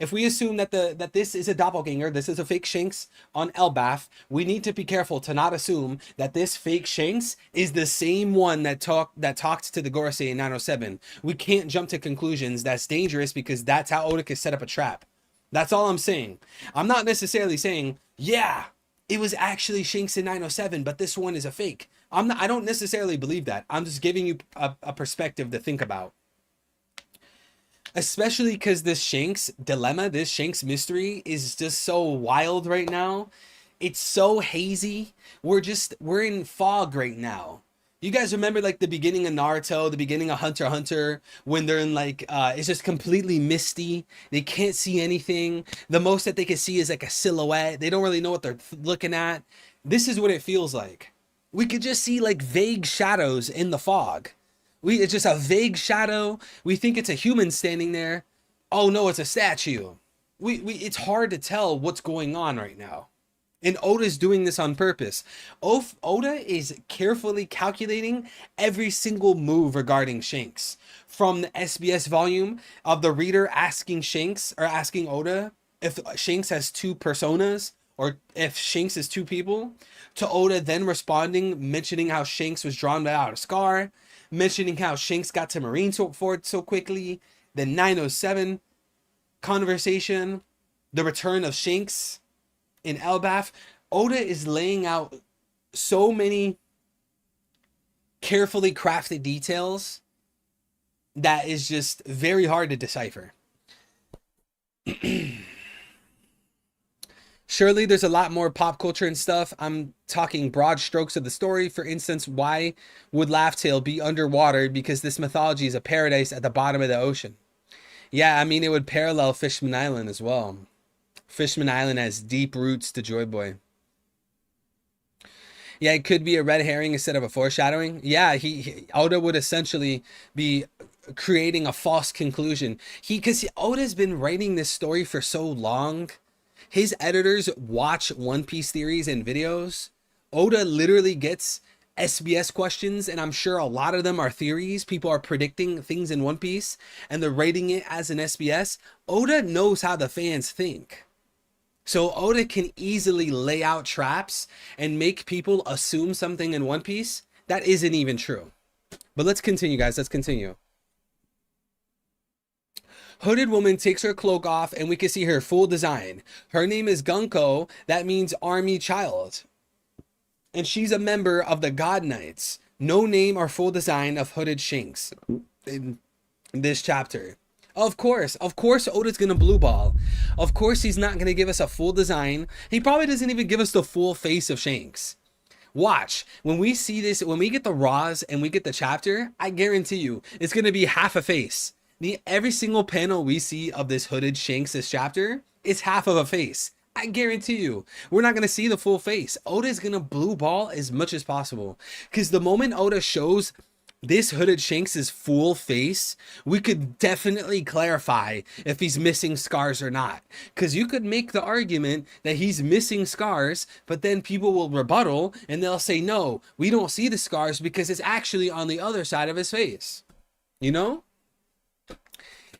If we assume that this is a doppelganger, this is a fake Shanks on Elbaf, we need to be careful to not assume that this fake Shanks is the same one that talked to the Gorosei in 907. We can't jump to conclusions. That's dangerous, because that's how Oda could set up a trap. That's all I'm saying. I'm not necessarily saying, yeah, it was actually Shanks in 907, but this one is a fake. I don't necessarily believe that. I'm just giving you a perspective to think about. Especially because this Shanks dilemma, this Shanks mystery is just so wild right now. It's so hazy. We're in fog right now. You guys remember like the beginning of Naruto, the beginning of Hunter x Hunter, when they're in like, it's just completely misty. They can't see anything. The most that they can see is like a silhouette. They don't really know what they're looking at. This is what it feels like. We could just see like vague shadows in the fog. It's just a vague shadow. We think it's a human standing there. Oh no, it's a statue. It's hard to tell what's going on right now. And Oda's doing this on purpose. Oda is carefully calculating every single move regarding Shanks. From the SBS volume of the reader asking Shanks, or asking Oda if Shanks has two personas, or if Shanks is two people, to Oda then responding, mentioning how Shanks was drawn without a scar, mentioning how Shanks got to Marineford so quickly, the 907 conversation, the return of Shanks in Elbaf. Oda is laying out so many carefully crafted details that is just very hard to decipher. Surely there's a lot more pop culture and stuff. I'm talking broad strokes of the story. For instance, why would Laughtail be underwater? Because this mythology is a paradise at the bottom of the ocean. Yeah, I mean, it would parallel Fishman Island as well. Fishman Island has deep roots to Joy Boy. Yeah, it could be a red herring instead of a foreshadowing. Yeah, Oda would essentially be creating a false conclusion. Because Oda's been writing this story for so long. His editors watch One Piece theories and videos. Oda literally gets SBS questions, and I'm sure a lot of them are theories. People are predicting things in One Piece and they're rating it as an SBS. Oda knows how the fans think. So Oda can easily lay out traps and make people assume something in One Piece that isn't even true. But let's continue, guys. Let's continue. Hooded woman takes her cloak off and we can see her full design. Her name is Gunko. That means army child. And she's a member of the God Knights. No name or full design of Hooded Shanks in this chapter. Of course Oda's gonna blue ball. Of course he's not gonna give us a full design. He probably doesn't even give us the full face of Shanks. Watch, when we see this, when we get the raws and we get the chapter, I guarantee you it's gonna be half a face. Every single panel we see of this Hooded Shanks this chapter is half of a face. I guarantee you, we're not going to see the full face. Oda is going to blue ball as much as possible. Because the moment Oda shows this Hooded Shanks' full face, we could definitely clarify if he's missing scars or not. Because you could make the argument that he's missing scars, but then people will rebuttal and they'll say, no, we don't see the scars because it's actually on the other side of his face. You know?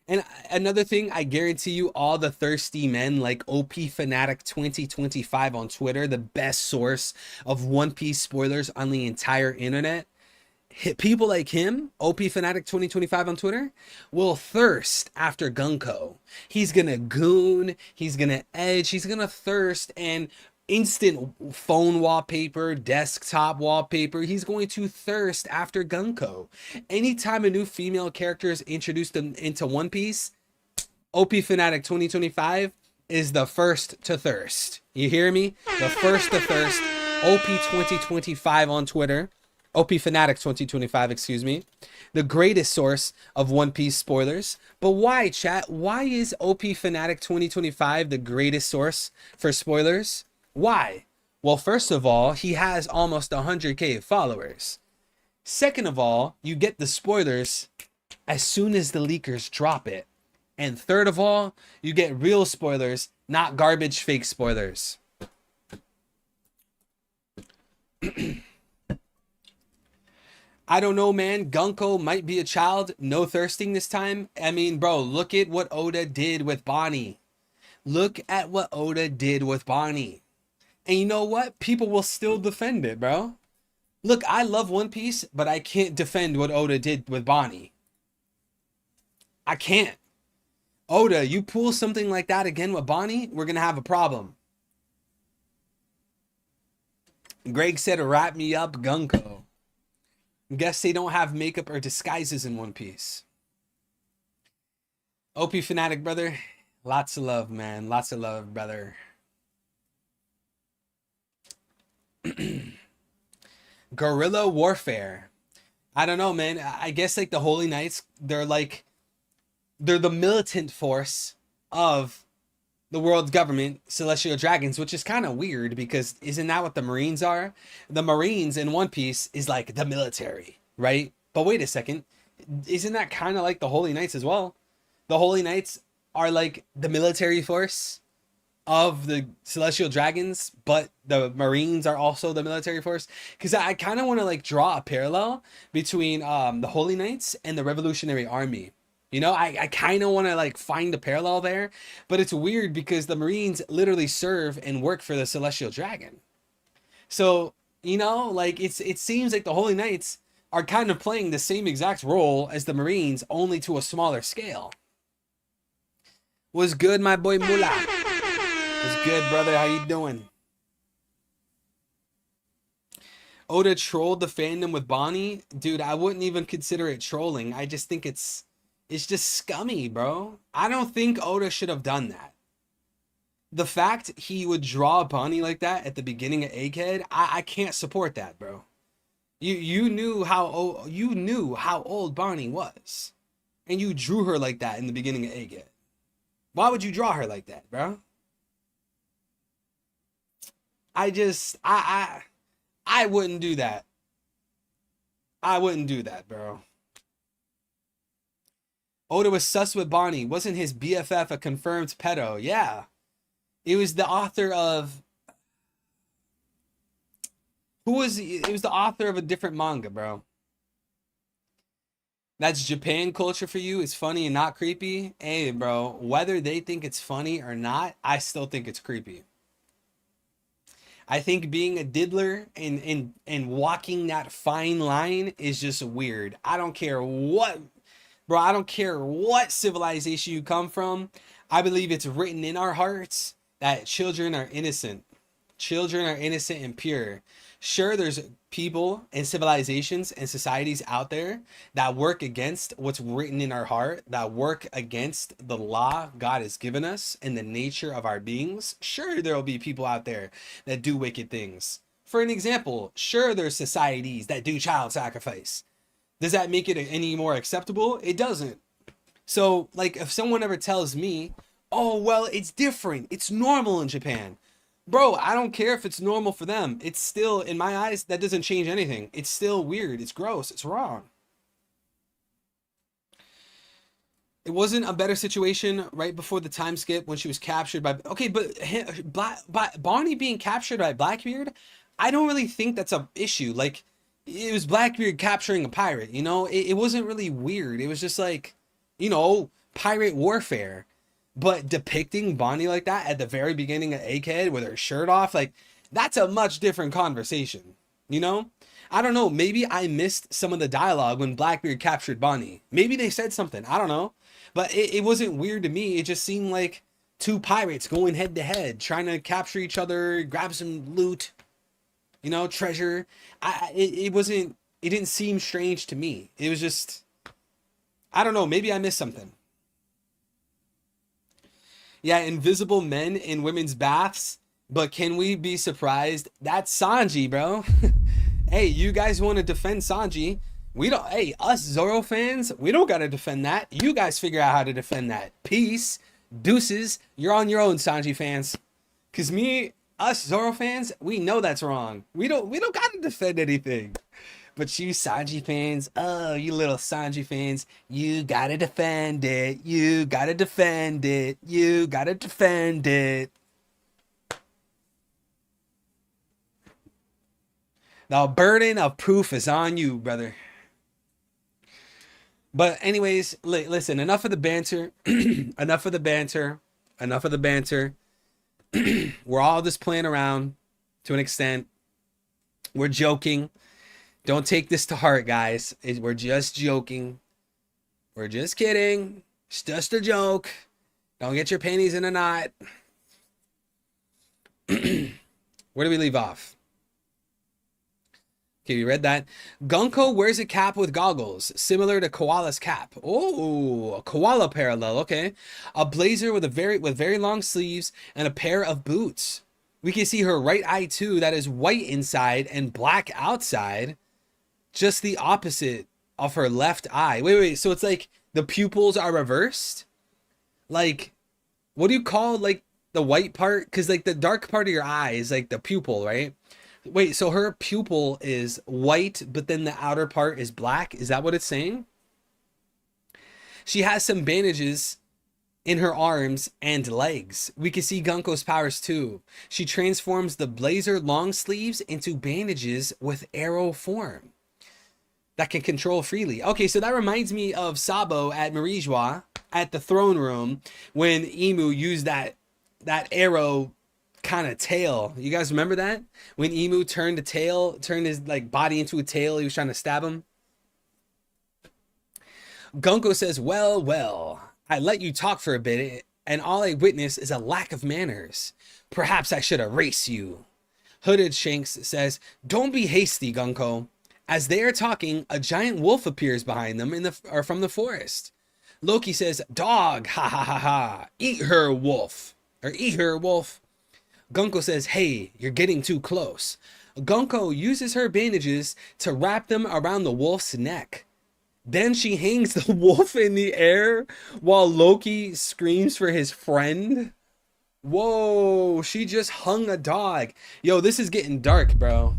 And another thing, I guarantee you all the thirsty men like OP Fanatic 2025 on Twitter, the best source of One Piece spoilers on the entire internet, people like him, OP Fanatic 2025 on Twitter, will thirst after Gunko. He's gonna goon, he's gonna edge, he's gonna thirst, and instant phone wallpaper, desktop wallpaper, he's going to thirst after Gunko. Anytime a new female character is introduced into One Piece, OP Fanatic 2025 is the first to thirst. You hear me? The first to thirst. OP 2025 on Twitter. OP Fanatic 2025, excuse me. The greatest source of One Piece spoilers. But why, chat? Why is OP Fanatic 2025 the greatest source for spoilers? Why? Well, first of all, he has almost 100k followers. Second of all, you get the spoilers as soon as the leakers drop it. And third of all, you get real spoilers, not garbage fake spoilers. I don't know, man. Gunko might be a child. No thirsting this time. I mean, bro, look at what Oda did with Bonnie. Look at what Oda did with Bonnie. And you know what? People will still defend it, bro. Look, I love One Piece, but I can't defend what Oda did with Bonnie. I can't. Oda, you pull something like that again with Bonnie, we're going to have a problem. Greg said, wrap me up, Gunko. Guess they don't have makeup or disguises in One Piece. OP Fanatic, brother. Lots of love, man. Lots of love, brother. Guerrilla warfare. I don't know, man. I guess like the Holy Knights, they're the militant force of the world's government, Celestial Dragons, which is kind of weird because isn't that what the Marines are? The Marines in One Piece is like the military, right? But wait a second. Isn't that kind of like the Holy Knights as well? The Holy Knights are like the military force of the Celestial Dragons, but the Marines are also the military force. Because I kind of want to like draw a parallel between the Holy Knights and the Revolutionary Army. You know, I kind of want to like find a parallel there, but it's weird because the Marines literally serve and work for the Celestial Dragon. So, you know, like it seems like the Holy Knights are kind of playing the same exact role as the Marines, only to a smaller scale. What's good, my boy Mula? What's good, brother? How you doing? Oda trolled the fandom with Bonnie? Dude, I wouldn't even consider it trolling. I just think it's just scummy, bro. I don't think Oda should have done that. The fact he would draw Bonnie like that at the beginning of Egghead, I can't support that, bro. You knew how old Bonnie was, and you drew her like that in the beginning of Egghead. Why would you draw her like that, bro? I wouldn't do that. I wouldn't do that, bro. Oda was sus with Bonnie. Wasn't his BFF a confirmed pedo? Yeah. It was the author of... Who was it? Was the author of a different manga, bro. That's Japan culture for you. It's funny and not creepy. Hey, bro, whether they think it's funny or not, I still think it's creepy. I think being a diddler and walking that fine line is just weird. I don't care what, bro, I don't care what civilization you come from. I believe it's written in our hearts that children are innocent. Children are innocent and pure. Sure, there's people and civilizations and societies out there that work against what's written in our heart, that work against the law God has given us and the nature of our beings. Sure, there will be people out there that do wicked things. For an example, sure, there's societies that do child sacrifice. Does that make it any more acceptable? It doesn't. So, like, if someone ever tells me, oh, well, it's different, it's normal in Japan. Bro, I don't care if it's normal for them. It's still, in my eyes, that doesn't change anything. It's still weird. It's gross. It's wrong. It wasn't a better situation right before the time skip when she was captured by... Okay, but Bonnie being captured by Blackbeard, I don't really think that's an issue. Like, it was Blackbeard capturing a pirate, you know? It wasn't really weird. It was just like, you know, pirate warfare. But depicting Bonnie like that at the very beginning of Egghead with her shirt off, like, that's a much different conversation, you know? I don't know, maybe I missed some of the dialogue when Blackbeard captured Bonnie. Maybe they said something, I don't know. But it wasn't weird to me, it just seemed like two pirates going head to head, trying to capture each other, grab some loot, you know, treasure. It didn't seem strange to me. It was just, I don't know, maybe I missed something. Yeah, invisible men in women's baths. But can we be surprised? That's Sanji, bro. Hey, you guys want to defend Sanji? We don't. Hey, us Zoro fans, we don't got to defend that. You guys figure out how to defend that. Peace. Deuces. You're on your own, Sanji fans. Because us Zoro fans, we know that's wrong. We don't got to defend anything. But you Sanji fans, oh, you little Sanji fans, you gotta defend it. You gotta defend it. You gotta defend it. The burden of proof is on you, brother. But anyways, listen, enough of the banter. Enough of the banter. Enough of the banter. We're all just playing around to an extent. We're joking. Don't take this to heart, guys. We're just joking. We're just kidding. It's just a joke. Don't get your panties in a knot. Where do we leave off? Okay, we read that. Gunko wears a cap with goggles, similar to Koala's cap. Oh, a koala parallel. Okay, a blazer with very long sleeves and a pair of boots. We can see her right eye too. That is white inside and black outside. Just the opposite of her left eye. Wait. So it's like the pupils are reversed? Like, what do you call, like, the white part? Because, like, the dark part of your eye is, like, the pupil, right? Wait, so her pupil is white, but then the outer part is black? Is that what it's saying? She has some bandages in her arms and legs. We can see Gunko's powers, too. She transforms the blazer long sleeves into bandages with arrow form that can control freely. Okay, so that reminds me of Sabo at Marijois at the throne room when Emu used that arrow kind of tail. You guys remember that? When Emu turned his like body into a tail, he was trying to stab him. Gunko says, well, I let you talk for a bit, and all I witness is a lack of manners. Perhaps I should erase you. Hooded Shanks says, don't be hasty, Gunko. As they are talking, a giant wolf appears behind them from the forest. Loki says, dog, ha ha ha ha, eat her, wolf. Gunko says, hey, you're getting too close. Gunko uses her bandages to wrap them around the wolf's neck. Then she hangs the wolf in the air while Loki screams for his friend. Whoa, she just hung a dog. Yo, this is getting dark, bro.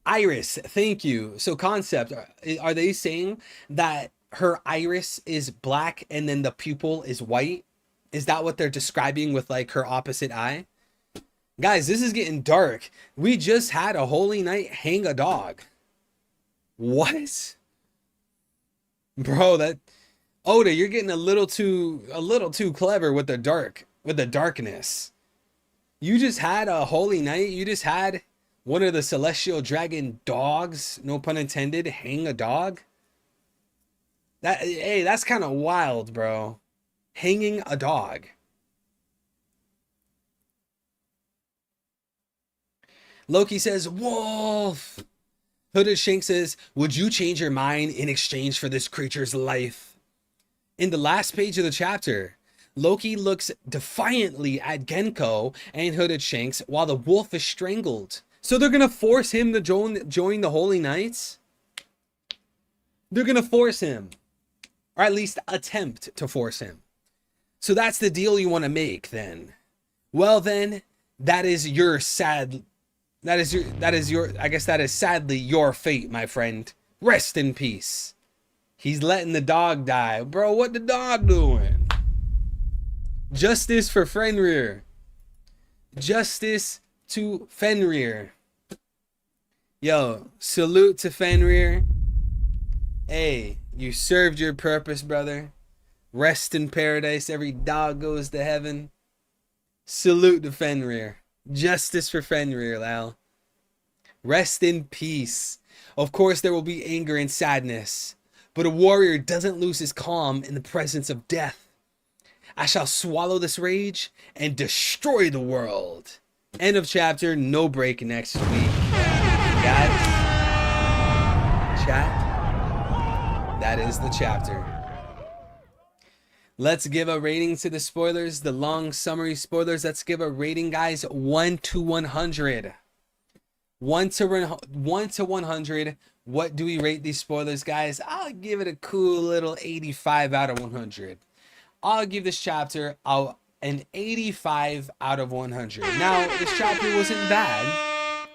Iris, thank you. So concept, are they saying that her iris is black and then the pupil is white? Is that what they're describing with like her opposite eye? Guys, this is getting dark. We just had a holy knight hang a dog. What? Bro, that Oda, you're getting a little too clever with the darkness. You just had a holy knight. You just had one of the celestial dragon dogs, no pun intended, hang a dog. Hey, that's kind of wild, bro. Hanging a dog. Loki says, "Wolf." Hooded Shank says, "Would you change your mind in exchange for this creature's life?" In the last page of the chapter, Loki looks defiantly at Genko and Hooded Shanks while the wolf is strangled. So they're gonna force him to join the Holy Knights? They're gonna force him. Or at least attempt to force him. So that's the deal you want to make then. Well then, that is your sad I guess that is sadly your fate, my friend. Rest in peace. He's letting the dog die. Bro, what the dog doing? Justice for Fenrir. Justice to Fenrir. Yo, salute to Fenrir. Hey, you served your purpose, brother. Rest in paradise. Every dog goes to heaven. Salute to Fenrir. Justice for Fenrir, Lal. Rest in peace. Of course, there will be anger and sadness, but a warrior doesn't lose his calm in the presence of death. I shall swallow this rage and destroy the world. End of chapter. No break next week. Guys, chat, that is the chapter. Let's give a rating to the spoilers, the long summary spoilers. Let's give a rating, guys. 1 to 100. 1 to 100. What do we rate these spoilers, guys? I'll give it a cool little 85 out of 100. I'll give this chapter an 85 out of 100. Now, this chapter wasn't bad.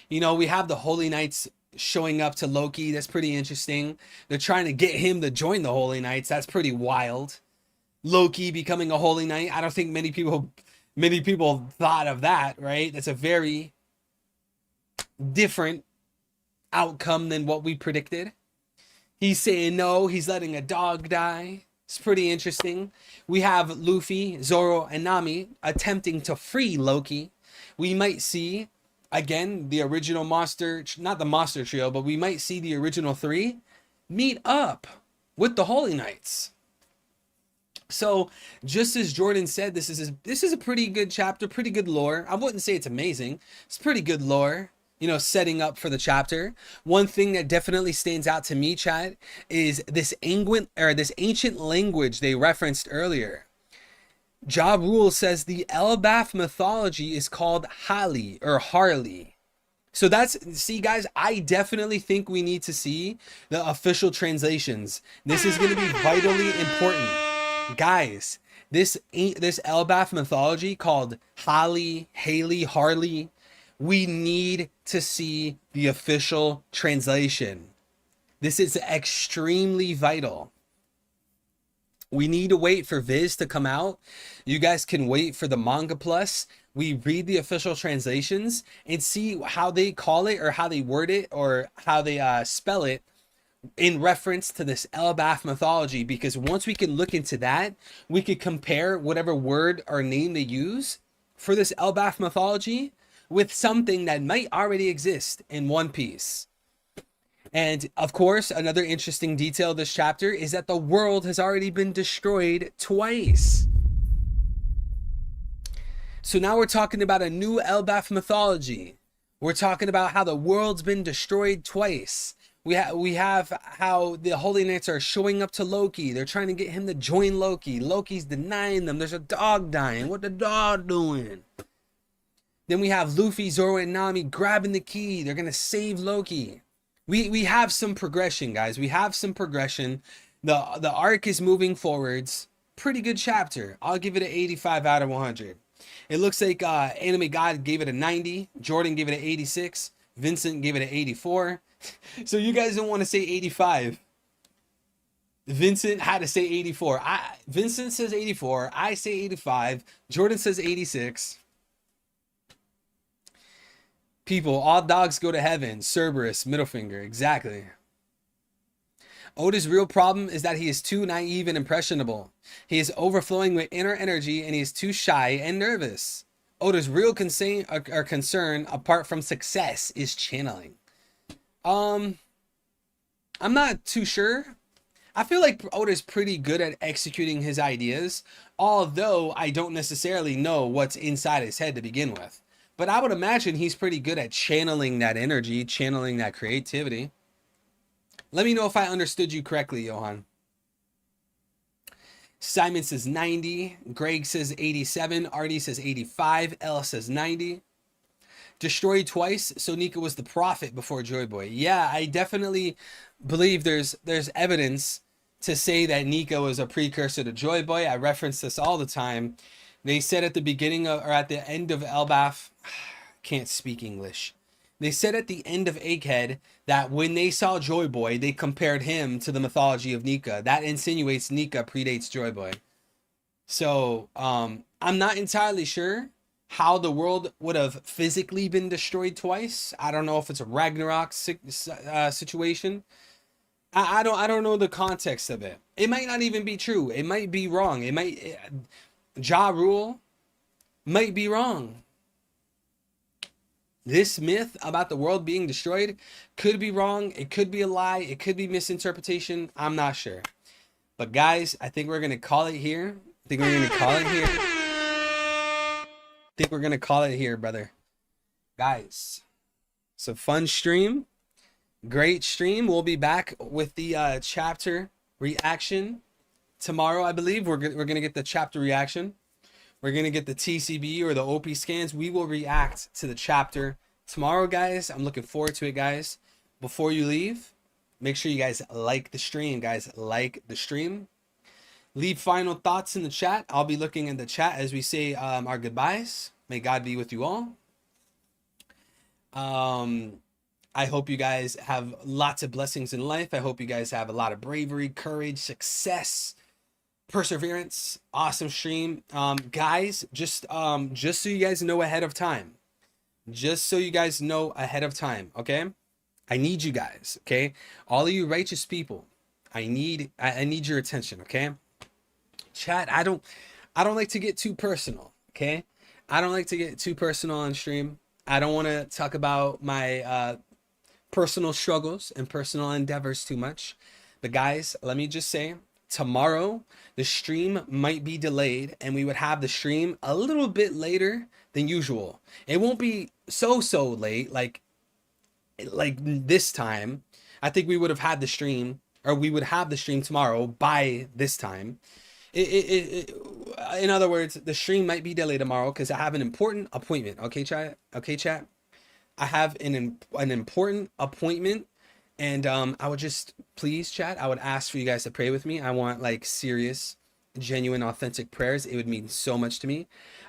You know, we have the Holy Knights showing up to Loki. That's pretty interesting. They're trying to get him to join the Holy Knights. That's pretty wild. Loki becoming a Holy Knight. I don't think many people thought of that, right? That's a very different outcome than what we predicted. He's saying no. He's letting a dog die. It's pretty interesting. We have Luffy, Zoro, and Nami attempting to free Loki. We might see again the original monster, not the monster trio, but we might see the original three meet up with the Holy Knights. So just as Jordan said, this is a pretty good chapter, pretty good lore. I wouldn't say it's amazing. It's pretty good lore, you know, setting up for the chapter. One thing that definitely stands out to me, chat, is this ancient language they referenced earlier. Ja Rule says the Elbaf mythology is called Hali or Harley. So see guys, I definitely think we need to see the official translations. This is going to be vitally important. Guys, this Elbaf mythology called Hali, Haley, Harley, we need to see the official translation. This is extremely vital. We need to wait for Viz to come out. You guys can wait for the Manga Plus. We read the official translations and see how they call it or how they word it or how they spell it in reference to this Elbaf mythology. Because once we can look into that, we could compare whatever word or name they use for this Elbaf mythology with something that might already exist in One Piece. And of course, another interesting detail of this chapter is that the world has already been destroyed twice. So now we're talking about a new Elbaf mythology. We're talking about how the world's been destroyed twice. We have how the Holy Knights are showing up to Loki. They're trying to get him to join Loki. Loki's denying them. There's a dog dying. What the dog doing? Then we have Luffy, Zoro, and Nami grabbing the key. They're going to save Loki. We have some progression, guys. We have some progression. The arc is moving forwards. Pretty good chapter. I'll give it an 85 out of 100. It looks like Anime God gave it a 90. Jordan gave it an 86. Vincent gave it an 84. So you guys don't want to say 85. Vincent had to say 84. Vincent says 84. I say 85. Jordan says 86. People, all dogs go to heaven. Cerberus, middle finger. Exactly. Oda's real problem is that he is too naive and impressionable. He is overflowing with inner energy and he is too shy and nervous. Oda's real concern, apart from success, is channeling. I'm not too sure. I feel like Oda's pretty good at executing his ideas, although I don't necessarily know what's inside his head to begin with. But I would imagine he's pretty good at channeling that energy, channeling that creativity. Let me know if I understood you correctly, Johan. Simon says 90. Greg says 87. Artie says 85. Ella says 90. Destroyed twice, so Nika was the prophet before Joy Boy. Yeah, I definitely believe there's evidence to say that Nika was a precursor to Joy Boy. I reference this all the time. They said at the beginning of, or at the end of Elbaf, can't speak English. They said at the end of Egghead that when they saw Joy Boy, they compared him to the mythology of Nika. That insinuates Nika predates Joy Boy. So I'm not entirely sure how the world would have physically been destroyed twice. I don't know if it's a Ragnarok situation. I don't know the context of it. It might not even be true. It might be wrong. It might Ja Rule might be wrong. This myth about the world being destroyed could be wrong. It could be a lie. It could be misinterpretation. I'm not sure. But guys, I think we're going to call it here. I think we're going to call it here. I think we're going to call it here, brother. Guys, it's a fun stream. Great stream. We'll be back with the chapter reaction tomorrow, I believe. We're going to get the chapter reaction. We're going to get the TCB or the OP scans. We will react to the chapter tomorrow, guys. I'm looking forward to it, guys. Before you leave, make sure you guys like the stream, guys. Like the stream. Leave final thoughts in the chat. I'll be looking in the chat as we say our goodbyes. May God be with you all. I hope you guys have lots of blessings in life. I hope you guys have a lot of bravery, courage, success, perseverance. Awesome stream. Guys, just so you guys know ahead of time. Just so you guys know ahead of time, okay? I need you guys, okay? All of you righteous people, I need your attention, okay? Chat, I don't like to get too personal, okay? I don't like to get too personal on stream. I don't want to talk about my personal struggles and personal endeavors too much. But guys, let me just say, tomorrow the stream might be delayed and we would have the stream a little bit later than usual. It won't be so late like this time. I think we would have had the stream, or we would have the stream tomorrow by this time. In other words, the stream might be delayed tomorrow because I have an important appointment. Okay, chat. Okay, chat. I have an important appointment, and I would just, please, chat, I would ask for you guys to pray with me. I want like serious, genuine, authentic prayers. It would mean so much to me.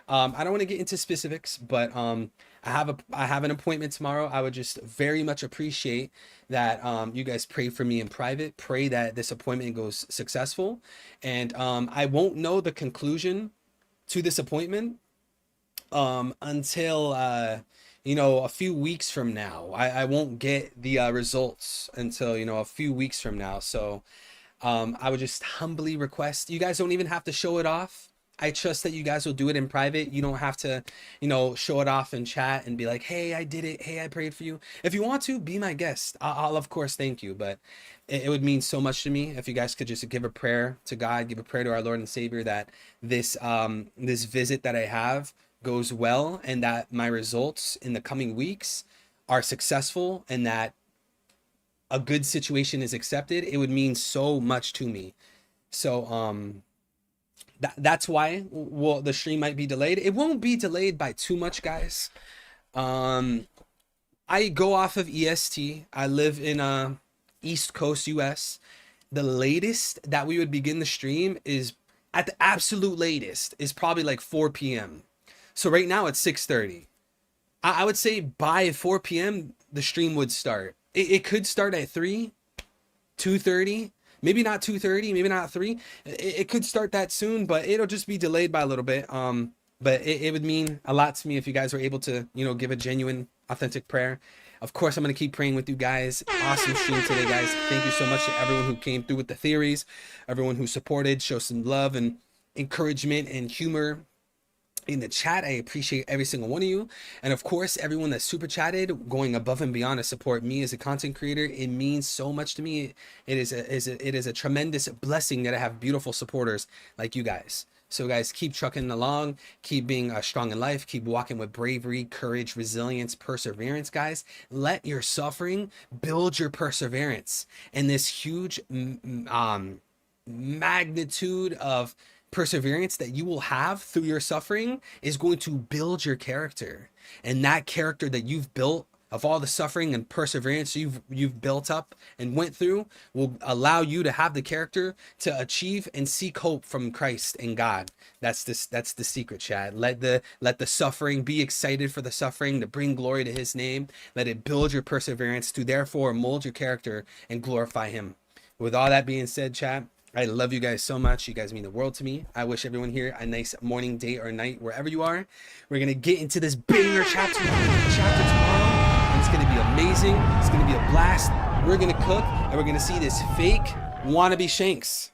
I don't want to get into specifics, but I have an appointment tomorrow. I would just very much appreciate that you guys pray for me in private. Pray that this appointment goes successful, and I won't know the conclusion to this appointment until a few weeks from now. I won't get the results until a few weeks from now. So I would just humbly request, you guys don't even have to show it off. I trust that you guys will do it in private. You don't have to, show it off in chat and be like, hey, I did it. Hey, I prayed for you. If you want to, be my guest. I'll of course thank you. But it would mean so much to me if you guys could just give a prayer to God, give a prayer to our Lord and Savior that this visit that I have goes well, and that my results in the coming weeks are successful, and that a good situation is accepted. It would mean so much to me. So that's why the stream might be delayed. It won't be delayed by too much, guys. I go off of EST. I live in East Coast US. The latest that we would begin the stream is, at the absolute latest, is probably like 4 p.m. So right now it's 6:30. I would say by 4 p.m. the stream would start. It could start at 3, 2:30, maybe not 2:30, maybe not 3. It could start that soon, but it'll just be delayed by a little bit. But it would mean a lot to me if you guys were able to, give a genuine, authentic prayer. Of course, I'm going to keep praying with you guys. Awesome stream today, guys. Thank you so much to everyone who came through with the theories, everyone who supported, show some love and encouragement and humor in the chat. I appreciate every single one of you. And of course, everyone that super chatted, going above and beyond to support me as a content creator. It means so much to me. It is a tremendous blessing that I have beautiful supporters like you guys. So guys, keep trucking along, keep being strong in life, keep walking with bravery, courage, resilience, perseverance, guys. Let your suffering build your perseverance. And this huge magnitude of perseverance that you will have through your suffering is going to build your character. And that character that you've built of all the suffering and perseverance you've built up and went through will allow you to have the character to achieve and seek hope from Christ and God. That's the secret, chat. Let the suffering, be excited for the suffering to bring glory to his name. Let it build your perseverance to therefore mold your character and glorify him. With all that being said, chat, I love you guys so much. You guys mean the world to me. I wish everyone here a nice morning, day, or night, wherever you are. We're going to get into this banger chapter tomorrow. It's going to be amazing. It's going to be a blast. We're going to cook, and we're going to see this fake wannabe Shanks.